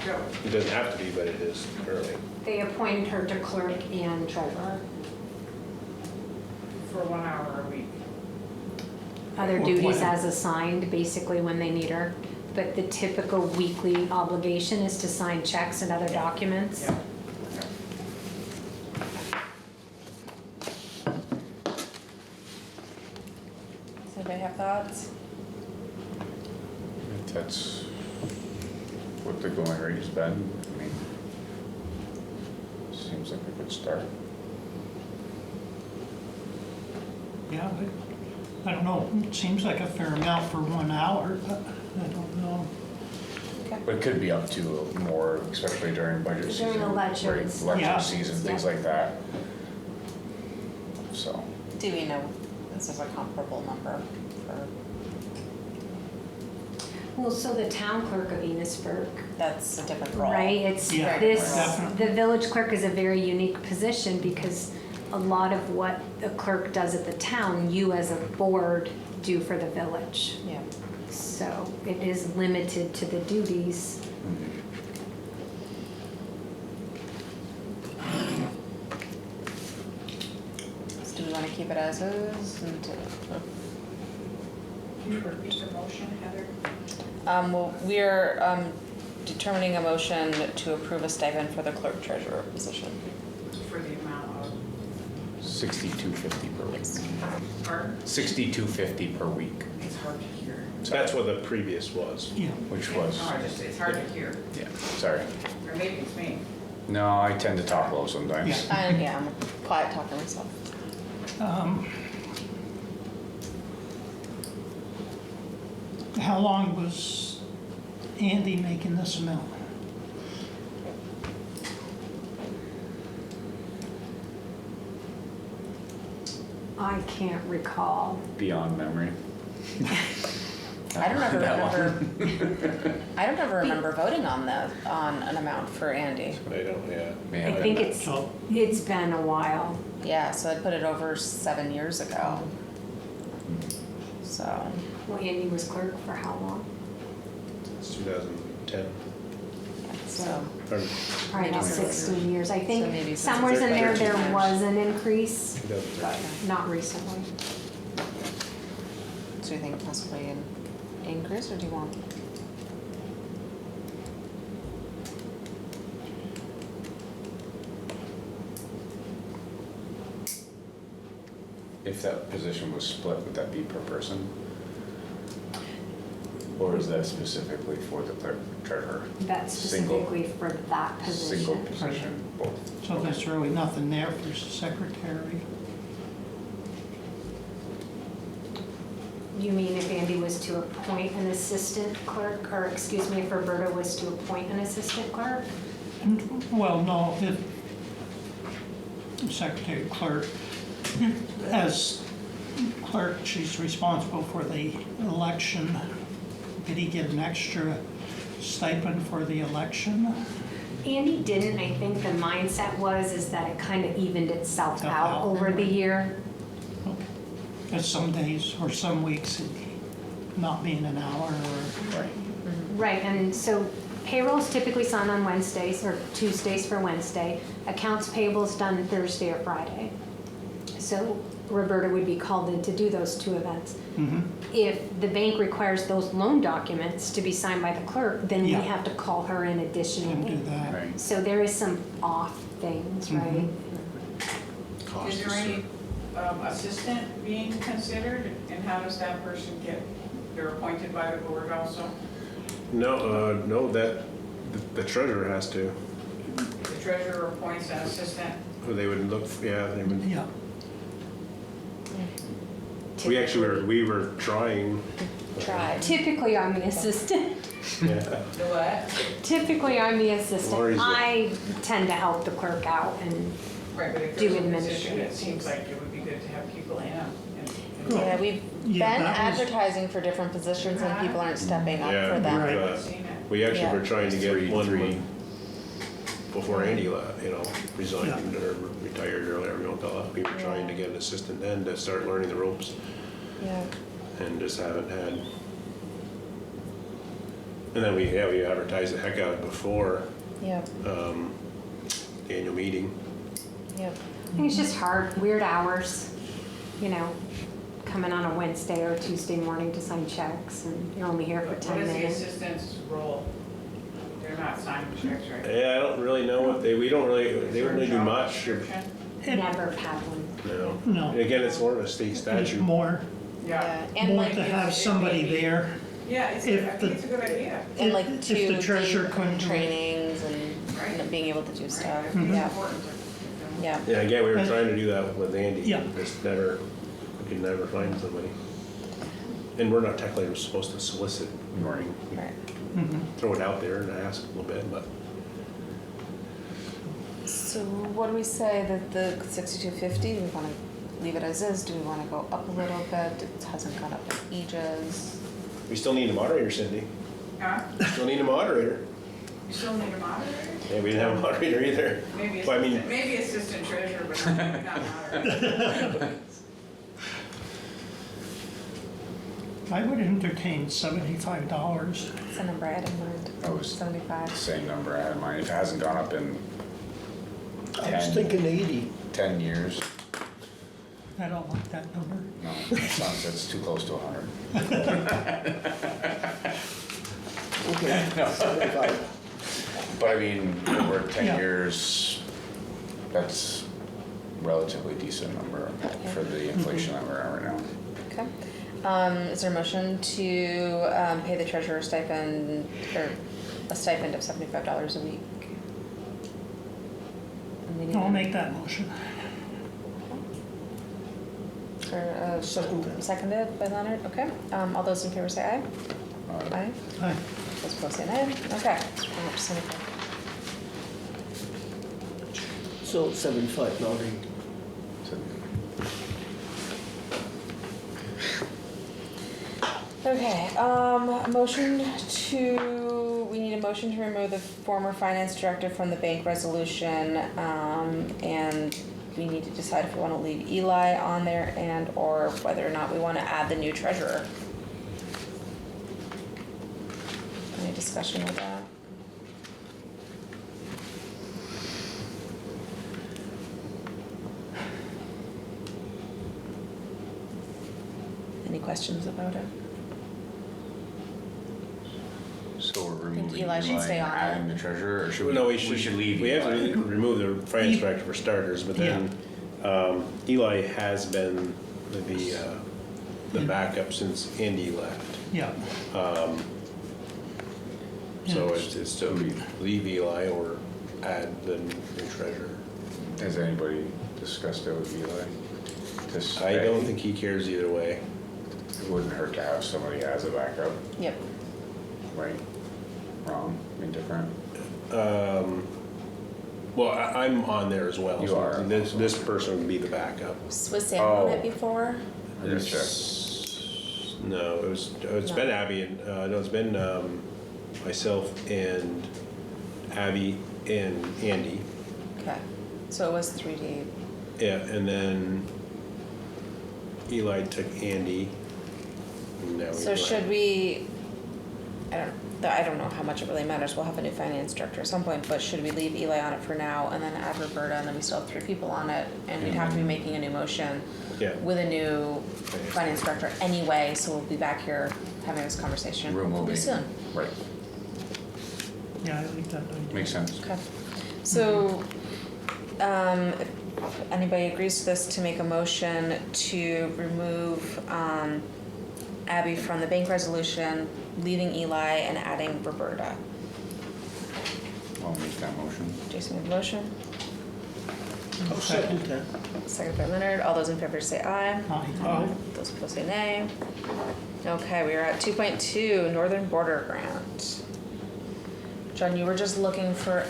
Joe? It doesn't have to be, but it is currently. They appointed her to clerk and treasurer. For 1 hour a week. Other Or duties when? as assigned, basically when they need her. But the typical weekly obligation is to sign checks and other documents. Yeah. Does anybody have thoughts? If that's what the going rate has been, I mean, seems like a good start. Yeah, I don't know, it seems like a fair amount for 1 hour, but I don't know. But it could be up to more, especially during budget season. During election right, stuff. Yeah. Election season, things Yeah. like that. So, Do we know this is a comparable number for, Well, so the town clerk of Enosburg, that's a different role? right? It's Yeah, this, definitely. the village clerk is a very unique position because a lot of what the clerk does at the town, you as a board do for the village. Yeah. So it is limited to the duties. So do we want to keep it as is and Can you repeat the motion, Heather? well, we're determining a motion to approve a stipend for the clerk treasurer position. For the amount of, $62.50 per week. pardon? $62.50 per week, It's hard to hear. That's what the previous was. Yeah, which was, No, it's hard to hear. yeah, sorry. Or maybe it's me. No, I tend to talk low sometimes. Yeah. Yeah, I'm a quiet talker myself. How long was Andy making this amount? I can't recall. Beyond memory. I don't ever That remember, I don't ever remember voting on an amount for Andy. I don't, yeah. Yeah, I think it's So, been a while. Yeah, so I put it over 7 years ago. So, Well, Andy was clerk for how long? It's 2010. so, Probably about 16 years. I So think maybe since somewhere in it's there, 13 there years. was an increase, 2013. but not recently. do you think possibly an increase or do you want? If that position was split, would that be per person? Or is that specifically for the clerk treasurer? That's Single. specifically for that position. Single position, both. so there's really nothing there for secretary? You mean if Andy was to appoint an assistant clerk, or excuse me, if Roberta was to appoint an assistant clerk? Well, no, if secretary clerk, as clerk, she's responsible for the election. Did he get an extra stipend for the election? Andy didn't. I think the mindset is that it kind of evened itself Out. out over the year. Because some days or some weeks, it'd not being an hour or. Right. Right, and so payroll's typically signed on Wednesdays or Tuesdays for Wednesday. Accounts payable's done Thursday or Friday. So Roberta would be called in to do those two events. If the bank requires those loan documents to be signed by the clerk, then we Yeah. have to call her in Can do additionally. that. Right. So there is some off things, right? cost Is to there any serve. assistant being considered, and how does that person get, they're appointed by the board also? No, that, the treasurer has to, The treasurer appoints an assistant? they would look, yeah, they would. Yeah, We were trying. Tried. Typically, I'm the assistant. Yeah. The what? Typically, I'm the assistant. Lori's the- I tend to help the clerk out and Right, but if do there's a position, administrative it seems like it would be good to have people in and Yeah, we've Yeah, been that was- advertising for different positions and people aren't stepping up Yeah, for them. Right. we've, seen it. we actually Yeah. were trying to get Three. one before Andy left, resigned or retired or whatever you want to call it. We were trying to get an assistant then to start learning the ropes Yeah. and just haven't had. And then we advertised the heck out of it before, Yep. the annual meeting. Yep. I think it's just hard, weird hours, coming on a Wednesday or Tuesday morning to sign checks, and you're only here for What 10 is the minutes. assistant's role? They're not signing checks, right? Yeah, I don't really know what they don't really do much. Description? Never had one. No. No. And again, it's more of a state it's statute. more, Yeah. And more like, to have somebody there. Yeah, it's, I If think the- it's a good idea. and like if two the treasurer daily couldn't do it. trainings and being able to do stuff. Right, I think it's Yeah. important to. Yeah. Yeah, again, we were trying to do that with Andy. Yeah. Just we could never find somebody. And we're not technically supposed to solicit, Right. throw it out there and ask a little bit, but. So what do we say that the 6250? Do we want to leave it as is? Do we want to go up a little bit? It hasn't gone up in ages. We still need a moderator, Cindy. Huh? Still need a moderator. You still need a moderator? Yeah, we didn't have a moderator either. Maybe Well, I mean- assistant, maybe assistant treasurer, but not moderator. I would entertain $75. That's the number I had in mind. That was 75. Same number I had in mind. If it hasn't gone up in I was thinking 80. 10 years, I don't like that number. no, that's too close to 100. Okay, 75. But I mean, over 10 Yeah. years, that's relatively decent number for the inflation that we're at right now. Okay. Is there a motion to pay the treasurer stipend, or a stipend of $75 a week? And we need I'll a- make that motion. Seconded by Leonard, okay. All those in favor say aye. Aye. Aye. Those opposed say nay. Okay. Bring up to 75. So 75, not 80. Okay, we need a motion to remove the former finance director from the bank resolution, and we need to decide if we wanna leave Eli on there and or whether or not we wanna add the new treasurer. Any discussion with that? Any questions about it? So we're think removing Eli should stay on it. adding the treasurer, or should we? No, We should leave We have to Eli. remove the finance director for starters, but then Eli has been the backup since Andy left. Yeah. So it's to leave Eli or add the new treasurer. Has anybody discussed it with Eli? To I don't stay? think he cares either way. It wouldn't hurt to have somebody as a backup, Yep. right? Wrong, indifferent? Well, I'm on there as well. You so are. This person would be the backup. Was Sam on it Oh. before? I gotta check. No, it's been Abby and, no, it's been myself and Abby and Andy. Okay, so it was 3D. Yeah, and then Eli took Andy. and now So we've should got- we, I don't know how much it really matters, we'll have a new finance director at some point, but should we leave Eli on it for now and then add Roberta, and then we still have 3 people on it, and we'd have to be making a new motion Yeah. with a new finance director anyway, so we'll be back here having this conversation hopefully Removing, soon. right, Yeah, I like that idea. makes sense. Okay, so if anybody agrees to this, to make a motion to remove, Abby from the bank resolution, leaving Eli and adding Roberta. I'll make that motion. Jason made the motion. I'll second that. Second by Leonard. All those in favor say aye. Aye. Those opposed say nay. Okay, we are at 2.2, Northern Border Grant. John, you were just looking for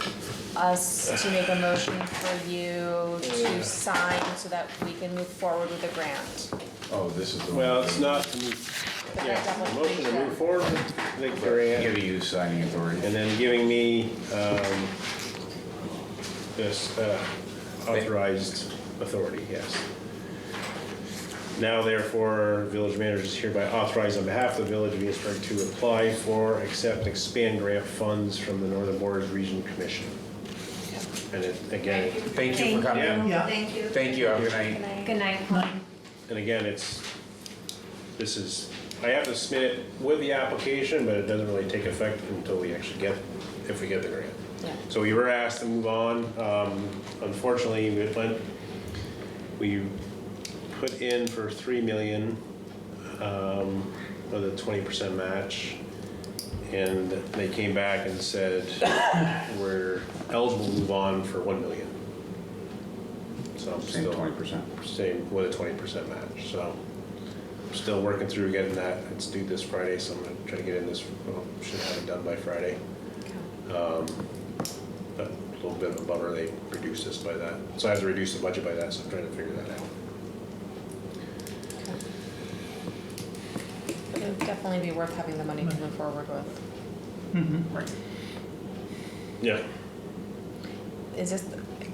us to make a motion for you to sign so that we can move forward with the grant. Oh, this is the one. Well, it's not to move, yeah, the motion to move forward with the grant, Give you signing authority. and then giving me, this, authorized authority, yes. Now therefore, village manager is hereby authorized on behalf of the village of Enosburg to apply for, accept, and expand grant funds from the Northern Borders Region Commission. And it, again, Thank you for coming. Yeah. Thank you. Thank you, have a good night. Good night. and again, this is, I have to submit it with the application, but it doesn't really take effect until we actually get, if we get the grant. Yeah. So we were asked to move on. Unfortunately, we put in for 3 million with a 20% match, and they came back and said we're eligible to move on for 1 million. So I'm Same still 20%. same with a 20% match. So I'm still working through getting that. It's due this Friday, so I'm gonna try to get in this. Well, should have it done by Friday. But a little bit of a bummer they reduced this by that. So I have to reduce the budget by that, so I'm trying to figure that out. But it would definitely be worth having the money to move forward with. Right. Yeah. Is this,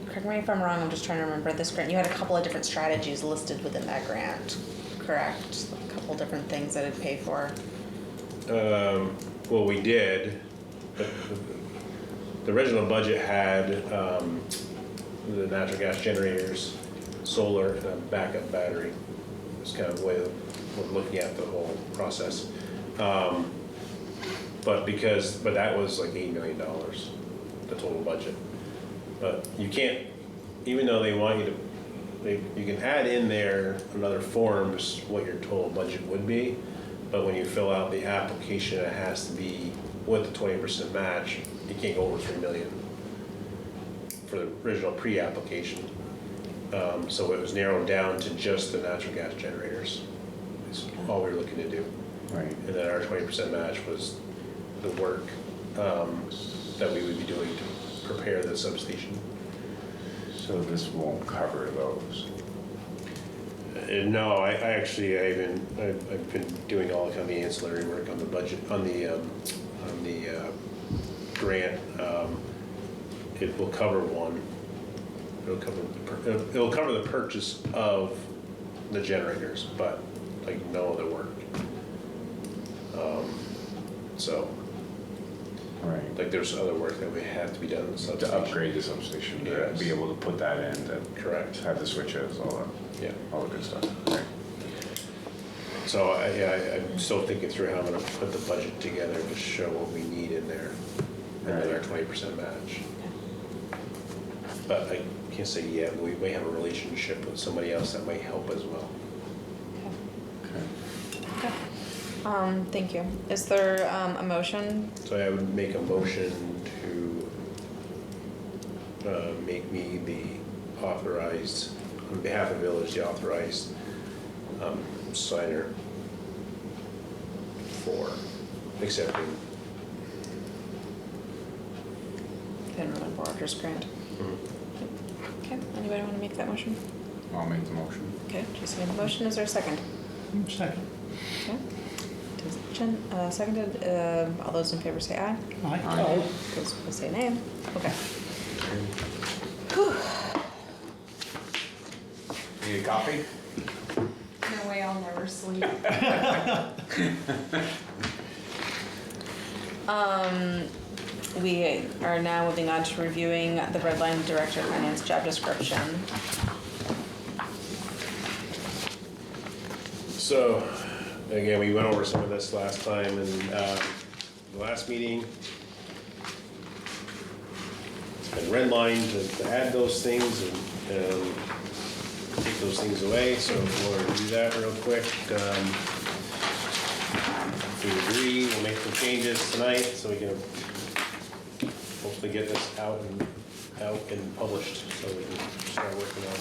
correct me if I'm wrong, I'm just trying to remember this grant. You had a couple of different strategies listed within that grant, correct? A couple different things that it'd pay for. Well, we did, but the original budget had the natural gas generators, solar, and a backup battery. It's kind of the way we're looking at the whole process. But that was like $8 million, the total budget. But you can't, even though they want you to, you can add in there another forms what your total budget would be, but when you fill out the application, it has to be with the 20% match. You can't go over 3 million for the original pre-application. So it was narrowed down to just the natural gas generators. Is all we were looking to do. Right. And then our 20% match was the work that we would be doing to prepare the substation. So this won't cover those? No, I've been doing all kind of the ancillary work on the budget, on the grant. It will cover one. It'll cover the purchase of the generators, but like no other work. So, Right. like there's other work that we have to be done in the substation. To upgrade the substation, to Yes. be able to put that in, to Correct. have the switches, all that, Yeah. all the good stuff. Right. So I'm still thinking through how I'm gonna put the budget together to show what we need in there, and then our 20% match. But I can't say yet, we may have a relationship with somebody else that might help as well. Okay. Thank you. Is there a motion? So I would make a motion to make me the authorized, on behalf of the village, the authorized signer for accepting. The Northern Borders Grant. Okay, anybody want to make that motion? I'll make the motion. Okay, Jason made the motion. Is there a second? Second. Okay. Discussion, seconded. All those in favor say aye. Aye. Those opposed say nay. Okay. Need a copy? No way, I'll never sleep. We are now moving on to reviewing the Red Line Director of Finance job description. So, again, we went over some of this last time in the last meeting. and red line to add those things and take those things away. So if we want to do that real quick, if we agree, we'll make some changes tonight so we can hopefully get this out and published so we can start working on.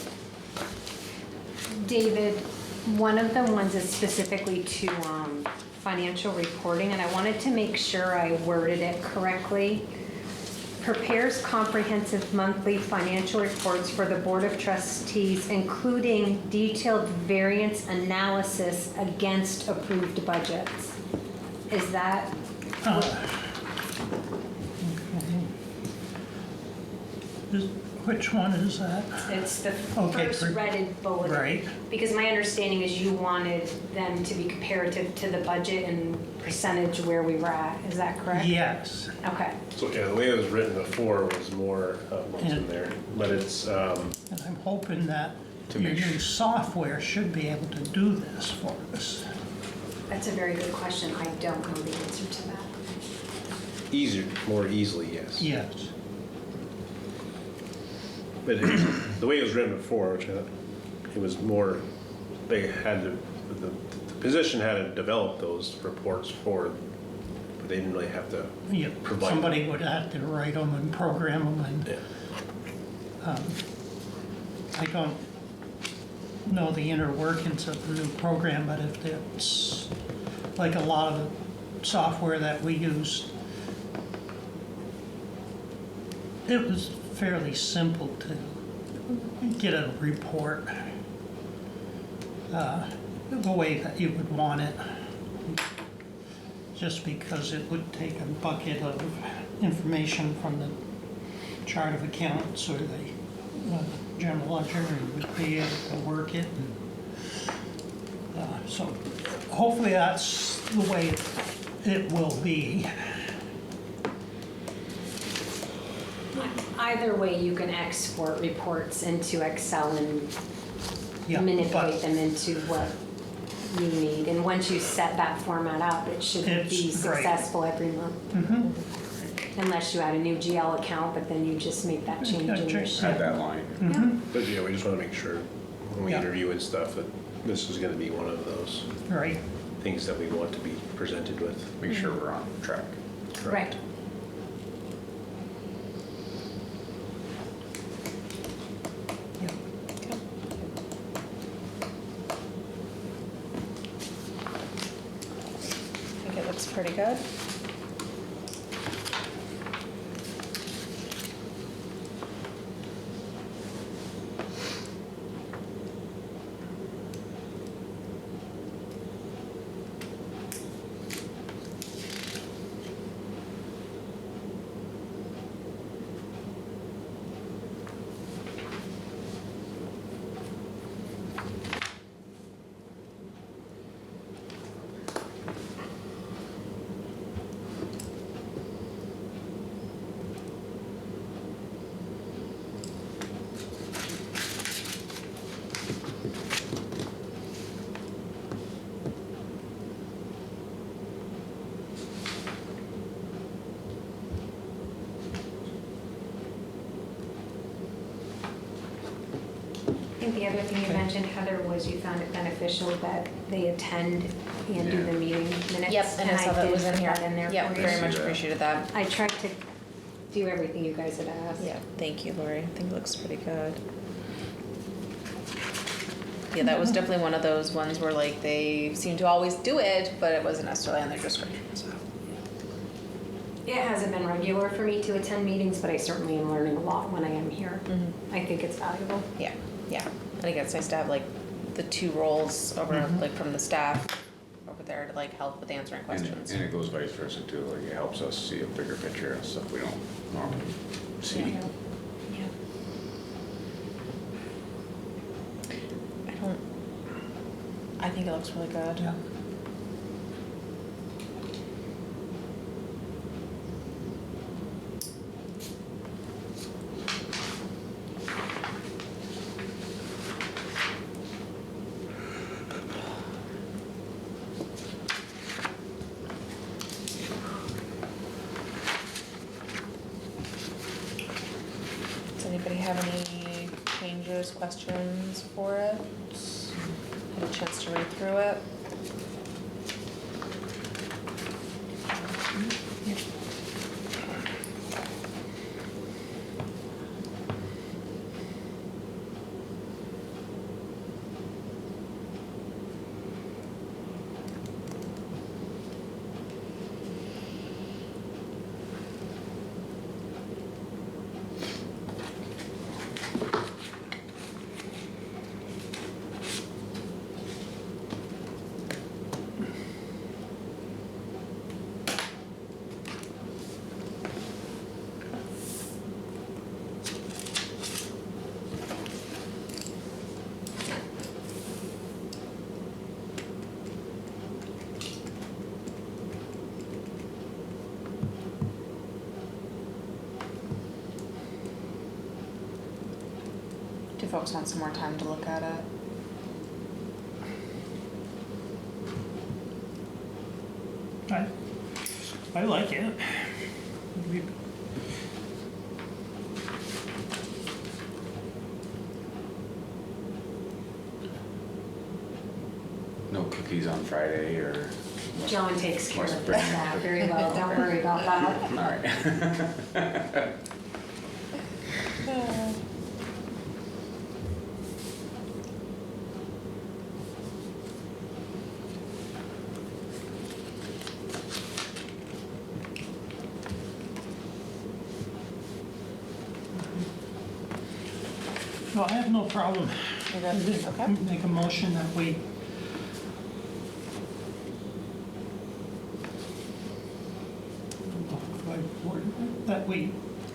David, one of the ones is specifically to financial reporting, and I wanted to make sure I worded it correctly. Prepares comprehensive monthly financial reports for the Board of Trustees, including detailed variance analysis against approved budgets. Is that? Which one is that? It's the Okay, first redded bullet. Right. Because my understanding is you wanted them to be comparative to the budget and percentage where we were at. Is that correct? Yes. Okay. So yeah, the way it was written before was more what's in there, but it's And I'm hoping that To your make new software should be able to do this for us. That's a very good question. I don't know the answer to that. easier, more easily, yes. Yes. But the way it was written before, which it was more, they had to, the position had to develop those reports for, but they didn't really have to Yeah, provide. somebody would have to write them and program them and, Yeah. I don't know the inner workings of the new program, but if it's like a lot of the software that we used, it was fairly simple to get a report the way that you would want it. Just because it would take a bucket of information from the chart of accounts or the general ledger and would be able to work it. And, so hopefully that's the way it will be. Either way, you can export reports into Excel and Yeah, manipulate but them into what you need. And once you set that format up, it should be It's right. successful every month. Mhm. Unless you add a new GL account, but then you just make that change in your sheet. Add that line. Mhm. But yeah, we just want to make sure when we Yeah. interview and stuff that this is going to be one of those Right. things that we want to be presented with. Make sure we're on track. Right. I think it looks pretty good. I think the other thing you mentioned, Heather, was you found it beneficial that they attend and do the meeting minutes. Yep, and I saw that was in did here. put that in there Yep, for you. very much appreciated that. I tried to do everything you guys had asked. Yeah, thank you, Lori. I think it looks pretty good. Yeah, that was definitely one of those ones where like they seem to always do it, but it wasn't necessarily on their description, so. It hasn't been regular for me to attend meetings, but I certainly am learning a lot when I am here. I think it's valuable. Yeah, yeah. And again, it's nice to have like the two roles over, like from the staff over there to like help with answering questions. And it goes vice versa too, like it helps us see a bigger picture of stuff we don't normally see. Yeah. I think it looks really good. Yeah. have any changes, questions for it? Had a chance to read through it? Do folks want some more time to look at it? I like it. No cookies on Friday or? John takes care Must of bring- that very well, don't worry about that. All right. No, I have no problem. You good? Okay. Make a motion that we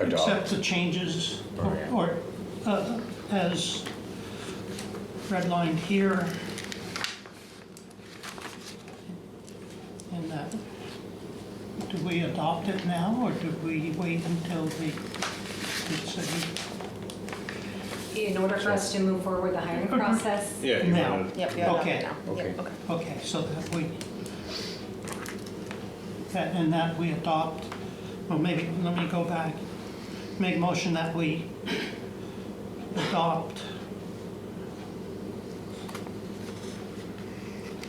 Adopt. accept the changes Okay. or as redlined here. And that, do we adopt it now or do we wait until it's In order for us to move forward with the hiring process, Yeah, you Now. wanna, Yep, you have Okay. it now. Okay. Yep, okay. okay, so that we adopt, well, maybe, let me go back. Make a motion that we adopt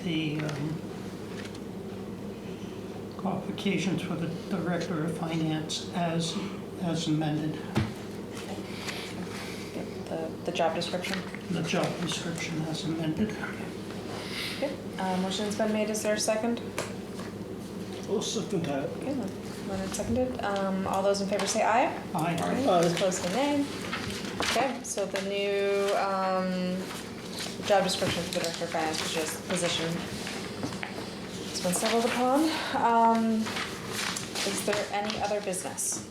the qualifications for the Director of Finance as amended, Yep, the job description. the job description as amended. Okay, motion's been made, is there a second? I'll second that. Okay, Leonard seconded. All those in favor say aye. Aye. Those opposed say nay. Okay, so the new job description for the Director of Finance position has been settled upon. Is there any other business?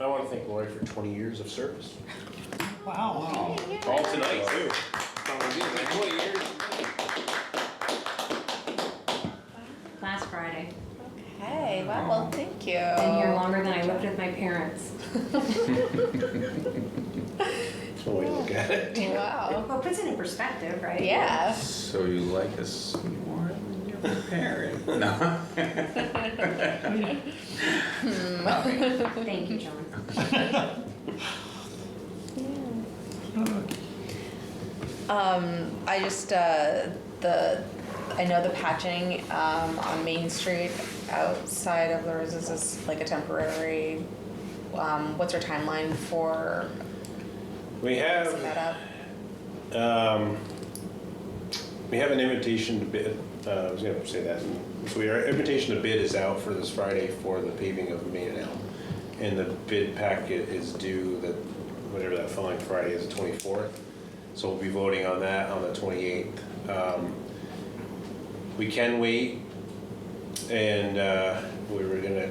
I wanna thank Lori for 20 years of service. Wow. All tonight, too. last Friday. Okay, well, thank you. Been here longer than I lived with my parents. That's one way to look at it. Wow. Well, it puts it in perspective, right? Yeah. So you like us more than your parent? No. Thank you, John. I just, I know the patching, on Main Street outside of the Roses is like a temporary, what's our timeline for We have, setting that up? we have an invitation to bid, I was gonna say that. So our invitation to bid is out for this Friday for the paving of Main and Elm. And the bid packet is due whatever that following Friday is, the 24th. So we'll be voting on that on the 28th. We can wait, and we were gonna,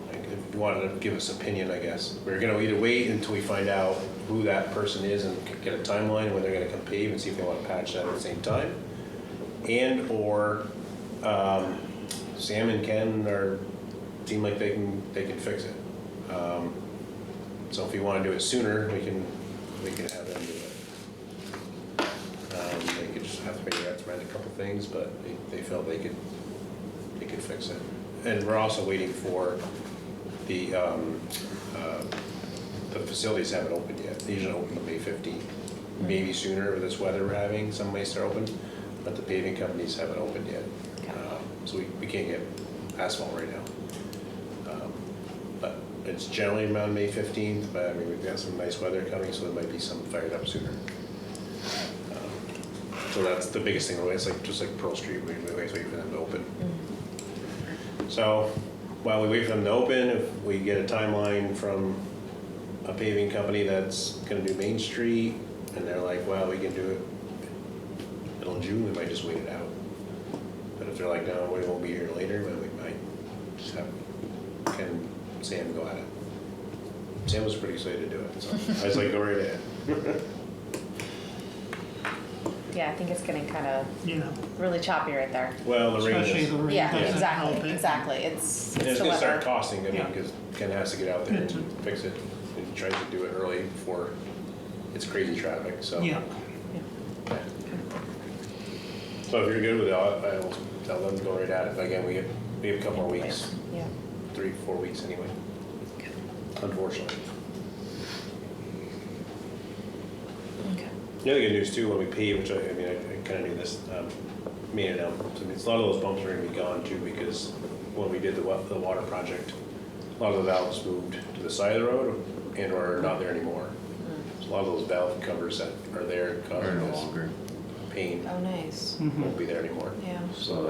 like, if you wanted to give us opinion, I guess. We're gonna either wait until we find out who that person is and get a timeline when they're gonna come pave and see if they wanna patch that at the same time. And or Sam and Ken seem like they can fix it. So if you wanna do it sooner, we can have them do it. They could just have to figure out a couple things, but they felt they could fix it. And we're also waiting for the the facilities haven't opened yet. They usually open on May 15th. Maybe sooner with this weather we're having, some may start open, but the paving companies haven't opened yet. So we can't get asphalt right now. But it's generally around May 15th, but I mean, we've got some nice weather coming, so there might be some fired up sooner. So that's the biggest thing. It's like just like Pearl Street, we wait for them to open. So while we wait for them to open, if we get a timeline from a paving company that's gonna do Main Street, and they're like, well, we can do it middle of June, we might just wait it out. But if they're like, no, we won't be here later, then we might just have Ken, Sam go at it. Sam was pretty excited to do it, so I was like, go right ahead. Yeah, I think it's getting kind of Yeah, really choppy right there. Well, the rain especially is, the rain Yeah, doesn't help exactly, it. exactly. It's and it's the gonna start weather. costing, I mean, Yeah. because Ken has to get out there It's a- and fix it. And he tries to do it early before it's crazy traffic, so. Yeah, So if you're good with it, I will tell them to go right at it. But again, we have a couple more weeks, Yeah. 3-4 weeks anyway, unfortunately. Okay. The other good news too, when we pave, which I mean, I kind of knew this, made it out. So, I mean, a lot of those bumps are gonna be gone too, because when we did the water project, a lot of the valves moved to the side of the road and are not there anymore. So a lot of those valve covers that are there Or causing no this longer. pain Oh, nice. won't be there anymore. Yeah. So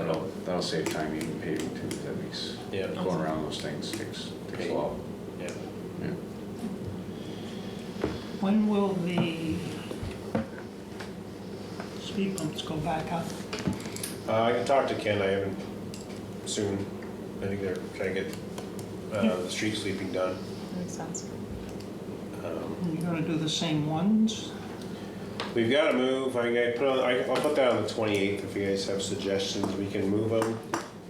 that'll save time even paving too, 'cause that makes, Yeah. going around those things takes a while. Yeah. Yeah. when will the speed bumps go back up? I can talk to Ken, I haven't, soon. I think they're trying to get the street sweeping done. Makes sense. Are you gonna do the same ones? We've got to move. I'll put that on the 28th if you guys have suggestions. We can move them.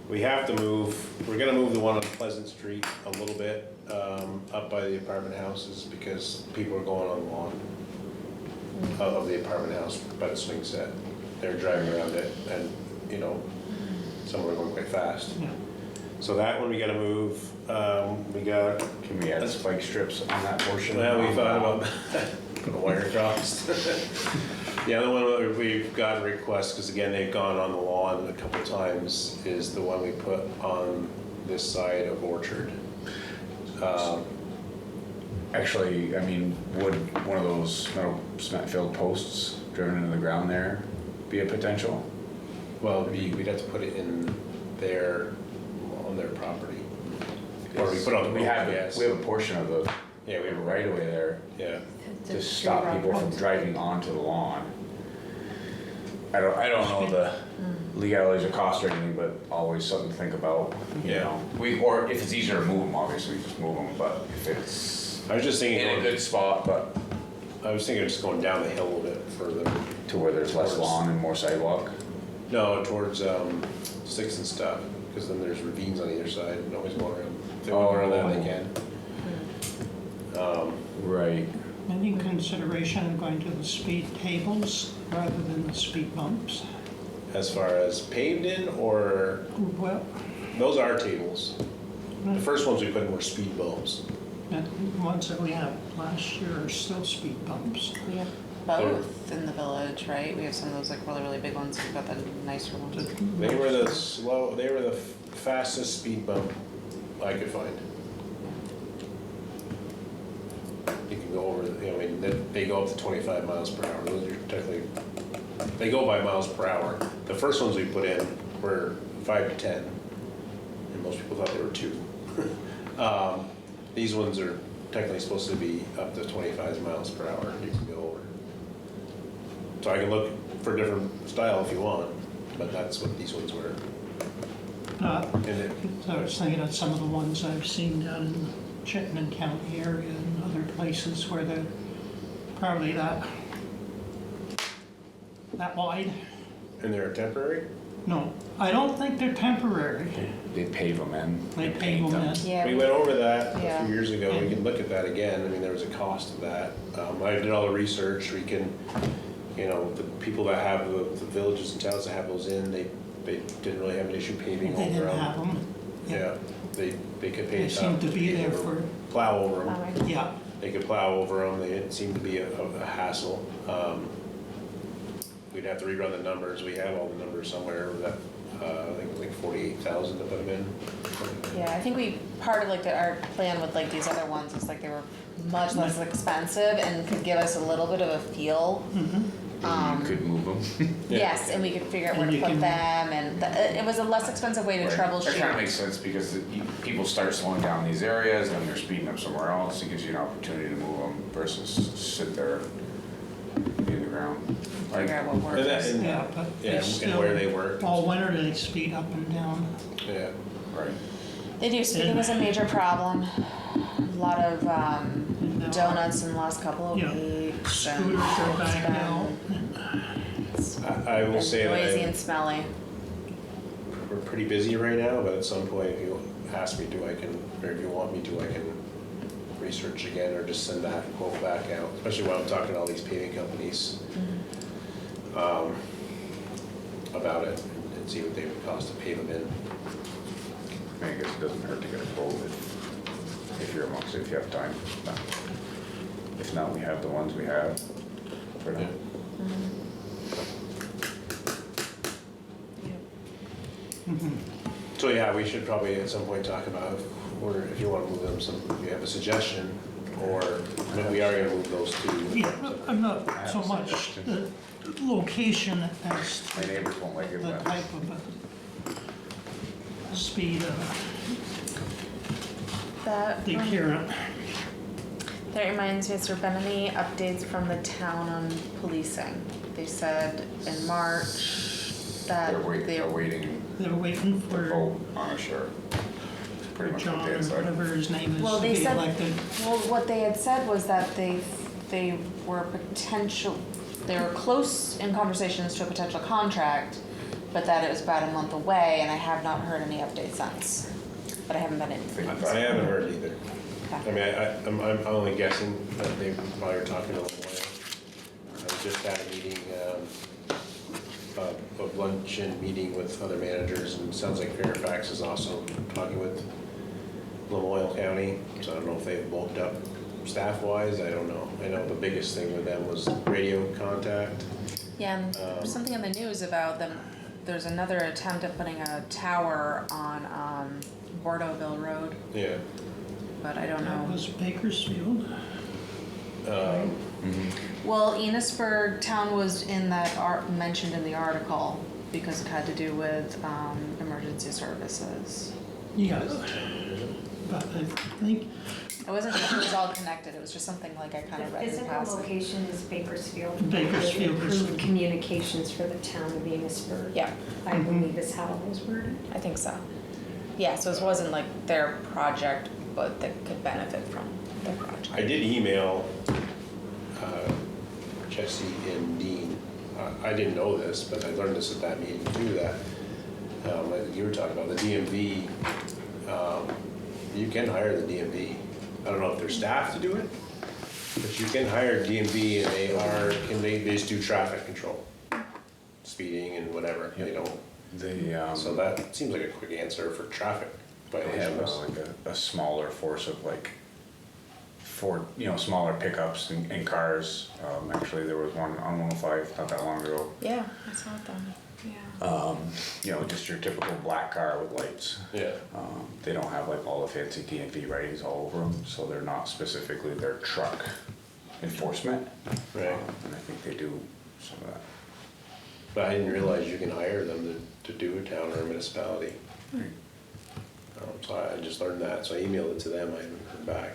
We have to move. We're gonna move the one on Pleasant Street a little bit up by the apartment houses because people are going on the lawn of the apartment house by the swing set. They're driving around it, and you know, some are going quite fast. Yeah. So that one we got to move. We got. Can we add spike strips on that portion? Well, we thought about put a wire across. The other one that we've got requests, because again, they've gone on the lawn a couple times, is the one we put on this side of Orchard. Actually, I mean, would one of those metal cement filled posts driven into the ground there be a potential? Well, we'd have to put it in their, on their property. Or we put it on the road, yes. We have a portion of the Yeah, we have a right away there Yeah. to stop people from driving onto the lawn. I don't know the legalities or cost or anything, but always something to think about, you Yeah. know. Or if it's easier to move them, obviously, just move them, but if it's I was just thinking, in a good spot, but I was thinking of just going down the hill a little bit further. to where there's less Towards- lawn and more sidewalk. No, towards 6 and stuff, because then there's ravines on either side, and always going around. If they want to go around that, they can. Right. Any consideration of going to the speed tables rather than the speed bumps? As far as paved in, or, Well, those are tables. The first ones we put in were speed bumps. the ones that we had last year are still speed bumps. We have both in the village, right? We have some of those like really, really big ones. We've got the nicer ones. They were the fastest speed bump I could find. You can go over, I mean, they go up to 25 miles per hour. Those are technically, they go by miles per hour. The first ones we put in were 5 to 10, and most people thought they were 2. These ones are technically supposed to be up to 25 miles per hour. You can go over. So I can look for a different style if you want, but that's what these ones were. And I was thinking of some of the ones I've seen down in the Chittenden County area and other places where they're probably that wide. And they're temporary? No, I don't think they're temporary. They pave them in. They and pave paint them in. Yeah. We went over that a Yeah. few years ago. We can look at that again. I mean, there was a cost of that. I did all the research. We can, you know, the people that have the villages and towns that have those in, they didn't really have an issue paving They all didn't around. have them. Yeah, they could pave. They seem to be there for, Plow over them. yeah, they could plow over them, they didn't seem to be a hassle. We'd have to rerun the numbers, we have all the numbers somewhere, that, I think it was like 48,000 to put them in. Yeah, I think part of like our plan with like these other ones is like they were much less expensive and could give us a little bit of a feel. You could move them. Yes, and we could figure out where And to you put can- them, and it was a less expensive way to That kind of troubleshoot. makes sense because people start slowing down these areas, then they're speeding up somewhere else. It gives you an opportunity to move them versus sit there in the ground. Figure out what works. Yeah, but Yeah, they and still, where they work. all winter they speed up and down. Yeah. Right. They do, speeding is a major problem. A lot of donuts in the last couple of Yeah. weeks. Scooters are back out. I will say that Noisy and smelly. we're pretty busy right now, but at some point, if you ask me to, or if you want me to, I can research again or just send that quote back out, especially when I'm talking to all these paving companies about it and see what they would cost to pave them in. I guess it doesn't hurt to get a quote if you're amongst it, if you have time. If not, we have the ones we have for now. So yeah, we should probably at some point talk about, or if you want to move them, if you have a suggestion, or maybe we are going to move those two. Yeah, I'm not so much the location as My neighbors won't like it the when type of speed of That the current. That reminds me, has there been any updates from the town on policing? They said in March that they're waiting They're waiting to for vote on a sheriff. Pretty much what John, they or had said. whatever his name is, Well, to they be said, elected. well, what they had said was that they were they were close in conversations to a potential contract, but that it was about a month away, and I have not heard any updates since. But I haven't been in for months. I haven't heard either. I mean, I'm only guessing that they probably are talking a little more. I just had a meeting, a luncheon meeting with other managers, and it sounds like Fairfax is also talking with Lamoille County, so I don't know if they've bulked up staff-wise, I don't know. I know the biggest thing with them was radio contact. Yeah, and there's something in the news about them, there's another attempt at putting a tower on Bordeauxville Road, Yeah. but I don't That know. was Bakersfield. Well, Enosburg town was in that mentioned in the article because it had to do with emergency services. Yeah. But I think, I wasn't sure if it was all connected, it was just something like I kind of The read in physical passing. location is Bakersfield. Bakersfield is- Improved communications for the town of Enosburg. Yeah, I believe is how it was worded. I think so. Yeah, so it wasn't like their project, but that could benefit from their project. I did email Jesse and Dean. I didn't know this, but I learned this at that meeting too, that like you were talking about, the DMV, you can hire the DMV. I don't know if they're staffed to do it, but you can hire DMV and they just do traffic control, speeding and whatever, they don't. So that seems like a quick answer for traffic They have violations. like a smaller force of like smaller pickups and cars. Actually, there was one on 105 not that long ago. Yeah, I saw them, yeah. Just your typical black car with lights. Yeah. They don't have like all the fancy DMV writings all over them, so they're not specifically their truck enforcement. Right. And I think they do some of that. But I didn't realize you can hire them to do a town or a municipality. So I just learned that, so I emailed it to them, I haven't heard back.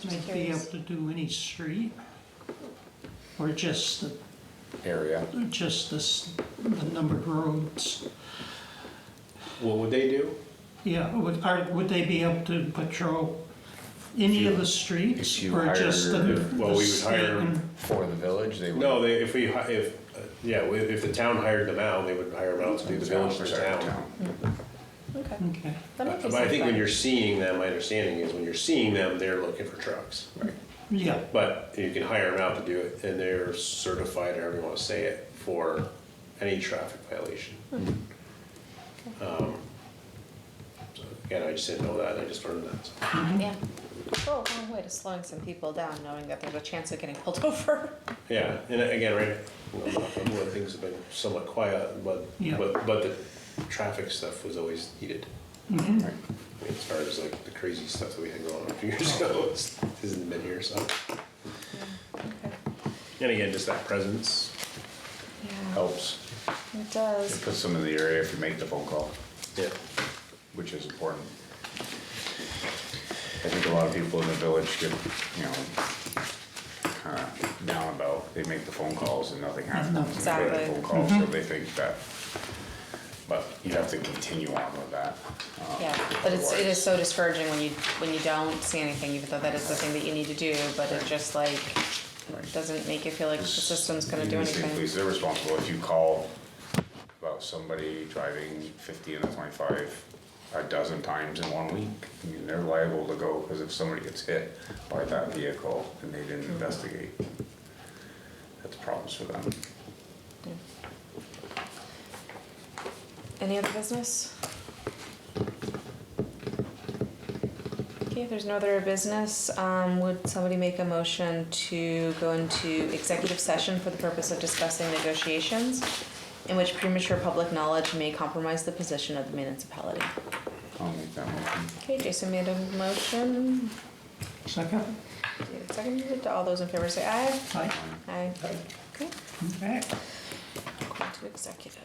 they'd be able to do any street, or just the Area. the numbered roads. What would they do? Yeah, would they be able to patrol any of the streets, if you or just the hire- Well, we would state hire- and- For the village, they would. No, if the town hired them out, they would hire them out to do the village for town. Okay. Okay. That makes But I think when sense. you're seeing them, my understanding is when you're seeing them, they're looking for trucks. Yeah, But you can hire them out to do it, and they're certified, however you wanna say it, for any traffic violation. So Again, I just didn't know that, I just learned that. So. Yeah. Go a long way to slowing some people down, knowing that there's a chance of getting pulled over. Yeah, and again, right, knock on wood, things have been somewhat quiet, but the traffic stuff was always needed. Right. I mean, as far as like the crazy stuff that we had going on a few years ago, it hasn't been here, so. Okay. And again, just that presence Yeah, Helps. it does. It puts them in the area if you make the phone call, Yeah. which is important. I think a lot of people in the village get, kind of down about, they make the phone calls and nothing happens. Exactly. They make the phone calls, so they think that, but you have to continue on with that. Yeah, but it is so discouraging when you don't see anything, even though that is the thing that you need to do, but it just like, doesn't make you feel like the system's gonna do Even the state anything. police, they're responsible if you call about somebody driving 50 in a 25 a dozen times in 1 week. I mean, they're liable to go, because if somebody gets hit by that vehicle and they didn't investigate, that's problems for them. Any other business? Okay, if there's no other business, would somebody make a motion to go into executive session for the purpose of discussing negotiations in which premature public knowledge may compromise the position of the municipality? I'll make that motion. Okay, Jason made a motion. Second? David seconded. All those in favor say aye. Aye. Aye. Okay, Okay. going to executive.